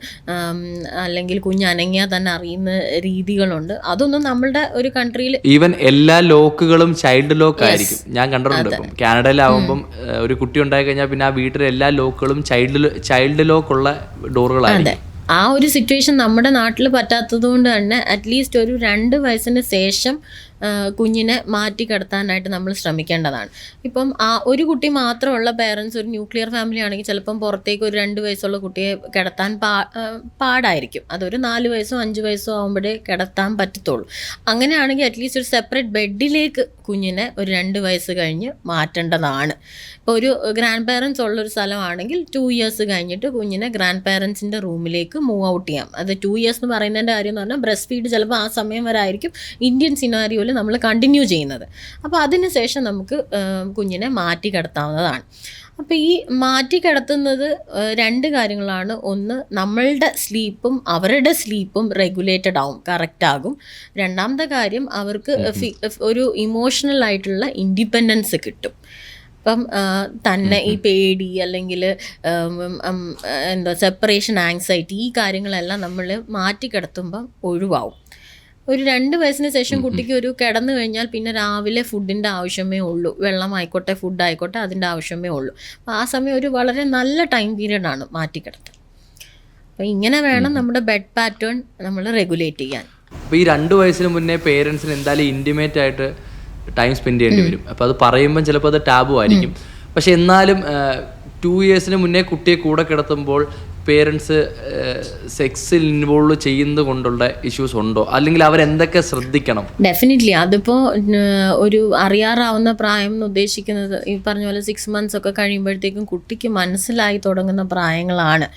അല്ലെങ്കിൽ കുഞ്ഞ് അനങ്ങിയാൽ തന്നെ അറിയുന്ന രീതികളുണ്ട്. അതൊന്നും നമ്മളുടെ ഒരു കൺട്രിയിൽ ഈവൻ എല്ലാ ലോക്കുകളും ചൈൽഡ് ലോക്ക് ആയിരിക്കും. ഞാൻ കണ്ടിട്ടുണ്ട്. ഇപ്പം കാനഡയിലാവുമ്പം ഒരു കുട്ടി ഉണ്ടായി കഴിഞ്ഞാൽ പിന്നെ ആ വീട്ടിലെ എല്ലാ ലോക്കുകളും ചൈൽഡ് ലോക്കുള്ള ഡോറുകളായിരിക്കും. ആ ഒരു സിറ്റുവേഷൻ നമ്മുടെ നാട്ടിൽ പറ്റാത്തത് കൊണ്ട് തന്നെ അറ്റ്ലീസ്റ്റ് ഒരു 2 വയസ്സിന് ശേഷം കുഞ്ഞിനെ മാറ്റി കിടത്താനായിട്ട് നമ്മൾ ശ്രമിക്കേണ്ടതാണ്. ഇപ്പം ഒരു കുട്ടി മാത്രമുള്ള പേരൻസ്, ഒരു ന്യൂക്ലിയർ ഫാമിലി ആണെങ്കിൽ ചിലപ്പം പുറത്തേക്ക് ഒരു 2 വയസ്സുള്ള കുട്ടിയെ കിടത്താൻ പാടായിരിക്കും. അതൊരു 4 വയസ്സോ 5 വയസ്സോ ആകുമ്പോഴേ കിടത്താൻ പറ്റത്തുള്ളൂ. അങ്ങനെയാണെങ്കിൽ അറ്റ്ലീസ്റ്റ് ഒരു സെപ്പറേറ്റ് ബെഡിലേക്ക് കുഞ്ഞിനെ ഒരു 2 വയസ്സ് കഴിഞ്ഞ് മാറ്റേണ്ടതാണ്. ഇപ്പോൾ ഒരു ഗ്രാൻഡ് പേരൻസ് ഉള്ളൊരു സ്ഥലമാണെങ്കിൽ 2 years കഴിഞ്ഞിട്ട് കുഞ്ഞിനെ ഗ്രാൻഡ് പേരൻസിൻ്റെ റൂമിലേക്ക് മൂവ് ഔട്ട് ചെയ്യാം. അത് 2 years എന്ന് പറയുന്നതിൻ്റെ കാര്യം എന്ന് പറഞ്ഞാൽ ബ്രസ്റ്റ് ഫീഡ് ചിലപ്പോൾ ആ സമയം വരെ ആയിരിക്കും ഇന്ത്യൻ സിനാരിയോയിൽ നമ്മൾ കണ്ടിന്യൂ ചെയ്യുന്നത്. അപ്പോൾ അതിന് ശേഷം നമുക്ക് കുഞ്ഞിനെ മാറ്റി കിടത്താവുന്നതാണ്. അപ്പോൾ ഈ മാറ്റി കിടത്തുന്നത് 2 കാര്യങ്ങളാണ്. ഒന്ന്, നമ്മളുടെ സ്ലീപ്പും അവരുടെ സ്ലീപ്പും റെഗുലേറ്റഡ് ആവും, കറക്റ്റ് ആകും. രണ്ടാമത്തെ കാര്യം, അവർക്ക് ഒരു ഇമോഷണൽ ആയിട്ടുള്ള ഇൻഡിപെൻഡൻസ് കിട്ടും. ഇപ്പം തന്നെ ഈ പേടി അല്ലെങ്കിൽ സെപ്പറേഷൻ ആങ്സൈറ്റി, ഈ കാര്യങ്ങളെല്ലാം നമ്മൾ മാറ്റി കിടത്തുമ്പം ഒഴിവാവും. ഒരു 2 വയസ്സിന് ശേഷം കുട്ടിക്ക് ഒരു കിടന്നു കഴിഞ്ഞാൽ പിന്നെ രാവിലെ ഫുഡിൻ്റെ ആവശ്യമേ ഉള്ളൂ, വെള്ളമായിക്കോട്ടെ ഫുഡായിക്കോട്ടെ അതിൻ്റെ ആവശ്യമേ ഉള്ളൂ. അപ്പോൾ ആ സമയം ഒരു വളരെ നല്ല ടൈം പീരീഡാണ് മാറ്റിക്കിടത്തൽ. അപ്പോൾ ഇങ്ങനെ വേണം നമ്മുടെ ബെഡ് പാറ്റേൺ നമ്മൾ റെഗുലേറ്റ് ചെയ്യാൻ. അപ്പോൾ ഈ 2 വയസ്സിന് മുന്നേ പേരൻസിന് എന്തായാലും ഇൻറ്റിമേറ്റ് ആയിട്ട് ടൈം സ്പെൻഡ് ചെയ്യേണ്ടി വരും. അപ്പോൾ അത് പറയുമ്പം ചിലപ്പോൾ അത് ടാബു ആയിരിക്കും. പക്ഷെ എന്നാലും 2 yearsന് മുന്നേ കുട്ടിയെ കൂടെ കിടത്തുമ്പോൾ പേരൻസ് സെക്സിൽ ഇൻവോൾവ് ചെയ്യുന്നത് കൊണ്ടുള്ള ഇഷ്യൂസ് ഉണ്ടോ, അല്ലെങ്കിൽ അവരെന്തൊക്കെ ശ്രദ്ധിക്കണം? ഡെഫിനറ്റ്ലി അതിപ്പോൾ ഒരു അറിയാറാവുന്ന പ്രായം എന്ന് ഉദ്ദേശിക്കുന്നത് ഈ പറഞ്ഞ പോലെ 6 months ഒക്കെ കഴിയുമ്പോഴത്തേക്കും കുട്ടിക്ക് മനസ്സിലായി തുടങ്ങുന്ന പ്രായങ്ങളാണ്.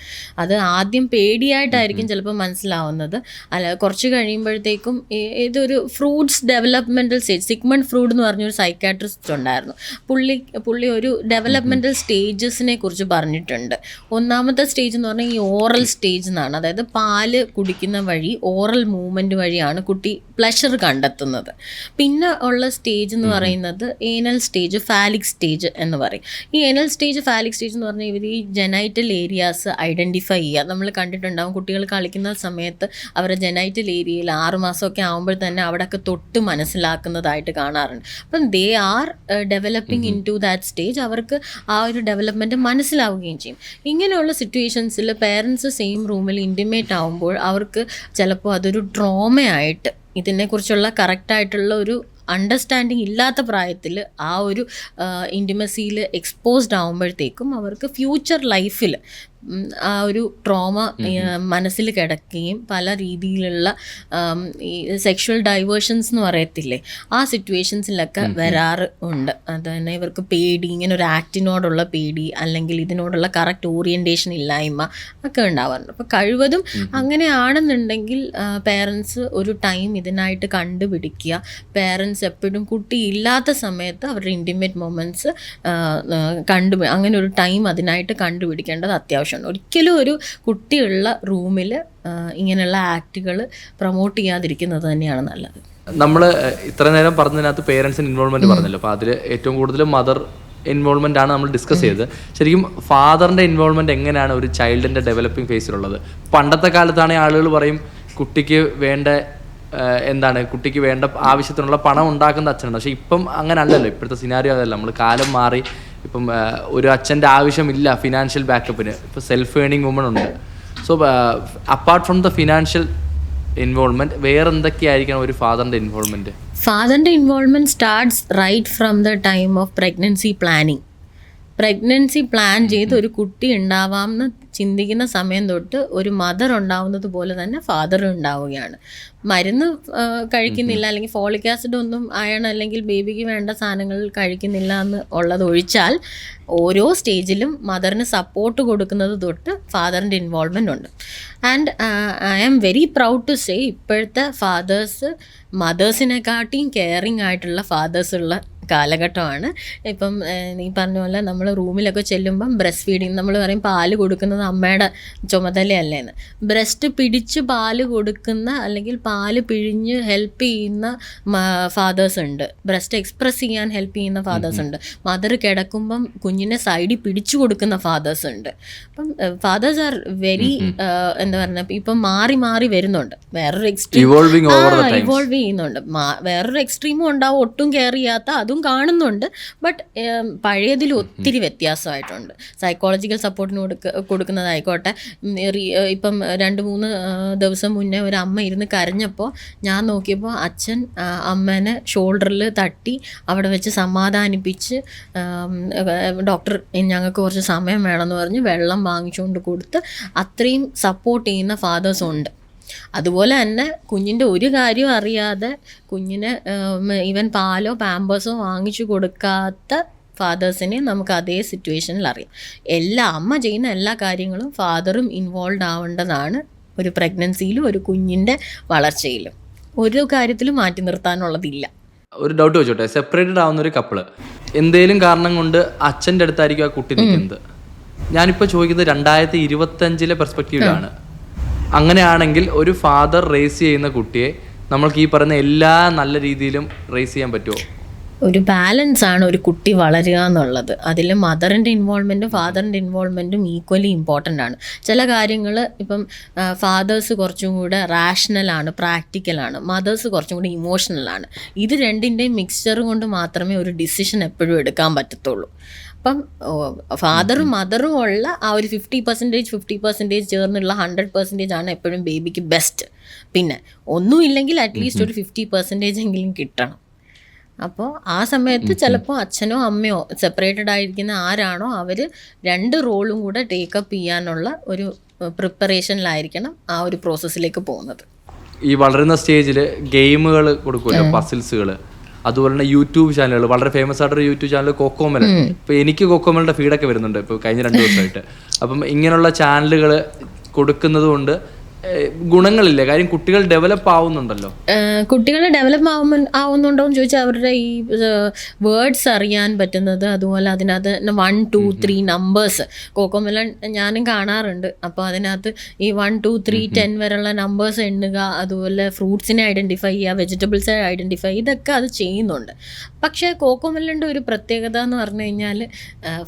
അത് ആദ്യം പേടിയായിട്ടായിരിക്കും ചിലപ്പോൾ മനസ്സിലാവുന്നത്. അല്ല, കുറച്ച് കഴിയുമ്പോഴത്തേക്കും ഇതൊരു fruits developmental stage, Sigmund Freud എന്ന് പറഞ്ഞൊരു സൈക്കാട്രിസ്റ്റ് ഉണ്ടായിരുന്നു. പുള്ളി ഒരു ഡെവലപ്മെൻറ്റൽ സ്റ്റേജസിനെ കുറിച്ച് പറഞ്ഞിട്ടുണ്ട്. ഒന്നാമത്തെ സ്റ്റേജ് എന്ന് ഈ ഓറൽ സ്റ്റേജ് എന്നാണ്. അതായത് പാല് കുടിക്കുന്ന വഴി, ഓറൽ മൂവ്മെന്റ് വഴിയാണ് കുട്ടി പ്ലഷർ കണ്ടെത്തുന്നത്. പിന്നെ ഉള്ള സ്റ്റേജ് എന്ന് പറയുന്നത് ഏനൽ സ്റ്റേജ്, ഫാലിക് സ്റ്റേജ് എന്ന് പറയും. ഈ ഏനൽ സ്റ്റേജ്, ഫാലിക് സ്റ്റേജ് എന്ന് പറഞ്ഞാൽ ഇവർ ഈ ജെനൈറ്റൽ ഏരിയാസ് ഐഡൻറ്റിഫൈ ചെയ്യുക. നമ്മൾ കണ്ടിട്ടുണ്ടാകും കുട്ടികൾ കളിക്കുന്ന സമയത്ത് അവരുടെ ജെനൈറ്റൽ ഏരിയയിൽ 6 മാസമൊക്കെ ആകുമ്പോൾ തന്നെ അവിടെയൊക്കെ തൊട്ട് മനസ്സിലാക്കുന്നതായിട്ട് കാണാറുണ്ട്. അപ്പം they are developing into that stage. അവർക്ക് ആ ഒരു ഡെവലപ്മെൻറ്റ് മനസ്സിലാവുകയും ചെയ്യും. ഇങ്ങനെയുള്ള സിറ്റുവേഷൻസിൽ പേരൻസ് സെയിം റൂമിൽ ഇൻറ്റിമേറ്റ് ആവുമ്പോൾ അവർക്ക് ചിലപ്പോൾ അതൊരു ട്രോമയായിട്ട്, ഇതിനെക്കുറിച്ചുള്ള കറക്റ്റായിട്ടുള്ള ഒരു അണ്ടർസ്റ്റാൻഡിങ് ഇല്ലാത്ത പ്രായത്തിൽ ആ ഒരു ഇൻറ്റിമസിയിൽ എക്സ്പോസ്ഡ് ആകുമ്പോഴത്തേക്കും അവർക്ക് ഫ്യൂച്ചർ ലൈഫിൽ ആ ഒരു ട്രോമ മനസ്സിൽ കിടക്കുകയും പല രീതിയിലുള്ള ഈ സെക്ഷുവൽ ഡൈവേർഷൻസ് എന്ന് പറയത്തില്ലേ, ആ സിറ്റുവേഷൻസിലൊക്കെ വരാറ് ഉണ്ട്. അത് തന്നെ ഇവർക്ക് പേടി, ഇങ്ങനെ ഒരു ആക്ടിനോടുള്ള പേടി അല്ലെങ്കിൽ ഇതിനോടുള്ള കറക്റ്റ് ഓറിയൻറ്റേഷൻ ഇല്ലായ്മ ഒക്കെ ഉണ്ടാവാറുണ്ട്. അപ്പോൾ കഴിവതും അങ്ങനെയാണെന്നുണ്ടെങ്കിൽ പേരൻസ് ഒരു ടൈം ഇതിനായിട്ട് കണ്ടുപിടിക്കുക. പേരൻസ് എപ്പോഴും കുട്ടി ഇല്ലാത്ത സമയത്ത് അവരുടെ ഇൻറ്റിമേറ്റ് മൊമെൻറ്റ്സ് അങ്ങനെ ഒരു ടൈം അതിനായിട്ട് കണ്ടുപിടിക്കേണ്ടത് അത്യാവശ്യമാണ്. ഒരിക്കലും ഒരു കുട്ടിയുള്ള റൂമിൽ ഇങ്ങനെയുള്ള ആക്റ്റുകൾ പ്രൊമോട്ട് ചെയ്യാതിരിക്കുന്നത് തന്നെയാണ് നല്ലത്. നമ്മൾ ഇത്ര നേരം പറഞ്ഞതിനകത്ത് പേരൻസിന് ഇൻവോൾവ്മെന്റ് പറഞ്ഞല്ലോ. അപ്പോൾ അതിൽ ഏറ്റവും കൂടുതൽ മദർ ഇൻവോൾവ്മെന്റ് ആണ് നമ്മൾ ഡിസ്കസ് ചെയ്തത്. ശരിക്കും ഫാദറിന്റെ ഇൻവോൾവ്മെന്റ് എങ്ങനെയാണ് ഒരു ചൈൽഡിന്റെ ഡെവലപ്പിംഗ് ഫേസിലുള്ളത്? പണ്ടത്തെ കാലത്താണെങ്കിൽ ആളുകൾ പറയും കുട്ടിക്ക് വേണ്ട കുട്ടിക്ക് വേണ്ട ആവശ്യത്തിനുള്ള പണം ഉണ്ടാക്കുന്ന അച്ഛനുണ്ട്. പക്ഷെ ഇപ്പം അങ്ങനെ അല്ലല്ലോ. ഇപ്പോഴത്തെ സിനാരിയോ അതല്ല. നമ്മൾ കാലം മാറി. ഇപ്പം ഒരു അച്ഛൻ്റെ ആവശ്യമില്ല ഫിനാൻഷ്യൽ ബാക്കപ്പിന്. ഇപ്പോൾ സെൽഫ് ഏണിംഗ് വുമൺ ഉണ്ട്. So apart from the financial involvement വേറെ എന്തൊക്കെയായിരിക്കണം ഒരു ഫാദറിൻ്റെ ഇൻവോൾവ്മെന്റ്? ഫാദറിൻ്റെ involvement starts right from the time of pregnancy planning. Pregnancy plan ചെയ്ത് ഒരു കുട്ടി ഉണ്ടാവാമെന്ന് ചിന്തിക്കുന്ന സമയം തൊട്ട് ഒരു മദർ ഉണ്ടാവുന്നത് പോലെ തന്നെ ഫാദർ ഉണ്ടാവുകയാണ്. മരുന്ന് കഴിക്കുന്നില്ല അല്ലെങ്കിൽ ഫോളിക് ആസിഡ് ഒന്നും അയൺ അല്ലെങ്കിൽ ബേബിക്ക് വേണ്ട സാധനങ്ങൾ കഴിക്കുന്നില്ല എന്ന് ഉള്ളത് ഒഴിച്ചാൽ ഓരോ സ്റ്റേജിലും മദറിന് സപ്പോർട്ട് കൊടുക്കുന്നത് തൊട്ട് ഫാദറിൻ്റെ ഇൻവോൾവ്മെൻ്റ് ഉണ്ട്. And I am very proud to say ഇപ്പോഴത്തെ ഫാദേഴ്സ് മദേഴ്സിനെക്കാട്ടിയും കെയറിങ് ആയിട്ടുള്ള ഫാദേഴ്സ് ഉള്ള കാലഘട്ടമാണ്. ഇപ്പം നീ പറഞ്ഞ പോലെ നമ്മൾ റൂമിലൊക്കെ ചെല്ലുമ്പം ബ്രസ്റ്റ് ഫീഡിങ് നമ്മൾ പറയും പാല് കൊടുക്കുന്നത് അമ്മയുടെ ചുമതലയല്ലേന്ന്. ബ്രസ്റ്റ് പിടിച്ച് പാല് കൊടുക്കുന്ന അല്ലെങ്കിൽ പാല് പിഴിഞ്ഞ് ഹെൽപ്പ് ചെയ്യുന്ന ഫാദേഴ്സ് ഉണ്ട്, ബ്രസ്റ്റ് എക്സ്പ്രസ് ചെയ്യാൻ ഹെൽപ്പ് ചെയ്യുന്ന ഫാദേഴ്സ് ഉണ്ട്, മദർ കിടക്കുമ്പം കുഞ്ഞിനെ സൈഡിൽ പിടിച്ചു കൊടുക്കുന്ന ഫാദേഴ്സ് ഉണ്ട്. അപ്പം ഫാദേഴ്സ് ആർ വെരി എന്താ പറയുക, ഇപ്പം മാറി മാറി വരുന്നുണ്ട്. വേറൊരു എക്സ്ട്രീം ഇവോൾവ് ചെയ്യുന്നുണ്ട്. വേറൊരു എക്സ്ട്രീമും ഉണ്ടാവും, ഒട്ടും കെയർ ചെയ്യാത്ത, അതും കാണുന്നുണ്ട്. ബട്ട് പഴയതിൽ ഒത്തിരി വ്യത്യാസമായിട്ടുണ്ട്. സൈക്കോളജിക്കൽ സപ്പോർട്ടിന് കൊടുക്കുന്നതായിക്കോട്ടെ. ഇപ്പം 2-3 ദിവസം മുന്നേ ഒരു അമ്മ ഇരുന്ന് കരഞ്ഞപ്പോൾ ഞാൻ നോക്കിയപ്പോൾ അച്ഛൻ അമ്മേനെ ഷോൾഡറിൽ തട്ടി അവിടെ വെച്ച് സമാധാനിപ്പിച്ച്, ഡോക്ടർ ഞങ്ങൾക്ക് കുറച്ച് സമയം വേണമെന്ന് പറഞ്ഞ് വെള്ളം വാങ്ങിച്ചുകൊണ്ട് കൊടുത്ത് അത്രയും സപ്പോർട്ട് ചെയ്യുന്ന ഫാദേഴ്സും ഉണ്ട്. അതുപോലെ തന്നെ കുഞ്ഞിൻ്റെ ഒരു കാര്യം അറിയാതെ കുഞ്ഞിന് ഈവൻ പാലോ പാമ്പേഴ്സോ വാങ്ങിച്ചു കൊടുക്കാത്ത ഫാദേഴ്സിനെ നമുക്ക് അതേ സിറ്റുവേഷനിൽ അറിയാം. അമ്മ ചെയ്യുന്ന എല്ലാ കാര്യങ്ങളും ഫാദറും ഇൻവോൾവ് ആവേണ്ടതാണ് ഒരു പ്രഗ്നൻസിയിലും ഒരു കുഞ്ഞിൻ്റെ വളർച്ചയിലും. ഒരു കാര്യത്തിലും മാറ്റി നിർത്താനുള്ളതില്ല. ഒരു ഡൗട്ട് വെച്ചോട്ടെ, സെപ്പറേറ്റഡ് ആവുന്ന ഒരു കപ്പിള് എന്തേലും കാരണം കൊണ്ട് അച്ഛൻ്റെ അടുത്തായിരിക്കും ആ കുട്ടി നിൽക്കുന്നത്. ഞാനിപ്പോൾ ചോദിക്കുന്നത് 2025 പെർസ്പെക്റ്റീവിലാണ്. അങ്ങനെയാണെങ്കിൽ ഒരു ഫാദർ റേസ് ചെയ്യുന്ന കുട്ടിയെ നമ്മൾക്ക് ഈ പറയുന്ന എല്ലാ നല്ല രീതിയിലും റേസ് ചെയ്യാൻ പറ്റുമോ? ഒരു ബാലൻസ് ആണ് ഒരു കുട്ടി വളരുക എന്നുള്ളത്. അതിൽ മദറിൻ്റെ ഇൻവോൾവ്മെൻറ്റും ഫാദറിൻ്റെ ഇൻവോൾവ്മെൻറ്റും ഈക്വലി ഇമ്പോർട്ടൻ്റ് ആണ്. ചില കാര്യങ്ങൾ ഇപ്പം ഫാദേഴ്സ് കുറച്ചും കൂടെ റാഷണലാണ്, പ്രാക്ടിക്കലാണ്, മദേഴ്സ് കുറച്ചും കൂടി ഇമോഷണലാണ്. ഇത് രണ്ടിൻ്റെയും മിക്സ്ചർ കൊണ്ട് മാത്രമേ ഒരു ഡിസിഷൻ എപ്പോഴും എടുക്കാൻ പറ്റത്തുള്ളൂ. അപ്പം ഫാദറും മദറും ഉള്ള ആ ഒരു 50% ചേർന്നുള്ള 100% ആണ് എപ്പോഴും ബേബിക്ക് ബെസ്റ്റ്. പിന്നെ ഒന്നുമില്ലെങ്കിൽ അറ്റ്ലീസ്റ്റ് ഒരു 50% എങ്കിലും കിട്ടണം. അപ്പോൾ ആ സമയത്ത് ചിലപ്പോൾ അച്ഛനോ അമ്മയോ സെപ്പറേറ്റഡ് ആയിരിക്കുന്ന ആരാണോ അവർ 2 റോളും കൂടെ ടേക്കപ്പ് ചെയ്യാനുള്ള ഒരു പ്രിപ്പറേഷനിലായിരിക്കണം ആ ഒരു പ്രോസസ്സിലേക്ക് പോകുന്നത്. ഈ വളരുന്ന സ്റ്റേജിൽ ഗെയിമുകൾ കൊടുക്കുമല്ലോ, പസിൽസുകൾ, അതുപോലെ തന്നെ യൂട്യൂബ് ചാനലുകൾ, വളരെ ഫേമസ് ആയിട്ടൊരു യൂട്യൂബ് ചാനൽ കൊക്കോമെലൻ. ഇപ്പോൾ എനിക്ക് കൊക്കോമെലിൻ്റെ ഫീഡൊക്കെ വരുന്നുണ്ട് ഇപ്പോൾ കഴിഞ്ഞ 2 ദിവസമായിട്ട്. അപ്പം ഇങ്ങനെയുള്ള ചാനലുകൾ കൊടുക്കുന്നത് കൊണ്ട് ഗുണങ്ങളില്ലേ? കാര്യം കുട്ടികൾ ഡെവലപ്പ് ആവുന്നുണ്ടല്ലോ. കുട്ടികൾ ഡെവലപ്പ് ആവുന്നുണ്ടോ എന്ന് ചോദിച്ചാൽ അവരുടെ ഈ വേർഡ്സ് അറിയാൻ പറ്റുന്നത്, അതുപോലെ അതിനകത്ത് 1, 2, 3 നമ്പേഴ്സ് കോക്കോമെലൻ ഞാനും കാണാറുണ്ട്. അപ്പോൾ അതിനകത്ത് ഈ 1, 2, 3, 10 വരെയുള്ള നമ്പേഴ്സ് എണ്ണുക, അതുപോലെ ഫ്രൂട്ട്സിനെ ഐഡൻറ്റിഫൈ ചെയ്യുക, വെജിറ്റബിൾസിനെ ഐഡൻറ്റിഫൈ, ഇതൊക്കെ അത് ചെയ്യുന്നുണ്ട്. പക്ഷേ കോക്കോമെലൻ്റെ ഒരു പ്രത്യേകത എന്ന് പറഞ്ഞു കഴിഞ്ഞാൽ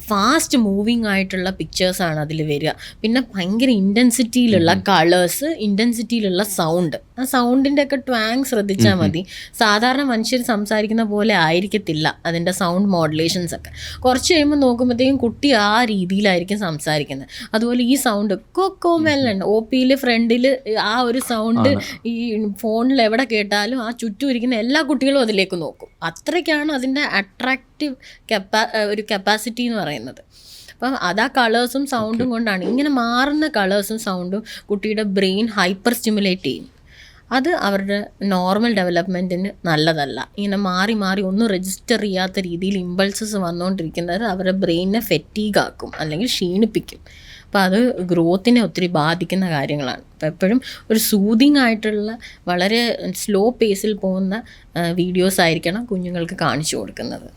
ഫാസ്റ്റ് മൂവിങ് ആയിട്ടുള്ള പിക്ചേഴ്സാണ് അതിൽ വരിക. പിന്നെ ഭയങ്കര ഇൻറ്റൻസിറ്റിയിലുള്ള കളേഴ്സ്, ഇൻറ്റൻസിറ്റിയിലുള്ള സൗണ്ട്. ആ സൗണ്ടിൻ്റെ ഒക്കെ ട്വാങ് ശ്രദ്ധിച്ചാൽ മതി. സാധാരണ മനുഷ്യർ സംസാരിക്കുന്ന പോലെ ആയിരിക്കത്തില്ല അതിൻ്റെ സൗണ്ട് മോഡുലേഷൻസ് ഒക്കെ. കുറച്ച് കഴിയുമ്പോൾ നോക്കുമ്പോഴത്തേക്കും കുട്ടി ആ രീതിയിലായിരിക്കും സംസാരിക്കുന്നത്. അതുപോലെ ഈ സൗണ്ട് കൊക്കോമെലൻ OPയിൽ ഫ്രണ്ടിൽ ആ ഒരു സൗണ്ട് ഈ ഫോണിൽ എവിടെ കേട്ടാലും ആ ചുറ്റും ഇരിക്കുന്ന എല്ലാ കുട്ടികളും അതിലേക്ക് നോക്കും. അത്രയ്ക്കാണ് അതിൻ്റെ അട്രാക്റ്റീവ് ഒരു കപ്പാസിറ്റി എന്ന് പറയുന്നത്. അപ്പം അതാ കളേഴ്സും സൗണ്ടും കൊണ്ടാണ്. ഇങ്ങനെ മാറുന്ന കളേഴ്സും സൗണ്ടും കുട്ടിയുടെ ബ്രെയിൻ ഹൈപ്പർ സ്റ്റിമുലേറ്റ് ചെയ്യും. അത് അവരുടെ നോർമൽ ഡെവലപ്മെൻറ്റിന് നല്ലതല്ല. ഇങ്ങനെ മാറി മാറി ഒന്നും രജിസ്റ്റർ ചെയ്യാത്ത രീതിയിൽ ഇമ്പൾസസ് വന്നുകൊണ്ടിരിക്കുന്നത് അവരുടെ ബ്രെയിനിനെ ഫെറ്റീഗ് ആക്കും, അല്ലെങ്കിൽ ക്ഷീണിപ്പിക്കും. അപ്പോൾ അത് ഗ്രോത്തിനെ ഒത്തിരി ബാധിക്കുന്ന കാര്യങ്ങളാണ്. അപ്പോൾ എപ്പോഴും ഒരു സൂതിങ് ആയിട്ടുള്ള വളരെ സ്ലോ പേസിൽ പോകുന്ന വീഡിയോസ് ആയിരിക്കണം കുഞ്ഞുങ്ങൾക്ക് കാണിച്ചു കൊടുക്കുന്നത്.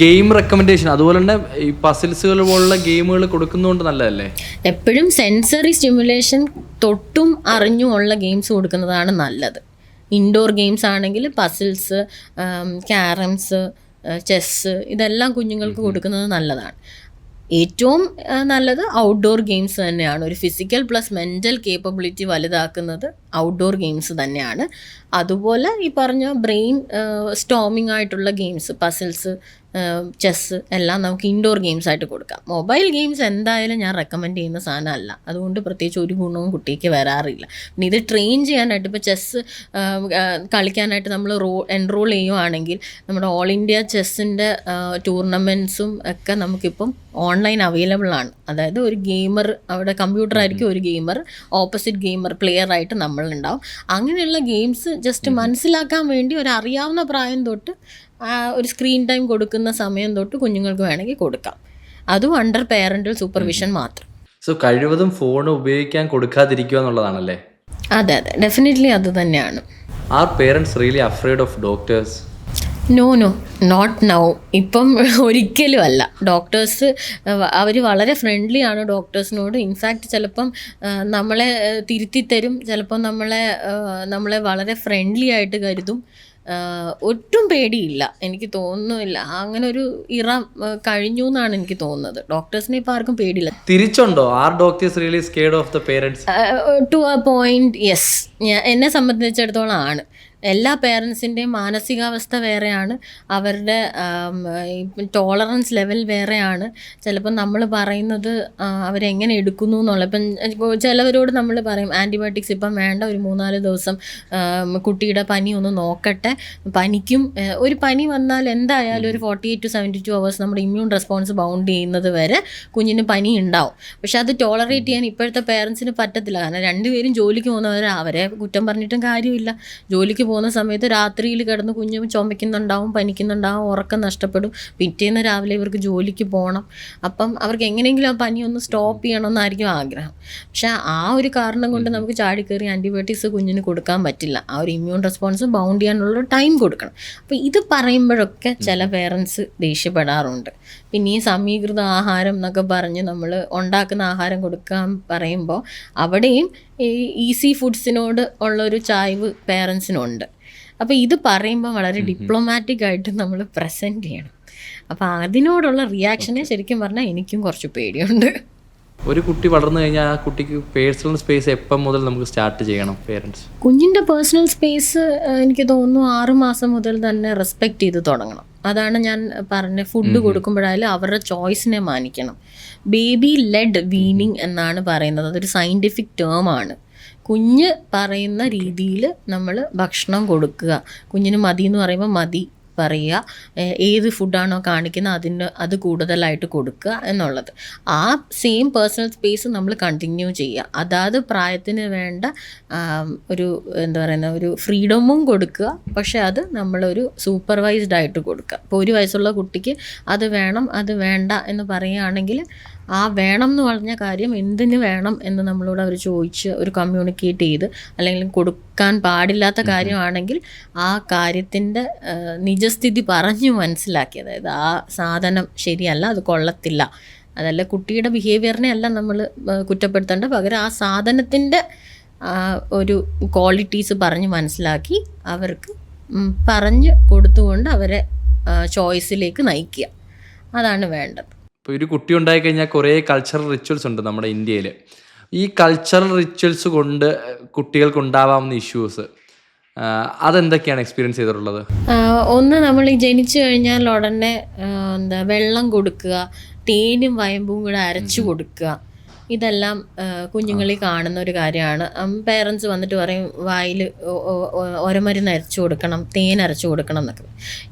ഗെയിം റെക്കമെൻഡേഷൻ അതുപോലെ തന്നെ ഈ പസിൽസുകൾ പോലുള്ള ഗെയിമുകൾ കൊടുക്കുന്നതുകൊണ്ട് നല്ലതല്ലേ? എപ്പോഴും സെൻസറി സ്റ്റിമുലേഷൻ തൊട്ടും അറിഞ്ഞുമുള്ള ഗെയിംസ് കൊടുക്കുന്നതാണ് നല്ലത്. ഇൻഡോർ ഗെയിംസ് ആണെങ്കിൽ പസിൽസ്, ക്യാരംസ്, ചെസ്സ്, ഇതെല്ലാം കുഞ്ഞുങ്ങൾക്ക് കൊടുക്കുന്നത് നല്ലതാണ്. ഏറ്റവും നല്ലത് ഔട്ട്ഡോർ ഗെയിംസ് തന്നെയാണ്. ഒരു ഫിസിക്കൽ പ്ലസ് മെൻ്റൽ കേപ്പബിലിറ്റി വലുതാക്കുന്നത് ഔട്ട്ഡോർ ഗെയിംസ് തന്നെയാണ്. അതുപോലെ ഈ പറഞ്ഞ ബ്രെയിൻ സ്റ്റോമിംഗ് ആയിട്ടുള്ള ഗെയിംസ്, പസിൽസ്, ചെസ്സ് എല്ലാം നമുക്ക് ഇൻഡോർ ഗെയിംസ് ആയിട്ട് കൊടുക്കാം. മൊബൈൽ ഗെയിംസ് എന്തായാലും ഞാൻ റെക്കമെൻഡ് ചെയ്യുന്ന സാധനമല്ല. അതുകൊണ്ട് പ്രത്യേകിച്ച് ഒരു ഗുണവും കുട്ടിക്ക് വരാറില്ല. പിന്നെ ഇത് ട്രെയിൻ ചെയ്യാനായിട്ട്, ഇപ്പോൾ ചെസ്സ് കളിക്കാനായിട്ട് നമ്മൾ എൻറോൾ ചെയ്യുവാണെങ്കിൽ നമ്മുടെ ഓൾ ഇന്ത്യ ചെസ്സിൻ്റെ ടൂർണമെൻറ്റ്സും ഒക്കെ നമുക്കിപ്പം ഓൺലൈൻ അവൈലബിൾ ആണ്. അതായത് ഒരു ഗെയിമർ അവിടെ, കമ്പ്യൂട്ടർ ആയിരിക്കും ഒരു ഗെയിമർ, ഓപ്പോസിറ്റ് ഗെയിമർ പ്ലെയർ ആയിട്ട് നമ്മളുണ്ടാവും. അങ്ങനെയുള്ള ഗെയിംസ് ജസ്റ്റ് മനസ്സിലാക്കാൻ വേണ്ടി ഒരു അറിയാവുന്ന പ്രായം തൊട്ട് ഒരു സ്ക്രീൻ ടൈം കൊടുക്കുന്ന സമയം തൊട്ട് കുഞ്ഞുങ്ങൾക്ക് വേണമെങ്കിൽ കൊടുക്കാം. അതും അണ്ടർ പേരൻ്റൽ സൂപ്പർവിഷൻ മാത്രം. സോ കഴിവതും ഫോൺ ഉപയോഗിക്കാൻ കൊടുക്കാതിരിക്കുക എന്നുള്ളതാണല്ലേ? അതെ, ഡെഫിനറ്റ്ലി അത് തന്നെയാണ്. Are parents really afraid of doctors? No not now. ഇപ്പം ഒരിക്കലും അല്ല. ഡോക്ടേഴ്സ് അവർ വളരെ ഫ്രണ്ട്ലി ആണ് ഡോക്ടേഴ്സിനോട്. ഇൻഫാക്റ്റ് ചിലപ്പം നമ്മളെ തിരുത്തിത്തരും, ചിലപ്പം നമ്മളെ വളരെ ഫ്രണ്ട്ലി ആയിട്ട് കരുതും. ഒട്ടും പേടിയില്ല, എനിക്ക് തോന്നുന്നില്ല. അങ്ങനെ ഒരു ഇറ കഴിഞ്ഞു എന്നാണ് എനിക്ക് തോന്നുന്നത്. ഡോക്ടേഴ്സിനെ ഇപ്പം ആർക്കും പേടിയില്ല. തിരിച്ചുണ്ടോ? Are doctors really scared of the parents? To a point yes. എന്നെ സംബന്ധിച്ചിടത്തോളം ആണ്. എല്ലാ പേരൻസിൻ്റെയും മാനസികാവസ്ഥ വേറെയാണ്, അവരുടെ ടോളറൻസ് ലെവൽ വേറെയാണ്. ചിലപ്പോൾ നമ്മൾ പറയുന്നത് അവരെങ്ങനെ എടുക്കുന്നു എന്നുള്ള. ഇപ്പം ചിലവരോട് നമ്മൾ പറയും ആൻറ്റിബയോട്ടിക്സ് ഇപ്പം വേണ്ട, ഒരു 3-4 ദിവസം കുട്ടിയുടെ പനി ഒന്ന് നോക്കട്ടെ. പനിക്കും ഒരു പനി വന്നാൽ എന്തായാലും ഒരു 48 to 72 hours നമ്മുടെ ഇമ്മ്യൂൺ റെസ്പോൺസ് ബൗണ്ട് ചെയ്യുന്നത് വരെ കുഞ്ഞിന് പനി ഉണ്ടാവും. പക്ഷെ അത് ടോളറേറ്റ് ചെയ്യാൻ ഇപ്പോഴത്തെ പേരൻസിന് പറ്റത്തില്ല. കാരണം രണ്ടുപേരും ജോലിക്ക് പോകുന്നവർ, അവരെ കുറ്റം പറഞ്ഞിട്ടും കാര്യമില്ല. ജോലിക്ക് പോകുന്ന സമയത്ത് രാത്രിയിൽ കിടന്ന് കുഞ്ഞ് ചുമയ്ക്കുന്നുണ്ടാവും, പനിക്കുന്നുണ്ടാവും, ഉറക്കം നഷ്ടപ്പെടും. പിറ്റേന്ന് രാവിലെ ഇവർക്ക് ജോലിക്ക് പോകണം. അപ്പം അവർക്ക് എങ്ങനെയെങ്കിലും ആ പനി ഒന്ന് സ്റ്റോപ്പ് ചെയ്യണമെന്നായിരിക്കും ആഗ്രഹം. പക്ഷേ ആ ഒരു കാരണം കൊണ്ട് നമുക്ക് ചാടിക്കയറി ആൻറ്റിബയോട്ടിക്സ് കുഞ്ഞിന് കൊടുക്കാൻ പറ്റില്ല. ആ ഒരു ഇമ്മ്യൂൺ റെസ്പോൺസ് ബൗണ്ട് ചെയ്യാനുള്ള ടൈം കൊടുക്കണം. അപ്പോൾ ഇത് പറയുമ്പോഴൊക്കെ ചില പേരൻസ് ദേഷ്യപ്പെടാറുണ്ട്. പിന്നെ ഈ സമീകൃത ആഹാരം എന്നൊക്കെ പറഞ്ഞ് നമ്മൾ ഉണ്ടാക്കുന്ന ആഹാരം കൊടുക്കാൻ പറയുമ്പോൾ അവിടെയും ഈ ഈസി ഫുഡ്സിനോട് ഉള്ളൊരു ചായ്വ് പേരൻസിനുണ്ട്. അപ്പോൾ ഇത് പറയുമ്പോൾ വളരെ ഡിപ്ലോമാറ്റിക് ആയിട്ട് നമ്മൾ പ്രസൻറ്റ് ചെയ്യണം. അപ്പോൾ അതിനോടുള്ള റിയാക്ഷനെ ശരിക്കും പറഞ്ഞാൽ എനിക്കും കുറച്ച് പേടിയുണ്ട്. ഒരു കുട്ടി വളർന്നു കഴിഞ്ഞാൽ ആ കുട്ടിക്ക് പേഴ്സണൽ സ്പേസ് എപ്പം മുതൽ നമുക്ക് സ്റ്റാർട്ട് ചെയ്യണം പേരൻസ്? കുഞ്ഞിൻ്റെ പേഴ്സണൽ സ്പേസ് എനിക്ക് തോന്നുന്നു 6 മാസം മുതൽ തന്നെ റെസ്പെക്റ്റ് ചെയ്ത് തുടങ്ങണം. അതാണ് ഞാൻ പറഞ്ഞ, ഫുഡ് കൊടുക്കുമ്പോഴായാലും അവരുടെ ചോയ്സിനെ മാനിക്കണം. ബേബി ലെഡ് വീനിങ് എന്നാണ് പറയുന്നത്. അതൊരു സയൻറ്റിഫിക് ടേമാണ്. കുഞ്ഞ് പറയുന്ന രീതിയിൽ നമ്മൾ ഭക്ഷണം കൊടുക്കുക. കുഞ്ഞിന് മതി എന്ന് പറയുമ്പോൾ മതി പറയുക. ഏത് ഫുഡാണോ കാണിക്കുന്നത് അത് കൂടുതലായിട്ട് കൊടുക്കുക എന്നുള്ളത്. ആ സെയിം പേഴ്സണൽ സ്പേസ് നമ്മൾ കണ്ടിന്യൂ ചെയ്യുക. അതാത് പ്രായത്തിന് വേണ്ട ഒരു ഒരു ഫ്രീഡമും കൊടുക്കുക. പക്ഷേ അത് നമ്മളൊരു സൂപ്പർവൈസ്ഡ് ആയിട്ട് കൊടുക്കുക. ഇപ്പോൾ 1 വയസ്സുള്ള കുട്ടിക്ക് അത് വേണം അത് വേണ്ട എന്ന് പറയുകയാണെങ്കിൽ ആ വേണം എന്ന് പറഞ്ഞ കാര്യം എന്തിന് വേണം എന്ന് നമ്മളോട് അവർ ചോദിച്ച് ഒരു കമ്മ്യൂണിക്കേറ്റ് ചെയ്ത്, അല്ലെങ്കിൽ കൊടുക്കാൻ പാടില്ലാത്ത കാര്യമാണെങ്കിൽ ആ കാര്യത്തിൻ്റെ നിജസ്ഥിതി പറഞ്ഞു മനസ്സിലാക്കി. അതായത് ആ സാധനം ശരിയല്ല, അത് കൊള്ളത്തില്ല, അതല്ല കുട്ടിയുടെ ബിഹേവിയറിനെ അല്ല നമ്മൾ കുറ്റപ്പെടുത്തേണ്ട, പകരം ആ സാധനത്തിൻ്റെ ഒരു ക്വാളിറ്റീസ് പറഞ്ഞ് മനസ്സിലാക്കി അവർക്ക് പറഞ്ഞ് കൊടുത്തുകൊണ്ട് അവരെ ചോയ്സിലേക്ക് നയിക്കുക. അതാണ് വേണ്ടത്. ഇപ്പോൾ ഒരു കുട്ടി ഉണ്ടായിക്കഴിഞ്ഞാൽ കുറേ കൾച്ചറൽ റിച്വൽസ് ഉണ്ട് നമ്മുടെ ഇന്ത്യയിൽ. ഈ കൾച്ചറൽ റിച്വൽസ് കൊണ്ട് കുട്ടികൾക്ക് ഉണ്ടാവാവുന്ന ഇഷ്യൂസ് അതെന്തൊക്കെയാണ് എക്സ്പീരിയൻസ് ചെയ്തിട്ടുള്ളത്? ഒന്ന്, നമ്മൾ ഈ ജനിച്ചു കഴിഞ്ഞാൽ ഉടനെ വെള്ളം കൊടുക്കുക, തേനും വയമ്പും കൂടെ അരച്ചു കൊടുക്കുക. ഇതെല്ലാം കുഞ്ഞുങ്ങളിൽ കാണുന്ന ഒരു കാര്യമാണ്. പേരൻസ് വന്നിട്ട് പറയും വായിൽ ഒരമരുന്ന് അരച്ചു കൊടുക്കണം, തേൻ അരച്ചു കൊടുക്കണം എന്നൊക്കെ.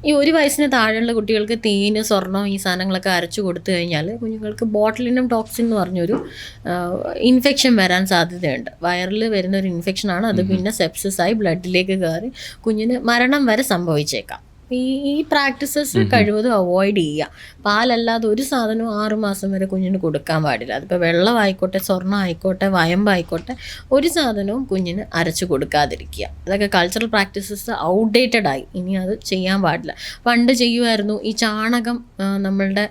ഈ 1 വയസ്സിന് താഴെയുള്ള കുട്ടികൾക്ക് തേന്, സ്വർണ്ണം, ഈ സാധനങ്ങളൊക്കെ അരച്ചു കൊടുത്തു കഴിഞ്ഞാൽ കുഞ്ഞുങ്ങൾക്ക് ബോട്ടുലിനം ടോക്സിൻ എന്ന് പറഞ്ഞൊരു ഇൻഫെക്ഷൻ വരാൻ സാധ്യതയുണ്ട്. വയറിൽ വരുന്നൊരു ഇൻഫെക്ഷനാണ് അത്. പിന്നെ സെപ്സിസ് ആയി ബ്ലഡിലേക്ക് കയറി കുഞ്ഞിന് മരണം വരെ സംഭവിച്ചേക്കാം. ഈ പ്രാക്ടീസസ് കഴിവതും അവോയ്ഡ് ചെയ്യുക. പാലല്ലാതെ ഒരു സാധനവും 6 മാസം വരെ കുഞ്ഞിന് കൊടുക്കാൻ പാടില്ല. അതിപ്പോൾ വെള്ളമായിക്കോട്ടെ, സ്വർണ്ണം ആയിക്കോട്ടെ, വയമ്പായിക്കോട്ടെ, ഒരു സാധനവും കുഞ്ഞിന് അരച്ചു കൊടുക്കാതിരിക്കുക. അതൊക്കെ കൾച്ചറൽ പ്രാക്ടീസസ് ഔട്ട്ഡേറ്റഡ് ആയി. ഇനി അത് ചെയ്യാൻ പാടില്ല. പണ്ട് ചെയ്യുമായിരുന്നു, ഈ ചാണകം നമ്മളുടെ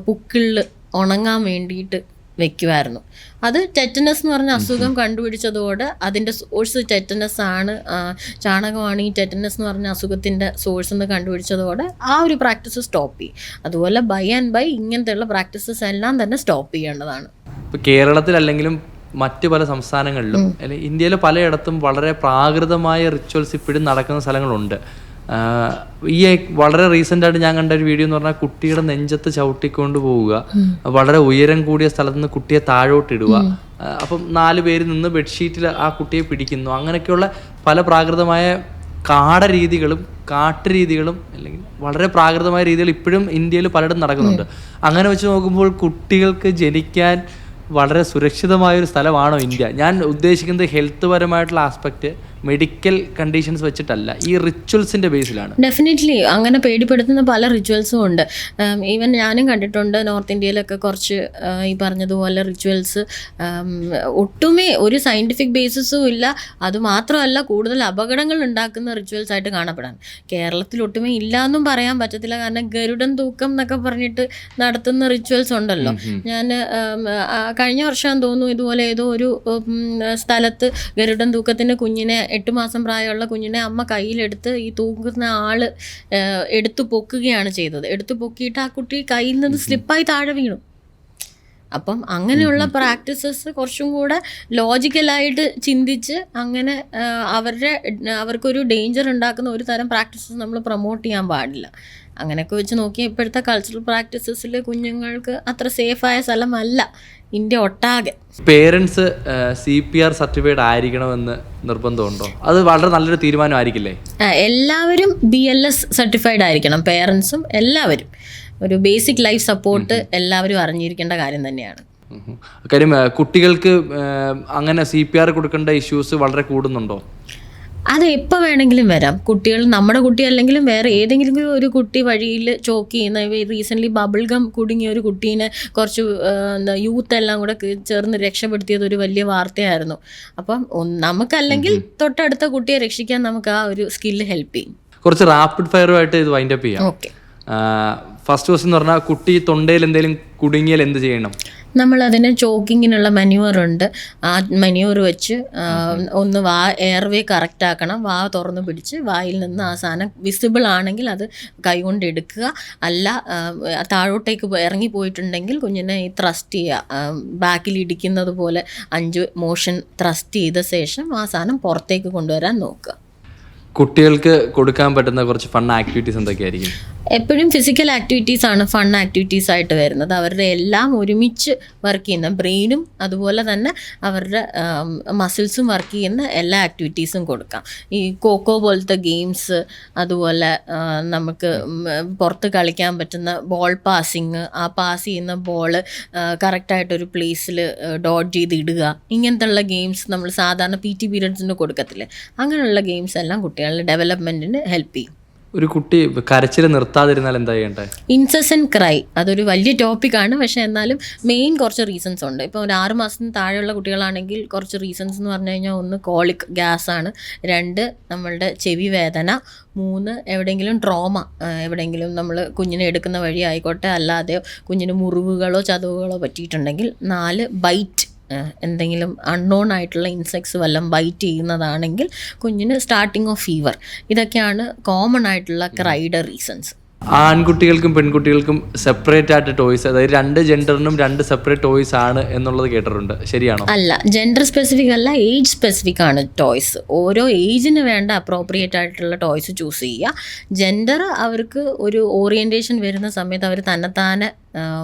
പുക്കിളിൽ ഉണങ്ങാൻ വേണ്ടിയിട്ട് വെക്കുമായിരുന്നു. അത് ടെറ്റനസ് എന്ന് പറഞ്ഞ അസുഖം കണ്ടുപിടിച്ചതോടെ അതിൻ്റെ സോഴ്സ് ടെറ്റനസ് ആണ്, ചാണകമാണ് ഈ ടെറ്റനസ് എന്ന് പറഞ്ഞ അസുഖത്തിൻ്റെ സോഴ്സ് എന്ന് കണ്ടുപിടിച്ചതോടെ ആ ഒരു പ്രാക്ടീസ് സ്റ്റോപ്പ് ചെയ്യും. അതുപോലെ ബൈ ആൻഡ് ബൈ ഇങ്ങനത്തെയുള്ള പ്രാക്ടീസസ് എല്ലാം തന്നെ സ്റ്റോപ്പ് ചെയ്യേണ്ടതാണ്. ഇപ്പോൾ കേരളത്തിലല്ലെങ്കിലും മറ്റ് പല സംസ്ഥാനങ്ങളിലും അല്ലെങ്കിൽ ഇന്ത്യയിലെ പലയിടത്തും വളരെ പ്രാകൃതമായ റിച്വൽസ് ഇപ്പോഴും നടക്കുന്ന സ്ഥലങ്ങളുണ്ട്. ഈ വളരെ റീസെൻ്റായിട്ട് ഞാൻ കണ്ട ഒരു വീഡിയോ എന്ന് പറഞ്ഞാൽ കുട്ടിയുടെ നെഞ്ചത്ത് ചവിട്ടിക്കൊണ്ട് പോവുക, വളരെ ഉയരം കൂടിയ സ്ഥലത്ത് നിന്ന് കുട്ടിയെ താഴോട്ടിടുക, അപ്പം 4 പേര് നിന്ന് ബെഡ്ഷീറ്റിൽ ആ കുട്ടിയെ പിടിക്കുന്നു. അങ്ങനെയൊക്കെയുള്ള പല പ്രാകൃതമായ കാട്ടുരീതികളും അല്ലെങ്കിൽ വളരെ പ്രാകൃതമായ രീതികൾ ഇപ്പോഴും ഇന്ത്യയിൽ പലയിടത്തും നടക്കുന്നുണ്ട്. അങ്ങനെ വെച്ച് നോക്കുമ്പോൾ കുട്ടികൾക്ക് ജനിക്കാൻ വളരെ സുരക്ഷിതമായൊരു സ്ഥലമാണോ ഇന്ത്യ? ഞാൻ ഉദ്ദേശിക്കുന്നത് ഹെൽത്ത് പരമായിട്ടുള്ള ആസ്പെക്റ്റ് മെഡിക്കൽ കണ്ടീഷൻസ് വെച്ചിട്ടല്ല, ഈ റിച്വൽസിൻ്റെ ബേസിലാണ്. ഡെഫിനറ്റ്ലി അങ്ങനെ പേടിപ്പെടുത്തുന്ന പല റിച്വൽസും ഉണ്ട്. ഈവൻ ഞാനും കണ്ടിട്ടുണ്ട് നോർത്ത് ഇന്ത്യയിലൊക്കെ കുറച്ച് ഈ പറഞ്ഞതുപോലെ റിച്വൽസ് ഒട്ടുമേ ഒരു സയൻറ്റിഫിക് ബേസിസും ഇല്ല. അതുമാത്രമല്ല കൂടുതൽ അപകടങ്ങൾ ഉണ്ടാക്കുന്ന റിച്വൽസ് ആയിട്ട് കാണപ്പെടാൻ. കേരളത്തിൽ ഒട്ടുമേ ഇല്ല എന്നും പറയാൻ പറ്റത്തില്ല. കാരണം ഗരുഡൻ തൂക്കം എന്നൊക്കെ പറഞ്ഞിട്ട് നടത്തുന്ന റിച്വൽസ് ഉണ്ടല്ലോ. ഞാൻ കഴിഞ്ഞ വർഷം തോന്നുന്നു ഇതുപോലെ ഏതോ ഒരു സ്ഥലത്ത് ഗരുഡൻ തൂക്കത്തിന് കുഞ്ഞിനെ 8 മാസം പ്രായമുള്ള കുഞ്ഞിനെ അമ്മ കയ്യിലെടുത്ത് ഈ തൂക്കുന്ന ആള് എടുത്തു പൊക്കുകയാണ് ചെയ്തത്. എടുത്തു പൊക്കിയിട്ട് ആ കുട്ടി കയ്യിൽ നിന്ന് സ്ലിപ്പായി താഴെ വീണു. അപ്പം അങ്ങനെയുള്ള പ്രാക്ടീസസ് കുറച്ചും കൂടെ ലോജിക്കലായിട്ട് ചിന്തിച്ച് അങ്ങനെ അവർക്കൊരു ഡേഞ്ചർ ഉണ്ടാക്കുന്ന ഒരു തരം പ്രാക്ടീസസ് നമ്മൾ പ്രൊമോട്ട് ചെയ്യാൻ പാടില്ല. അങ്ങനെയൊക്കെ വെച്ച് നോക്കിയാൽ ഇപ്പോഴത്തെ കൾച്ചറൽ പ്രാക്ടീസസിൽ കുഞ്ഞുങ്ങൾക്ക് അത്ര സേഫായ സ്ഥലമല്ല ഇന്ത്യ ഒട്ടാകെ. പേരൻസ് CPR സർട്ടിഫൈഡ് ആയിരിക്കണമെന്ന് നിർബന്ധമുണ്ടോ? അത് വളരെ നല്ലൊരു തീരുമാനമായിരിക്കില്ലേ? എല്ലാവരും BLS സർട്ടിഫൈഡ് ആയിരിക്കണം. പേരൻസും എല്ലാവരും ഒരു ബേസിക് ലൈഫ് സപ്പോർട്ട് എല്ലാവരും അറിഞ്ഞിരിക്കേണ്ട കാര്യം തന്നെയാണ്. കാര്യം കുട്ടികൾക്ക് അങ്ങനെ CPR കൊടുക്കേണ്ട ഇഷ്യൂസ് വളരെ കൂടുന്നുണ്ടോ? അത് എപ്പോൾ വേണമെങ്കിലും വരാം. കുട്ടികൾ നമ്മുടെ കുട്ടി അല്ലെങ്കിലും വേറെ ഏതെങ്കിലും ഒരു കുട്ടി വഴിയിൽ ചോക്ക് ചെയ്യുന്ന, റീസെൻ്റ്ലി ബബിൾ ഗം കുടുങ്ങിയ ഒരു കുട്ടീനെ കുറച്ച് യൂത്ത് എല്ലാം കൂടെ ചേർന്ന് രക്ഷപ്പെടുത്തിയത് ഒരു വലിയ വാർത്തയായിരുന്നു. അപ്പം നമുക്കല്ലെങ്കിൽ തൊട്ടടുത്ത കുട്ടിയെ രക്ഷിക്കാൻ നമുക്ക് ആ ഒരു സ്കില്ല് ഹെൽപ്പ് ചെയ്യും. കുറച്ച് റാപ്പിഡ് ഫയറുമായിട്ട് ഇത് വൈൻഡ് അപ്പ് ചെയ്യാം. ഓക്കെ. ഫസ്റ്റ് ക്വസ്റ്റ്യൻ എന്ന് പറഞ്ഞാൽ കുട്ടി തൊണ്ടയിൽ എന്തെങ്കിലും കുടുങ്ങിയാൽ എന്ത് ചെയ്യണം? നമ്മളതിന് ചോക്കിങ്ങിനുള്ള മന്യൂവർ ഉണ്ട്. ആ മന്യൂവർ വെച്ച് ഒന്ന് എയർവേ കറക്റ്റ് ആക്കണം. തുറന്ന് പിടിച്ച് വായിൽ നിന്ന് ആ സാധനം വിസിബിൾ ആണെങ്കിൽ അത് കൈകൊണ്ട് എടുക്കുക. അല്ല താഴോട്ടേക്ക് ഇറങ്ങി പോയിട്ടുണ്ടെങ്കിൽ കുഞ്ഞിനെ ഈ ത്രസ്റ്റ് ചെയ്യുക. ബാക്കിൽ ഇടിക്കുന്നത് പോലെ 5 മോഷൻ ത്രസ്റ്റ് ചെയ്ത ശേഷം ആ സാധനം പുറത്തേക്ക് കൊണ്ടുവരാൻ നോക്കുക. കുട്ടികൾക്ക് കൊടുക്കാൻ പറ്റുന്ന കുറച്ച് ഫൺ ആക്ടിവിറ്റീസ് എന്തൊക്കെയായിരിക്കും? എപ്പോഴും ഫിസിക്കൽ ആക്ടിവിറ്റീസ് ആണ് ഫൺ ആക്ടിവിറ്റീസ് ആയിട്ട് വരുന്നത്. അവരുടെ എല്ലാം ഒരുമിച്ച് വർക്ക് ചെയ്യുന്ന ബ്രെയിനും അതുപോലെ തന്നെ അവരുടെ മസിൽസും വർക്ക് ചെയ്യുന്ന എല്ലാ ആക്ടിവിറ്റീസും കൊടുക്കാം. ഈ കോക്കോ പോലത്തെ ഗെയിംസ്, അതുപോലെ നമുക്ക് പുറത്ത് കളിക്കാൻ പറ്റുന്ന ബോൾ പാസിങ്, ആ പാസ് ചെയ്യുന്ന ബോൾ കറക്റ്റായിട്ടൊരു പ്ലേസിൽ ഡോട്ട് ചെയ്ത് ഇടുക, ഇങ്ങനത്തെ ഉള്ള ഗെയിംസ് നമ്മൾ സാധാരണ PT പീരിയഡ്സിന് കൊടുക്കത്തില്ലേ, അങ്ങനെയുള്ള ഗെയിംസ് എല്ലാം കുട്ടികളുടെ ഡെവലപ്മെൻറ്റിന് ഹെൽപ്പ് ചെയ്യും. ഒരു കുട്ടി കരച്ചിൽ നിർത്താതിരുന്നാൽ എന്താ ചെയ്യണ്ടേ? ഇൻസസെൻറ്റ് ക്രൈ അതൊരു വലിയ ടോപ്പിക്കാണ്. പക്ഷേ എന്നാലും മെയിൻ കുറച്ച് റീസൺസ് ഉണ്ട്. ഇപ്പോൾ ഒരു 6 മാസത്തിന് താഴെയുള്ള കുട്ടികളാണെങ്കിൽ കുറച്ച് റീസൺസ് എന്ന് പറഞ്ഞു കഴിഞ്ഞാൽ 1 കോളിക് ഗ്യാസാണ്, 2 നമ്മളുടെ ചെവി വേദന, 3 എവിടെയെങ്കിലും ട്രോമ, എവിടെയെങ്കിലും നമ്മൾ കുഞ്ഞിനെ എടുക്കുന്ന വഴി ആയിക്കോട്ടെ അല്ലാതെയോ കുഞ്ഞിന് മുറിവുകളോ ചതവുകളോ പറ്റിയിട്ടുണ്ടെങ്കിൽ, 4 ബൈറ്റ്, എന്തെങ്കിലും അൺനോൺ ആയിട്ടുള്ള ഇൻസെക്ട്സ് വല്ലതും ബൈറ്റ് ചെയ്യുന്നതാണെങ്കിൽ കുഞ്ഞിന് സ്റ്റാർട്ടിങ് ഓഫ് ഫീവർ. ഇതൊക്കെയാണ് കോമൺ ആയിട്ടുള്ള ക്രൈയുടെ റീസൺസ്. ആൺകുട്ടികൾക്കും പെൺകുട്ടികൾക്കും സെപ്പറേറ്റ് ആയിട്ട് ടോയ്സ്, അതായത് 2 ജെൻഡറിനും 2 സെപ്പറേറ്റ് ടോയ്സ് ആണ് എന്നുള്ളത് കേട്ടിട്ടുണ്ട്, ശരിയാണോ? അല്ല, ജെൻഡർ സ്പെസിഫിക് അല്ല, ഏജ് സ്പെസിഫിക് ആണ് ടോയ്സ്. ഓരോ ഏജിന് വേണ്ട അപ്രോപ്രിയേറ്റ് ആയിട്ടുള്ള ടോയ്സ് ചൂസ് ചെയ്യുക. ജെൻഡർ അവർക്ക് ഒരു ഓറിയൻറ്റേഷൻ വരുന്ന സമയത്ത് അവർ തന്നെത്താനെ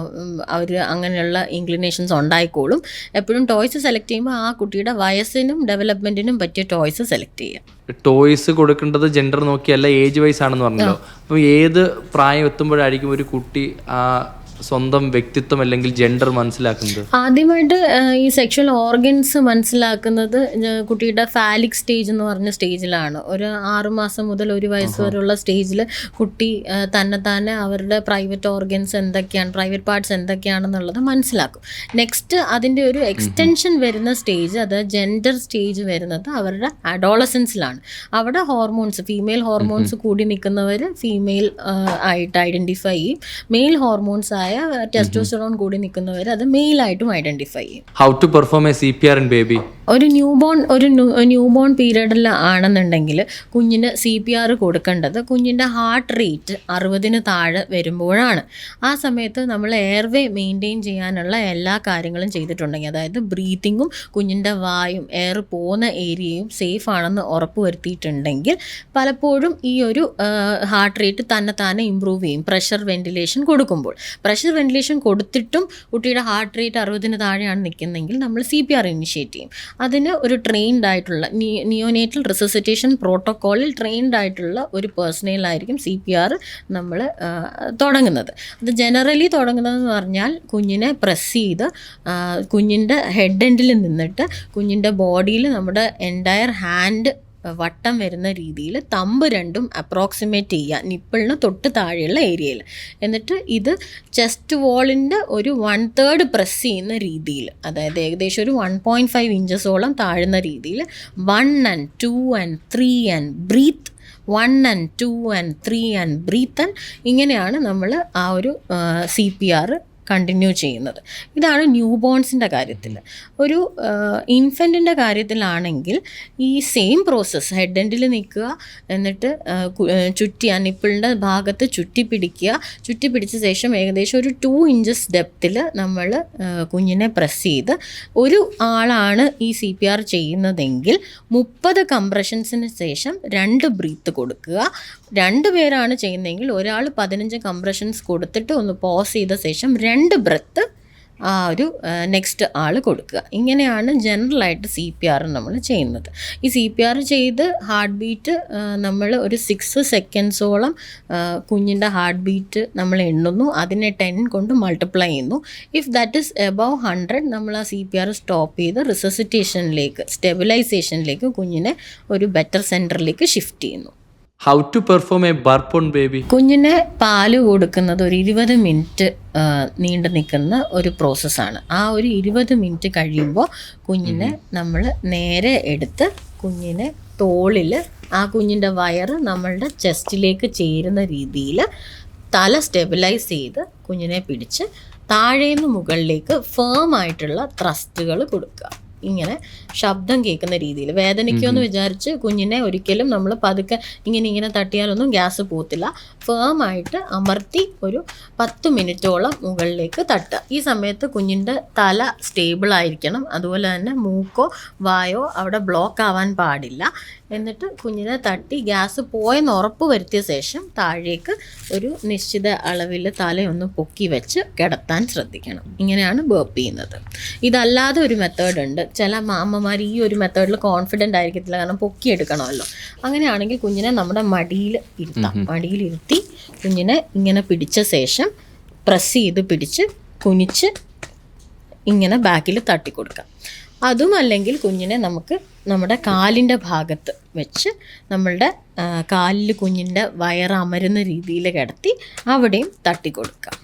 അവർ അങ്ങനെയുള്ള ഇൻക്ലിനേഷൻസ് ഉണ്ടായിക്കോളും. എപ്പോഴും ടോയ്സ് സെലക്ട് ചെയ്യുമ്പോൾ ആ കുട്ടിയുടെ വയസ്സിനും ഡെവലപ്മെൻറ്റിനും പറ്റിയ ടോയ്സ് സെലക്ട് ചെയ്യുക. ടോയ്സ് കൊടുക്കേണ്ടത് ജെൻഡർ നോക്കിയല്ല, ഏജ് വൈസ് ആണെന്ന് പറഞ്ഞല്ലോ. അപ്പോൾ ഏത് പ്രായം എത്തുമ്പോഴായിരിക്കും ഒരു കുട്ടി ആ സ്വന്തം വ്യക്തിത്വം അല്ലെങ്കിൽ ജെൻഡർ മനസ്സിലാക്കുന്നത്? ആദ്യമായിട്ട് ഈ സെക്ഷൽ ഓർഗൻസ് മനസ്സിലാക്കുന്നത് കുട്ടിയുടെ ഫാലിക് സ്റ്റേജ് എന്ന് പറഞ്ഞ സ്റ്റേജിലാണ്. ഒരു 6 മാസം മുതൽ 1 വയസ്സ് വരെയുള്ള സ്റ്റേജിൽ കുട്ടി തന്നെ അവരുടെ പ്രൈവറ്റ് ഓർഗൻസ് എന്തൊക്കെയാണ്, പ്രൈവറ്റ് പാർട്സ് എന്തൊക്കെയാണെന്നുള്ളത് മനസ്സിലാക്കും. നെക്സ്റ്റ് അതിൻ്റെ ഒരു എക്സ്റ്റൻഷൻ വരുന്ന സ്റ്റേജ്, അത് ജെൻഡർ സ്റ്റേജ് വരുന്നത് അവരുടെ അഡോളസൻസിലാണ്. അവിടെ ഹോർമോൺസ്, ഫീമെയിൽ ഹോർമോൺസ് കൂടി നിൽക്കുന്നവർ ഫീമെയിൽ ആയിട്ട് ഐഡൻറ്റിഫൈ ചെയ്യും. മെയിൽ ഹോർമോൺസ് ആയ ടെസ്റ്റോസ്റ്ററോൺ കൂടി നിൽക്കുന്നവർ അത് മെയിലായിട്ടും ഐഡന്റിഫൈ ചെയ്യും. How to perform a CPR in baby? ഒരു ന്യൂ ബോൺ പീരീഡിൽ ആണെന്നുണ്ടെങ്കിൽ കുഞ്ഞിന് CPR കൊടുക്കേണ്ടത് കുഞ്ഞിൻ്റെ ഹാർട്ട് റേറ്റ് 60-ന് താഴെ വരുമ്പോഴാണ്. ആ സമയത്ത് നമ്മൾ എയർവേ മെയിൻറ്റെയിൻ ചെയ്യാനുള്ള എല്ലാ കാര്യങ്ങളും ചെയ്തിട്ടുണ്ടെങ്കിൽ, അതായത് ബ്രീത്തിങ്ങും കുഞ്ഞിൻ്റെ വായും എയർ പോകുന്ന ഏരിയയും സേഫ് ആണെന്ന് ഉറപ്പ് വരുത്തിയിട്ടുണ്ടെങ്കിൽ പലപ്പോഴും ഈ ഒരു ഹാർട്ട് റേറ്റ് തന്നെ ഇമ്പ്രൂവ് ചെയ്യും. പ്രഷർ വെന്റിലേഷൻ കൊടുക്കുമ്പോൾ, പ്രഷർ വെന്റിലേഷൻ കൊടുത്തിട്ടും കുട്ടിയുടെ ഹാർട്ട് റേറ്റ് 60-ന് താഴെയാണ് നിൽക്കുന്നതെങ്കിൽ നമ്മൾ CPR ഇനിഷ്യേറ്റ് ചെയ്യും. അതിന് ഒരു ട്രെയിൻഡ് ആയിട്ടുള്ള നിയോനേറ്റൽ റിസസിറ്റേഷൻ പ്രോട്ടോക്കോളിൽ ട്രെയിൻഡ് ആയിട്ടുള്ള ഒരു പേഴ്സണലായിരിക്കും CPR നമ്മൾ തുടങ്ങുന്നത്. അത് ജനറലി തുടങ്ങുന്നതെന്ന് പറഞ്ഞാൽ കുഞ്ഞിനെ പ്രസ് ചെയ്ത് കുഞ്ഞിൻ്റെ ഹെഡ് എൻഡിൽ നിന്നിട്ട് കുഞ്ഞിൻ്റെ ബോഡിയിൽ നമ്മുടെ എൻറ്റയർ ഹാൻഡ് വട്ടം വരുന്ന രീതിയിൽ തമ്പ് രണ്ടും അപ്രോക്സിമേറ്റ് ചെയ്യുക നിപ്പിളിന് തൊട്ട് താഴെയുള്ള ഏരിയയിൽ. എന്നിട്ട് ഇത് ചെസ്റ്റ് വാളിൻ്റെ ഒരു 1/3 പ്രസ് ചെയ്യുന്ന രീതിയിൽ, അതായത് ഏകദേശം ഒരു 1.5 ഇഞ്ചസോളം താഴുന്ന രീതിയിൽ 1 and 2 and 3 and breathe, 1 and 2 and 3 and breathe. ഇങ്ങനെയാണ് നമ്മൾ ആ ഒരു CPR കണ്ടിന്യൂ ചെയ്യുന്നത്. ഇതാണ് ന്യൂ ബോൺസിൻ്റെ കാര്യത്തിൽ. ഒരു ഇൻഫൻറ്റിൻ്റെ കാര്യത്തിലാണെങ്കിൽ ഈ സെയിം പ്രോസസ്സ്, ഹെഡ് എൻഡിൽ നിൽക്കുക, എന്നിട്ട് ചുറ്റി നിപ്പിളിൻ്റെ ഭാഗത്ത് ചുറ്റിപ്പിടിച്ച ശേഷം ഏകദേശം ഒരു 2 inches ഡെപ്തിൽ നമ്മൾ കുഞ്ഞിനെ പ്രസ് ചെയ്ത്, ഒരു ആളാണ് ഈ CPR ചെയ്യുന്നതെങ്കിൽ 30 കംപ്രഷൻസിന് ശേഷം 2 ബ്രീത്ത് കൊടുക്കുക. 2 പേരാണ് ചെയ്യുന്നതെങ്കിൽ ഒരാൾ 15 കംപ്രഷൻസ് കൊടുത്തിട്ട് ഒന്ന് പോസ് ചെയ്ത ശേഷം 2 ബ്രെത്ത് ആ ഒരു നെക്സ്റ്റ് ആൾ കൊടുക്കുക. ഇങ്ങനെയാണ് ജനറലായിട്ട് CPR നമ്മൾ ചെയ്യുന്നത്. ഈ CPR ചെയ്ത് ഹാർട്ട് ബീറ്റ് നമ്മൾ ഒരു 6 സെക്കൻഡ്സോളം കുഞ്ഞിൻ്റെ ഹാർട്ട് ബീറ്റ് നമ്മൾ എണ്ണുന്നു, അതിനെ 10 കൊണ്ട് മൾട്ടിപ്ലൈ ചെയ്യുന്നു. ഇഫ് ദാറ്റ് ഈസ് എബവ് 100 നമ്മൾ ആ CPR സ്റ്റോപ്പ് ചെയ്ത് റിസസിറ്റേഷനിലേക്ക്, സ്റ്റെബിലൈസേഷനിലേക്ക് കുഞ്ഞിനെ ഒരു ബെറ്റർ സെൻറ്ററിലേക്ക് ഷിഫ്റ്റ് ചെയ്യുന്നു. How to perform a burp on baby? കുഞ്ഞിന് പാല് കൊടുക്കുന്നത് ഒരു 20 മിനിറ്റ് നീണ്ടു നിൽക്കുന്ന ഒരു പ്രോസസ്സാണ്. ആ ഒരു 20 മിനിറ്റ് കഴിയുമ്പോൾ കുഞ്ഞിനെ നമ്മൾ നേരെ എടുത്ത് കുഞ്ഞിനെ തോളിൽ, ആ കുഞ്ഞിൻ്റെ വയറ് നമ്മളുടെ ചെസ്റ്റിലേക്ക് ചേരുന്ന രീതിയിൽ തല സ്റ്റെബിലൈസ് ചെയ്ത് കുഞ്ഞിനെ പിടിച്ച് താഴേന്ന് മുകളിലേക്ക് ഫേം ആയിട്ടുള്ള ത്രസ്റ്റുകൾ കൊടുക്കുക. ഇങ്ങനെ ശബ്ദം കേൾക്കുന്ന രീതിയിൽ. വേദനിക്കുമെന്ന് വിചാരിച്ച് കുഞ്ഞിനെ ഒരിക്കലും നമ്മൾ പതുക്കെ ഇങ്ങനെ തട്ടിയാലൊന്നും ഗ്യാസ് പോകത്തില്ല. ഫേമായിട്ട് അമർത്തി ഒരു 10 മിനിറ്റോളം മുകളിലേക്ക് തട്ടുക. ഈ സമയത്ത് കുഞ്ഞിൻ്റെ തല സ്റ്റേബിൾ ആയിരിക്കണം. അതുപോലെ തന്നെ മൂക്കോ വായോ അവിടെ ബ്ലോക്ക് ആവാൻ പാടില്ല. എന്നിട്ട് കുഞ്ഞിനെ തട്ടി ഗ്യാസ് പോയെന്ന് ഉറപ്പ് വരുത്തിയ ശേഷം താഴേക്ക് ഒരു നിശ്ചിത അളവിൽ തലയൊന്ന് പൊക്കി വെച്ച് കിടത്താൻ ശ്രദ്ധിക്കണം. ഇങ്ങനെയാണ് ബേർപ്പ് ചെയ്യുന്നത്. ഇതല്ലാതെ ഒരു മെത്തേഡ് ഉണ്ട്. ചില അമ്മമാർ ഈ ഒരു മെത്തേഡിൽ കോൺഫിഡൻ്റ് ആയിരിക്കത്തില്ല, കാരണം പൊക്കിയെടുക്കണമല്ലോ. അങ്ങനെയാണെങ്കിൽ കുഞ്ഞിനെ നമ്മുടെ മടിയിൽ ഇരുത്താം. മടിയിലിരുത്തി കുഞ്ഞിനെ ഇങ്ങനെ പിടിച്ച ശേഷം പ്രസ് ചെയ്ത് പിടിച്ച് കുനിച്ച് ഇങ്ങനെ ബാക്കിൽ തട്ടിക്കൊടുക്കാം. അതുമല്ലെങ്കിൽ കുഞ്ഞിനെ നമുക്ക് നമ്മുടെ കാലിൻ്റെ ഭാഗത്ത് വെച്ച് നമ്മളുടെ കാലിൽ കുഞ്ഞിൻ്റെ വയറ് അമരുന്ന രീതിയിൽ കിടത്തി അവിടെയും തട്ടിക്കൊടുക്കാം.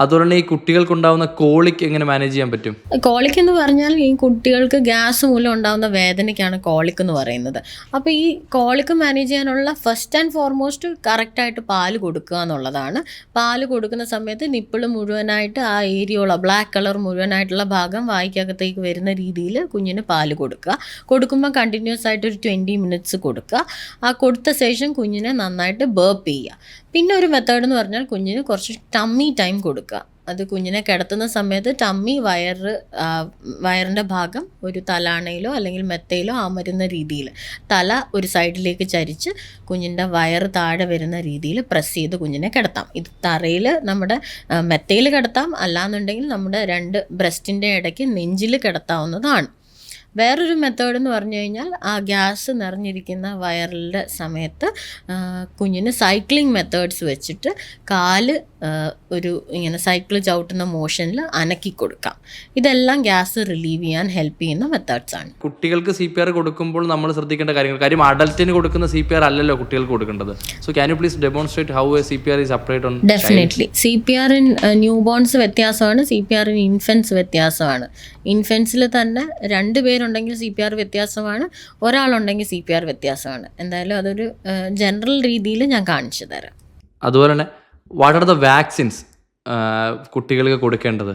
അതുപോലെ ഈ കുട്ടികൾക്കുണ്ടാവുന്ന കോളിക്ക് എങ്ങനെ മാനേജ് ചെയ്യാൻ പറ്റും? കോളിക്ക് എന്ന് പറഞ്ഞാൽ ഈ കുട്ടികൾക്ക് ഗ്യാസ് മൂലം ഉണ്ടാകുന്ന വേദനയ്ക്കാണ് കോളിക്ക് എന്ന് പറയുന്നത്. അപ്പോൾ ഈ കോളിക്ക് മാനേജ് ചെയ്യാനുള്ള ഫസ്റ്റ് ആൻഡ് ഫോർമോസ്റ്റ് കറക്റ്റായിട്ട് പാല് കൊടുക്കുക എന്നുള്ളതാണ്. പാല് കൊടുക്കുന്ന സമയത്ത് നിപ്പിള് മുഴുവനായിട്ട് ആ ഏരിയയുള്ള ബ്ലാക്ക് കളർ മുഴുവനായിട്ടുള്ള ഭാഗം വായ്ക്കകത്തേക്ക് വരുന്ന രീതിയിൽ കുഞ്ഞിന് പാല് കൊടുക്കുക. കൊടുക്കുമ്പോൾ കണ്ടിന്യൂസ് ആയിട്ട് ഒരു 20 മിനിറ്റ്സ് കൊടുക്കുക. ആ കൊടുത്ത ശേഷം കുഞ്ഞിനെ നന്നായിട്ട് ബേർപ്പ് ചെയ്യുക. പിന്നെ ഒരു മെത്തേഡ് എന്ന് പറഞ്ഞാൽ കുഞ്ഞിന് കുറച്ച് ടമ്മി ടൈം കൊടുക്കുക. അത് കുഞ്ഞിനെ കിടത്തുന്ന സമയത്ത് ടമ്മി വയറിൻ്റെ ഭാഗം ഒരു തലാണയിലോ അല്ലെങ്കിൽ മെത്തയിലോ അമരുന്ന രീതിയിൽ തല ഒരു സൈഡിലേക്ക് ചരിച്ച് കുഞ്ഞിൻ്റെ വയറ് താഴെ വരുന്ന രീതിയിൽ പ്രസ് ചെയ്ത് കുഞ്ഞിനെ കിടത്താം. ഇത് തറയിൽ നമ്മുടെ മെത്തയിൽ കിടത്താം, അല്ലാന്നുണ്ടെങ്കിൽ നമ്മുടെ 2 ബ്രസ്റ്റിൻ്റെ ഇടയ്ക്ക് നെഞ്ചിൽ കിടത്താവുന്നതാണ്. വേറൊരു മെത്തേഡ് എന്ന് പറഞ്ഞു കഴിഞ്ഞാൽ ആ ഗ്യാസ് നിറഞ്ഞിരിക്കുന്ന വയറിൻ്റെ സമയത്ത് കുഞ്ഞിന് സൈക്ലിംഗ് മെത്തേഡ്സ് വെച്ചിട്ട് കാല് ഒരു ഇങ്ങനെ സൈക്കിൾ ചവിട്ടുന്ന മോഷനിൽ അനക്കി കൊടുക്കാം. ഇതെല്ലാം ഗ്യാസ് റിലീവ് ചെയ്യാൻ ഹെൽപ്പ് ചെയ്യുന്ന മെത്തേഡ്സ് ആണ്. കുട്ടികൾക്ക് CPR കൊടുക്കുമ്പോൾ നമ്മൾ ശ്രദ്ധിക്കേണ്ട കാര്യം അഡൽറ്റിന് കൊടുക്കുന്ന CPR അല്ലല്ലോ കുട്ടികൾക്ക് കൊടുക്കേണ്ടത്. So can you please demonstrate how a CPR is applied on? Definitely. CPR in newborns വ്യത്യാസമാണ്, CPR ഇൻ ഇൻഫൻസ് വ്യത്യാസമാണ്. ഇൻഫൻസിൽ തന്നെ 2 പേരുണ്ടെങ്കിൽ CPR വ്യത്യാസമാണ്, ഒരാളുണ്ടെങ്കിൽ CPR വ്യത്യാസമാണ്. എന്തായാലും അതൊരു ജനറൽ രീതിയിൽ ഞാൻ കാണിച്ചു തരാം. അതുപോലെ തന്നെ വാട്ട് ആർ ദ വാക്സിൻസ് കുട്ടികൾക്ക് കൊടുക്കേണ്ടത്?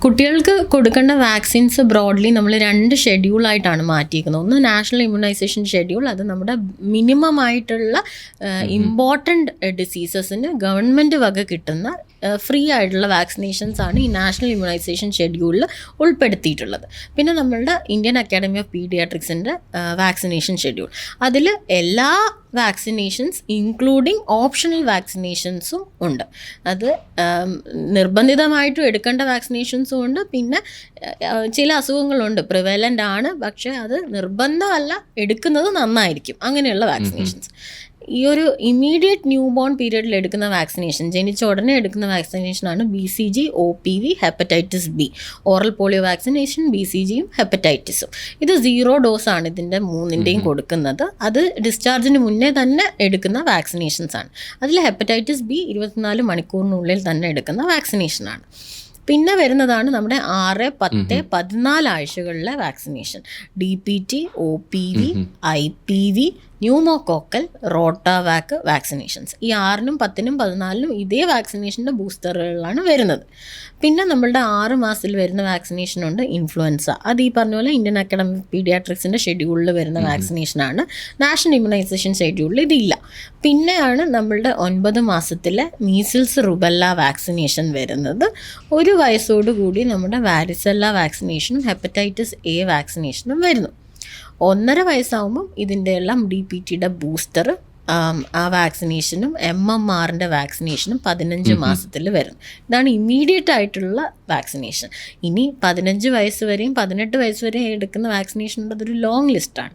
കുട്ടികൾക്ക് കൊടുക്കേണ്ട വാക്സിൻസ് ബ്രോഡ്ലി നമ്മൾ 2 ഷെഡ്യൂളായിട്ടാണ് മാറ്റിയിരിക്കുന്നത്. ഒന്ന് നാഷണൽ ഇമ്മ്യൂണൈസേഷൻ ഷെഡ്യൂൾ, അത് നമ്മുടെ മിനിമം ആയിട്ടുള്ള ഇമ്പോർട്ടൻറ്റ് ഡിസീസസിന് ഗവൺമെൻറ് വക കിട്ടുന്ന ഫ്രീ ആയിട്ടുള്ള വാക്സിനേഷൻസ് ആണ് ഈ നാഷണൽ ഇമ്മ്യൂണൈസേഷൻ ഷെഡ്യൂളിൽ ഉൾപ്പെടുത്തിയിട്ടുള്ളത്. പിന്നെ നമ്മളുടെ ഇന്ത്യൻ അക്കാഡമി ഓഫ് പീഡിയാട്രിക്സിൻ്റെ വാക്സിനേഷൻ ഷെഡ്യൂൾ, അതിൽ എല്ലാ വാക്സിനേഷൻസ് ഇൻക്ലൂഡിങ് ഓപ്ഷണൽ വാക്സിനേഷൻസും ഉണ്ട്. അത് നിർബന്ധിതമായിട്ടും എടുക്കേണ്ട വാക്സിനേഷൻസും ഉണ്ട്. പിന്നെ ചില അസുഖങ്ങളുണ്ട് പ്രിവലൻ്റ് ആണ്, പക്ഷേ അത് നിർബന്ധമല്ല, എടുക്കുന്നത് നന്നായിരിക്കും, അങ്ങനെയുള്ള വാക്സിനേഷൻസ്. ഈ ഒരു ഇമ്മീഡിയറ്റ് ന്യൂ ബോൺ പീരീഡിൽ എടുക്കുന്ന വാക്സിനേഷൻ, ജനിച്ച ഉടനെ എടുക്കുന്ന വാക്സിനേഷനാണ് BCG, OPV, hepatitis B, oral polio vaccination, BCGയും ഹെപ്പറ്റൈറ്റിസും. ഇത് 0 ഡോസാണ് ഇതിൻ്റെ മൂന്നിൻ്റെയും കൊടുക്കുന്നത്. അത് ഡിസ്ചാർജിന് മുന്നേ തന്നെ എടുക്കുന്ന വാക്സിനേഷൻസ് ആണ്. അതിൽ ഹെപ്പറ്റൈറ്റിസ് ബി 24 മണിക്കൂറിനുള്ളിൽ തന്നെ എടുക്കുന്ന വാക്സിനേഷനാണ്. പിന്നെ വരുന്നതാണ് നമ്മുടെ 6, 10, 14 ആഴ്ചകളിലെ vaccination. DPT, OPV, IPV, pneumococcal, Rotavac vaccinations. ഈ 6നും 10നും 14നും ഇതേ വാക്സിനേഷൻ്റെ ബൂസ്റ്ററുകളിലാണ് വരുന്നത്. പിന്നെ നമ്മളുടെ 6 മാസത്തിൽ വരുന്ന വാക്സിനേഷനുണ്ട് ഇൻഫ്ലുവൻസ. അത് ഈ പറഞ്ഞ പോലെ ഇന്ത്യൻ അക്കാഡമി ഓഫ് പീഡിയാട്രിക്സിൻ്റെ ഷെഡ്യൂളിൽ വരുന്ന വാക്സിനേഷനാണ്. നാഷണൽ ഇമ്മ്യൂണൈസേഷൻ ഷെഡ്യൂളിൽ ഇതില്ല. പിന്നെയാണ് നമ്മളുടെ 9 മാസത്തിലെ മീസിൽസ്, റുബെല്ല വാക്സിനേഷൻ വരുന്നത്. 1 വയസ്സോടുകൂടി നമ്മുടെ വാരിസെല്ല വാക്സിനേഷനും ഹെപ്പറ്റൈറ്റിസ് A വാക്സിനേഷനും വരുന്നു. 1.5 വയസ്സാകുമ്പം ഇതിൻ്റെ എല്ലാം DPTയുടെ ബൂസ്റ്റർ, ആ വാക്സിനേഷനും MMRൻ്റെ വാക്സിനേഷനും 15 മാസത്തിൽ വരും. ഇതാണ് ഇമ്മീഡിയറ്റ് ആയിട്ടുള്ള വാക്സിനേഷൻ. ഇനി 15 വയസ്സ് വരെയും 18 വയസ്സ് വരെയും എടുക്കുന്ന വാക്സിനേഷൻ ഉണ്ട്. അതൊരു ലോങ് ലിസ്റ്റാണ്.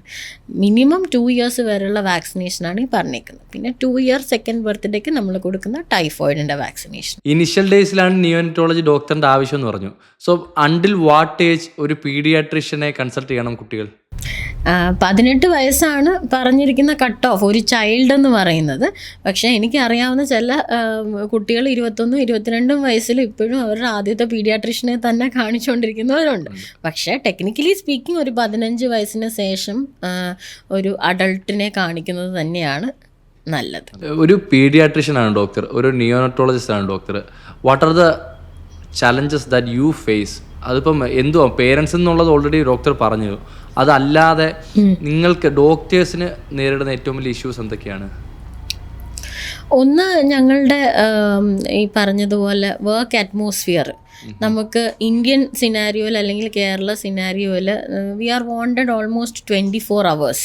മിനിമം 2 ഇയേഴ്സ് വരെയുള്ള വാക്സിനേഷനാണ് ഈ പറഞ്ഞേക്കുന്നത്. പിന്നെ 2 ഇയർ സെക്കൻഡ് ബർത്ത്ഡേക്ക് നമ്മൾ കൊടുക്കുന്ന ടൈഫോയിഡിൻ്റെ വാക്സിനേഷൻ. ഇനിഷ്യൽ ഡേയ്സിലാണ് നിയോനറ്റോളജി ഡോക്ടറിൻ്റെ ആവശ്യം എന്ന് പറഞ്ഞു. സോ അണ്ടിൽ വാട്ട് ഏജ് ഒരു പീഡിയാട്രിഷ്യനെ കൺസൾട്ട് ചെയ്യണം കുട്ടികൾ? 18 വയസ്സാണ് പറഞ്ഞിരിക്കുന്ന കട്ട് ഓഫ് ഒരു ചൈൽഡ് എന്ന് പറയുന്നത്. പക്ഷേ എനിക്കറിയാവുന്ന ചില കുട്ടികൾ 21, 22 വയസ്സിൽ ഇപ്പോഴും അവരുടെ ആദ്യത്തെ പീഡിയാട്രിഷ്യനെ തന്നെ കാണിച്ചുകൊണ്ടിരിക്കുന്നവരുണ്ട്. പക്ഷേ ടെക്നിക്കലി സ്പീക്കിംഗ് ഒരു 15 വയസ്സിന് ശേഷം ഒരു അഡൾട്ടിനെ കാണിക്കുന്നത് തന്നെയാണ് നല്ലത്. ഒരു പീഡിയാട്രിഷ്യനാണ് ഡോക്ടർ, ഒരു നിയോനറ്റോളജിസ്റ്റ് ആണ് doctor. What are the challenges that you face? അതിപ്പം എന്തുവാ പേരൻസ് എന്നുള്ളത് ഓൾറെഡി ഡോക്ടർ പറഞ്ഞു. അതല്ലാതെ നിങ്ങൾക്ക് ഡോക്ടേഴ്സിന് നേരിടുന്ന ഏറ്റവും വലിയ ഇഷ്യൂസ് എന്തൊക്കെയാണ്? ഒന്ന്, ഞങ്ങളുടെ ഈ പറഞ്ഞതുപോലെ വർക്ക് അറ്റ്മോസ്ഫിയർ നമുക്ക് ഇന്ത്യൻ സിനാരിയോയിൽ അല്ലെങ്കിൽ കേരള സിനാരിയോയിൽ we are wanted almost 24 hours.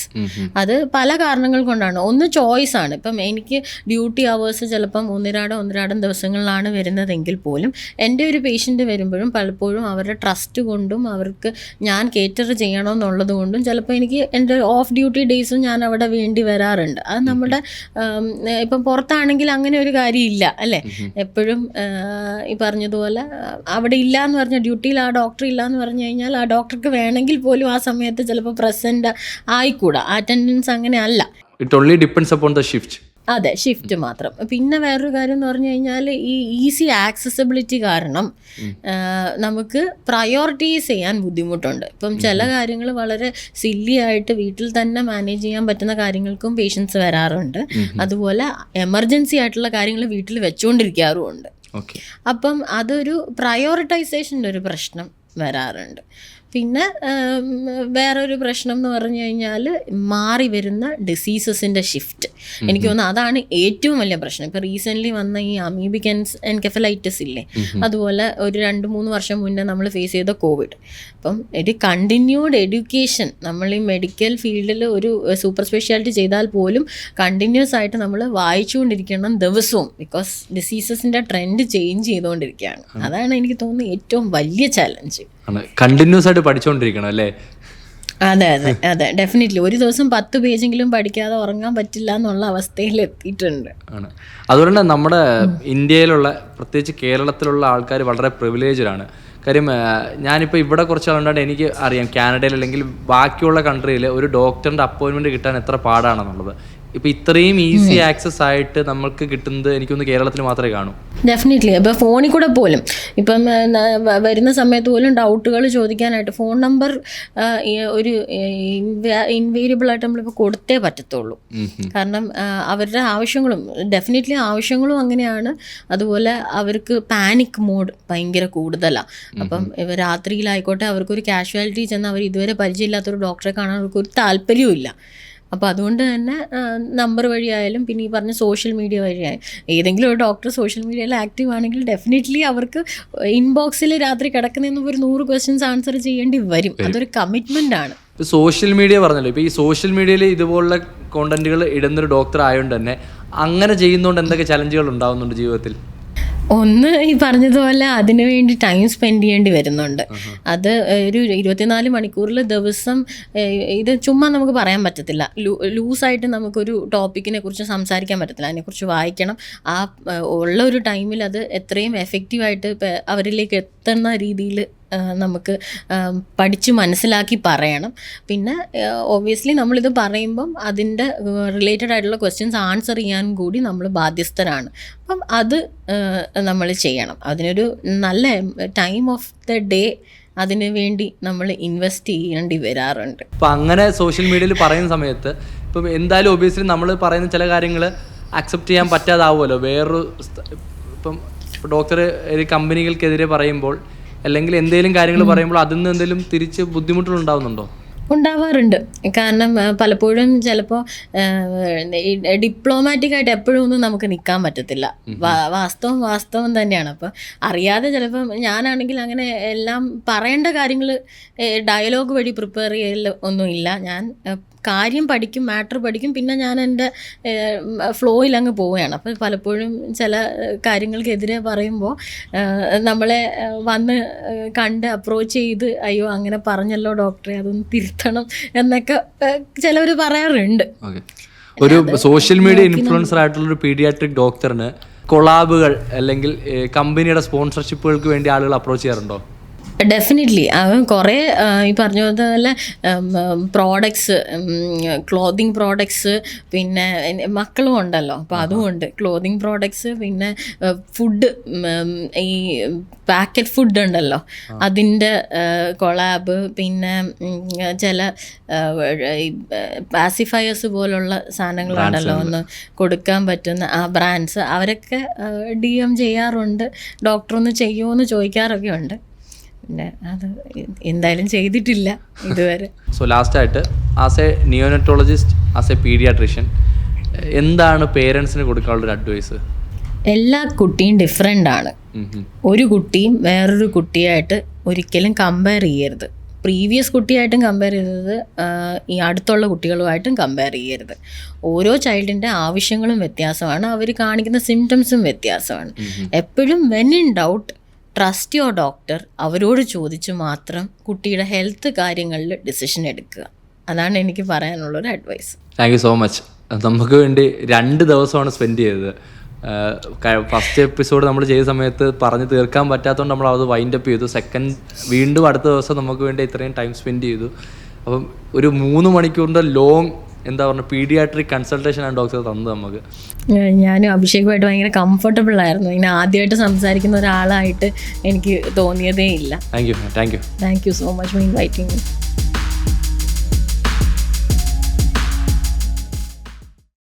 അത് പല കാരണങ്ങൾ കൊണ്ടാണ്. ഒന്ന് ചോയ്സ് ആണ്. ഇപ്പം എനിക്ക് ഡ്യൂട്ടി അവേഴ്സ് ചിലപ്പം ഒന്നിരാടം ദിവസങ്ങളിലാണ് വരുന്നതെങ്കിൽ പോലും എൻ്റെ ഒരു പേഷ്യൻ്റ് വരുമ്പോഴും പലപ്പോഴും അവരുടെ ട്രസ്റ്റ് കൊണ്ടും അവർക്ക് ഞാൻ കേറ്റർ ചെയ്യണമെന്നുള്ളത് കൊണ്ടും ചിലപ്പോൾ എനിക്ക് എൻ്റെ ഓഫ് ഡ്യൂട്ടി ഡേയ്സും ഞാൻ അവിടെ വേണ്ടി വരാറുണ്ട്. അത് നമ്മുടെ ഇപ്പം പുറത്താണെങ്കിൽ അങ്ങനെ ഒരു കാര്യമില്ല അല്ലേ. എപ്പോഴും ഈ പറഞ്ഞതുപോലെ അവിടെ ഇല്ല എന്ന് പറഞ്ഞാൽ ഡ്യൂട്ടിയിൽ ആ ഡോക്ടർ ഇല്ല എന്ന് പറഞ്ഞു കഴിഞ്ഞാൽ ആ ഡോക്ടർക്ക് വേണമെങ്കിൽ പോലും ആ സമയത്ത് ചിലപ്പോൾ പ്രസൻറ്റ് ആയിക്കൂടാ. അറ്റൻഡൻസ് അങ്ങനെ അല്ല. It only depends upon the shift. അതെ, ഷിഫ്റ്റ് മാത്രം. പിന്നെ വേറൊരു കാര്യം എന്ന് പറഞ്ഞു കഴിഞ്ഞാൽ ഈ ഈസി ആക്സസിബിലിറ്റി കാരണം നമുക്ക് പ്രയോറിറ്റൈസ് ചെയ്യാൻ ബുദ്ധിമുട്ടുണ്ട്. ഇപ്പം ചില കാര്യങ്ങൾ വളരെ സില്ലി ആയിട്ട് വീട്ടിൽ തന്നെ മാനേജ് ചെയ്യാൻ പറ്റുന്ന കാര്യങ്ങൾക്കും പേഷ്യൻസ് വരാറുണ്ട്. അതുപോലെ എമർജൻസി ആയിട്ടുള്ള കാര്യങ്ങൾ വീട്ടിൽ വെച്ചുകൊണ്ടിരിക്കാറുമുണ്ട്. അപ്പം അതൊരു പ്രയോറിറ്റൈസേഷൻ്റെ ഒരു പ്രശ്നം വരാറുണ്ട്. പിന്നെ വേറൊരു പ്രശ്നം എന്ന് പറഞ്ഞു കഴിഞ്ഞാൽ മാറി വരുന്ന ഡിസീസസിൻ്റെ ഷിഫ്റ്റ്. എനിക്ക് തോന്നുന്നു അതാണ് ഏറ്റവും വലിയ പ്രശ്നം. ഇപ്പോൾ റീസെൻ്റ്ലി വന്ന ഈ അമീബിക് എൻകെഫലൈറ്റിസ് ഇല്ലേ, അതുപോലെ ഒരു 2-3 വർഷം മുന്നേ നമ്മൾ ഫേസ് ചെയ്ത കോവിഡ്. അപ്പം ഒരു കണ്ടിന്യൂഡ് എഡ്യൂക്കേഷൻ, നമ്മൾ ഈ മെഡിക്കൽ ഫീൽഡിൽ ഒരു സൂപ്പർ സ്പെഷ്യാലിറ്റി ചെയ്താൽ പോലും കണ്ടിന്യൂസ് ആയിട്ട് നമ്മൾ വായിച്ചുകൊണ്ടിരിക്കണം ദിവസവും. ബിക്കോസ് ഡിസീസസിൻ്റെ ട്രെൻഡ് ചേഞ്ച് ചെയ്തുകൊണ്ടിരിക്കുകയാണ്. അതാണ് എനിക്ക് തോന്നുന്നത് ഏറ്റവും വലിയ ചലഞ്ച്. കണ്ടിന്യൂസ് ആയിട്ട് പഠിച്ചുകൊണ്ടിരിക്കണം അല്ലേ? അതെ അതെ അതെ, ഡെഫിനറ്റ്ലി. ഒരു ദിവസം 10 പേജെങ്കിലും പഠിക്കാതെ ഉറങ്ങാൻ പറ്റില്ല എന്നുള്ള അവസ്ഥയിൽ എത്തിയിട്ടുണ്ട്. ആണ്. അതുകൊണ്ട് തന്നെ നമ്മുടെ ഇന്ത്യയിലുള്ള പ്രത്യേകിച്ച് കേരളത്തിലുള്ള ആൾക്കാർ വളരെ പ്രിവിലേജ്ഡ് ആണ്. കാര്യം ഞാനിപ്പോൾ ഇവിടെ കുറച്ച് ആളുണ്ടായിട്ട് എനിക്ക് അറിയാം കാനഡയിൽ അല്ലെങ്കിൽ ബാക്കിയുള്ള കൺട്രിയിൽ ഒരു ഡോക്ടറിൻ്റെ അപ്പോയിൻമെൻറ്റ് കിട്ടാൻ എത്ര പാടാണെന്നുള്ളത്. ഇപ്പം ഇത്രയും ഈസി ആക്സസ് ആയിട്ട് നമുക്ക് കിട്ടുന്നത് എനിക്കൊന്ന് കേരളത്തിൽ മാത്രമേ കാണൂ. ഡെഫിനറ്റ്ലി. ഇപ്പോൾ ഫോണിൽ കൂടെ പോലും ഇപ്പം വരുന്ന സമയത്ത് പോലും ഡൗട്ടുകൾ ചോദിക്കാനായിട്ട് ഫോൺ നമ്പർ ഒരു ഇൻവേരിയബിൾ ആയിട്ട് നമ്മളിപ്പോൾ കൊടുത്തേ പറ്റത്തുള്ളൂ. കാരണം അവരുടെ ആവശ്യങ്ങളും ഡെഫിനറ്റ്ലി ആവശ്യങ്ങളും അങ്ങനെയാണ്. അതുപോലെ അവർക്ക് പാനിക് മോഡ് ഭയങ്കര കൂടുതലാണ്. അപ്പം രാത്രിയിലായിക്കോട്ടെ അവർക്കൊരു കാഷ്വാലിറ്റി ചെന്ന് അവർ ഇതുവരെ പരിചയമില്ലാത്തൊരു ഡോക്ടറെ കാണാൻ അവർക്കൊരു താല്പര്യവും ഇല്ല. അപ്പോൾ അതുകൊണ്ട് തന്നെ നമ്പർ വഴിയായാലും പിന്നെ ഈ പറഞ്ഞ സോഷ്യൽ മീഡിയ വഴിയായാലും ഏതെങ്കിലും ഒരു ഡോക്ടർ സോഷ്യൽ മീഡിയയിൽ ആക്റ്റീവ് ആണെങ്കിൽ ഡെഫിനറ്റ്ലി അവർക്ക് ഇൻബോക്സിൽ രാത്രി കിടക്കുന്നതിന് ഒരു 100 ക്വസ്റ്റ്യൻസ് ആൻസർ ചെയ്യേണ്ടി വരും. അതൊരു കമ്മിറ്റ്മെൻ്റ് ആണ്. സോഷ്യൽ മീഡിയ പറഞ്ഞല്ലോ, ഇപ്പോൾ ഈ സോഷ്യൽ മീഡിയയിൽ ഇതുപോലുള്ള കോണ്ടന്റുകൾ ഇടുന്നൊരു ഡോക്ടർ ആയതുകൊണ്ട് തന്നെ അങ്ങനെ ചെയ്യുന്നതുകൊണ്ട് എന്തൊക്കെ ചലഞ്ചുകൾ ഉണ്ടാവുന്നുണ്ട് ജീവിതത്തിൽ? ഒന്ന് ഈ പറഞ്ഞതുപോലെ അതിനു വേണ്ടി ടൈം സ്പെൻഡ് ചെയ്യേണ്ടി വരുന്നുണ്ട്. അത് ഒരു 24 മണിക്കൂറിൽ ദിവസം ഇത് ചുമ്മാ നമുക്ക് പറയാൻ പറ്റത്തില്ല. ലൂസായിട്ട് നമുക്കൊരു ടോപ്പിക്കിനെ കുറിച്ച് സംസാരിക്കാൻ പറ്റത്തില്ല. അതിനെക്കുറിച്ച് വായിക്കണം. ആ ഉള്ള ഒരു ടൈമിൽ അത് എത്രയും എഫക്റ്റീവായിട്ട് അവരിലേക്ക് എത്തുന്ന രീതിയിൽ നമുക്ക് പഠിച്ച് മനസ്സിലാക്കി പറയണം. പിന്നെ ഒബ്വിയസ്ലി നമ്മളിത് പറയുമ്പം അതിൻ്റെ റിലേറ്റഡ് ആയിട്ടുള്ള ക്വസ്റ്റ്യൻസ് ആൻസർ ചെയ്യാൻ കൂടി നമ്മൾ ബാധ്യസ്ഥരാണ്. അപ്പം അത് നമ്മൾ ചെയ്യണം. അതിനൊരു നല്ല ടൈം ഓഫ് ദ ഡേ അതിന് വേണ്ടി നമ്മൾ ഇൻവെസ്റ്റ് ചെയ്യേണ്ടി വരാറുണ്ട്. അപ്പം അങ്ങനെ സോഷ്യൽ മീഡിയയിൽ പറയുന്ന സമയത്ത് ഇപ്പം എന്തായാലും ഒബിയസ്ലി നമ്മൾ പറയുന്ന ചില കാര്യങ്ങൾ അക്സെപ്റ്റ് ചെയ്യാൻ പറ്റാതാവുമല്ലോ. വേറൊരു ഇപ്പം ഡോക്ടർ ഒരു കമ്പനികൾക്കെതിരെ പറയുമ്പോൾ അല്ലെങ്കിൽ എന്തെങ്കിലും കാര്യങ്ങൾ പറയുമ്പോൾ അതിൽ നിന്ന് എന്തെങ്കിലും തിരിച്ച് ബുദ്ധിമുട്ടുകൾ ഉണ്ടാവുന്നുണ്ടോ? ഉണ്ടാവാറുണ്ട്. കാരണം പലപ്പോഴും ചിലപ്പോൾ ഡിപ്ലോമാറ്റിക് ആയിട്ട് എപ്പോഴും ഒന്നും നമുക്ക് നിൽക്കാൻ പറ്റത്തില്ല. വാസ്തവം തന്നെയാണ്. അപ്പം അറിയാതെ ചിലപ്പം ഞാനാണെങ്കിൽ അങ്ങനെ എല്ലാം പറയേണ്ട കാര്യങ്ങൾ ഡയലോഗ് വഴി പ്രിപ്പയർ ചെയ്യൽ ഒന്നുമില്ല. ഞാൻ കാര്യം പഠിക്കും, മാറ്റർ പഠിക്കും, പിന്നെ ഞാൻ എൻ്റെ ഫ്ലോയിൽ അങ്ങ് പോവുകയാണ്. അപ്പോൾ പലപ്പോഴും ചില കാര്യങ്ങൾക്കെതിരെ പറയുമ്പോൾ നമ്മളെ വന്ന് കണ്ട് അപ്രോച്ച് ചെയ്ത് അയ്യോ അങ്ങനെ പറഞ്ഞല്ലോ ഡോക്ടറെ, അതൊന്ന് തിരുത്തണം എന്നൊക്കെ ചിലവർ പറയാറുണ്ട്. ഒരു സോഷ്യൽ മീഡിയ ഇൻഫ്ലുവൻസർ ആയിട്ടുള്ളൊരു പീഡിയാട്രിക് ഡോക്ടറിന് കൊളാബുകൾ അല്ലെങ്കിൽ കമ്പനിയുടെ സ്പോൺസർഷിപ്പുകൾക്ക് വേണ്ടി ആളുകൾ അപ്രോച്ച് ചെയ്യാറുണ്ടോ? ഡെഫിനറ്റ്ലി. അവൻ കുറേ ഈ പറഞ്ഞ പോലെ പ്രോഡക്ട്സ്, ക്ലോത്തിങ് പ്രോഡക്ട്സ്, പിന്നെ മക്കളും ഉണ്ടല്ലോ, അപ്പോൾ അതുമുണ്ട്. ക്ലോത്തിങ് പ്രോഡക്ട്സ്, പിന്നെ ഫുഡ്, ഈ പാക്കറ്റ് ഫുഡ് ഉണ്ടല്ലോ അതിൻ്റെ കൊളാബ്, പിന്നെ ചില പാസിഫയേഴ്സ് പോലുള്ള സാധനങ്ങളുണ്ടല്ലോ ഒന്ന് കൊടുക്കാൻ പറ്റുന്ന ആ ബ്രാൻഡ്സ്, അവരൊക്കെ DM ചെയ്യാറുണ്ട്. ഡോക്ടറൊന്ന് ചെയ്യുമോ എന്ന് ചോദിക്കാറൊക്കെ ഉണ്ട്. പിന്നെ അത് എന്തായാലും ചെയ്തിട്ടില്ല ഇതുവരെ. സോ ലാസ്റ്റായിട്ട് as a neonatologist, as a paediatrician, എന്താണ് പേരൻസിന് കൊടുക്കാനുള്ളൊരു അഡ്വൈസ്? എല്ലാ കുട്ടിയും ഡിഫറെൻ്റ് ആണ്. ഒരു കുട്ടിയും വേറൊരു കുട്ടിയായിട്ട് ഒരിക്കലും കമ്പയർ ചെയ്യരുത്. പ്രീവിയസ് കുട്ടിയായിട്ടും കമ്പയർ ചെയ്തത് ഈ അടുത്തുള്ള കുട്ടികളുമായിട്ടും കമ്പയർ ചെയ്യരുത്. ഓരോ ചൈൽഡിൻ്റെ ആവശ്യങ്ങളും വ്യത്യാസമാണ്, അവർ കാണിക്കുന്ന സിംറ്റംസും വ്യത്യാസമാണ്. എപ്പോഴും when in doubt trust your doctor. അവരോട് ചോദിച്ച് മാത്രം കുട്ടിയുടെ ഹെൽത്ത് കാര്യങ്ങളിൽ ഡിസിഷൻ എടുക്കുക. അതാണ് എനിക്ക് പറയാനുള്ളൊരു advice. Thank you so much. നമുക്ക് വേണ്ടി 2 ദിവസമാണ് സ്പെൻഡ് ചെയ്തത്. ഫസ്റ്റ് എപ്പിസോഡ് നമ്മൾ ചെയ്ത സമയത്ത് പറഞ്ഞ് തീർക്കാൻ പറ്റാത്തതുകൊണ്ട് നമ്മൾ അത് വൈൻഡ് അപ്പ് ചെയ്തു. സെക്കൻഡ് വീണ്ടും അടുത്ത ദിവസം നമുക്ക് വേണ്ടി ഇത്രയും ടൈം സ്പെൻഡ് ചെയ്തു. അപ്പം ഒരു 3 മണിക്കൂറിൻ്റെ ലോങ് എന്താ പറയുക പീഡിയാട്രിക് കൺസൾട്ടേഷനാണ് ഡോക്ടർ തന്നത് നമുക്ക്. ഞാനും അഭിഷേകുമായിട്ട് ഭയങ്കര കംഫർട്ടബിൾ ആയിരുന്നു. ഇങ്ങനെ ആദ്യമായിട്ട് സംസാരിക്കുന്ന ഒരാളായിട്ട് എനിക്ക് തോന്നിയതേ ഇല്ല. Thank you so much for inviting me.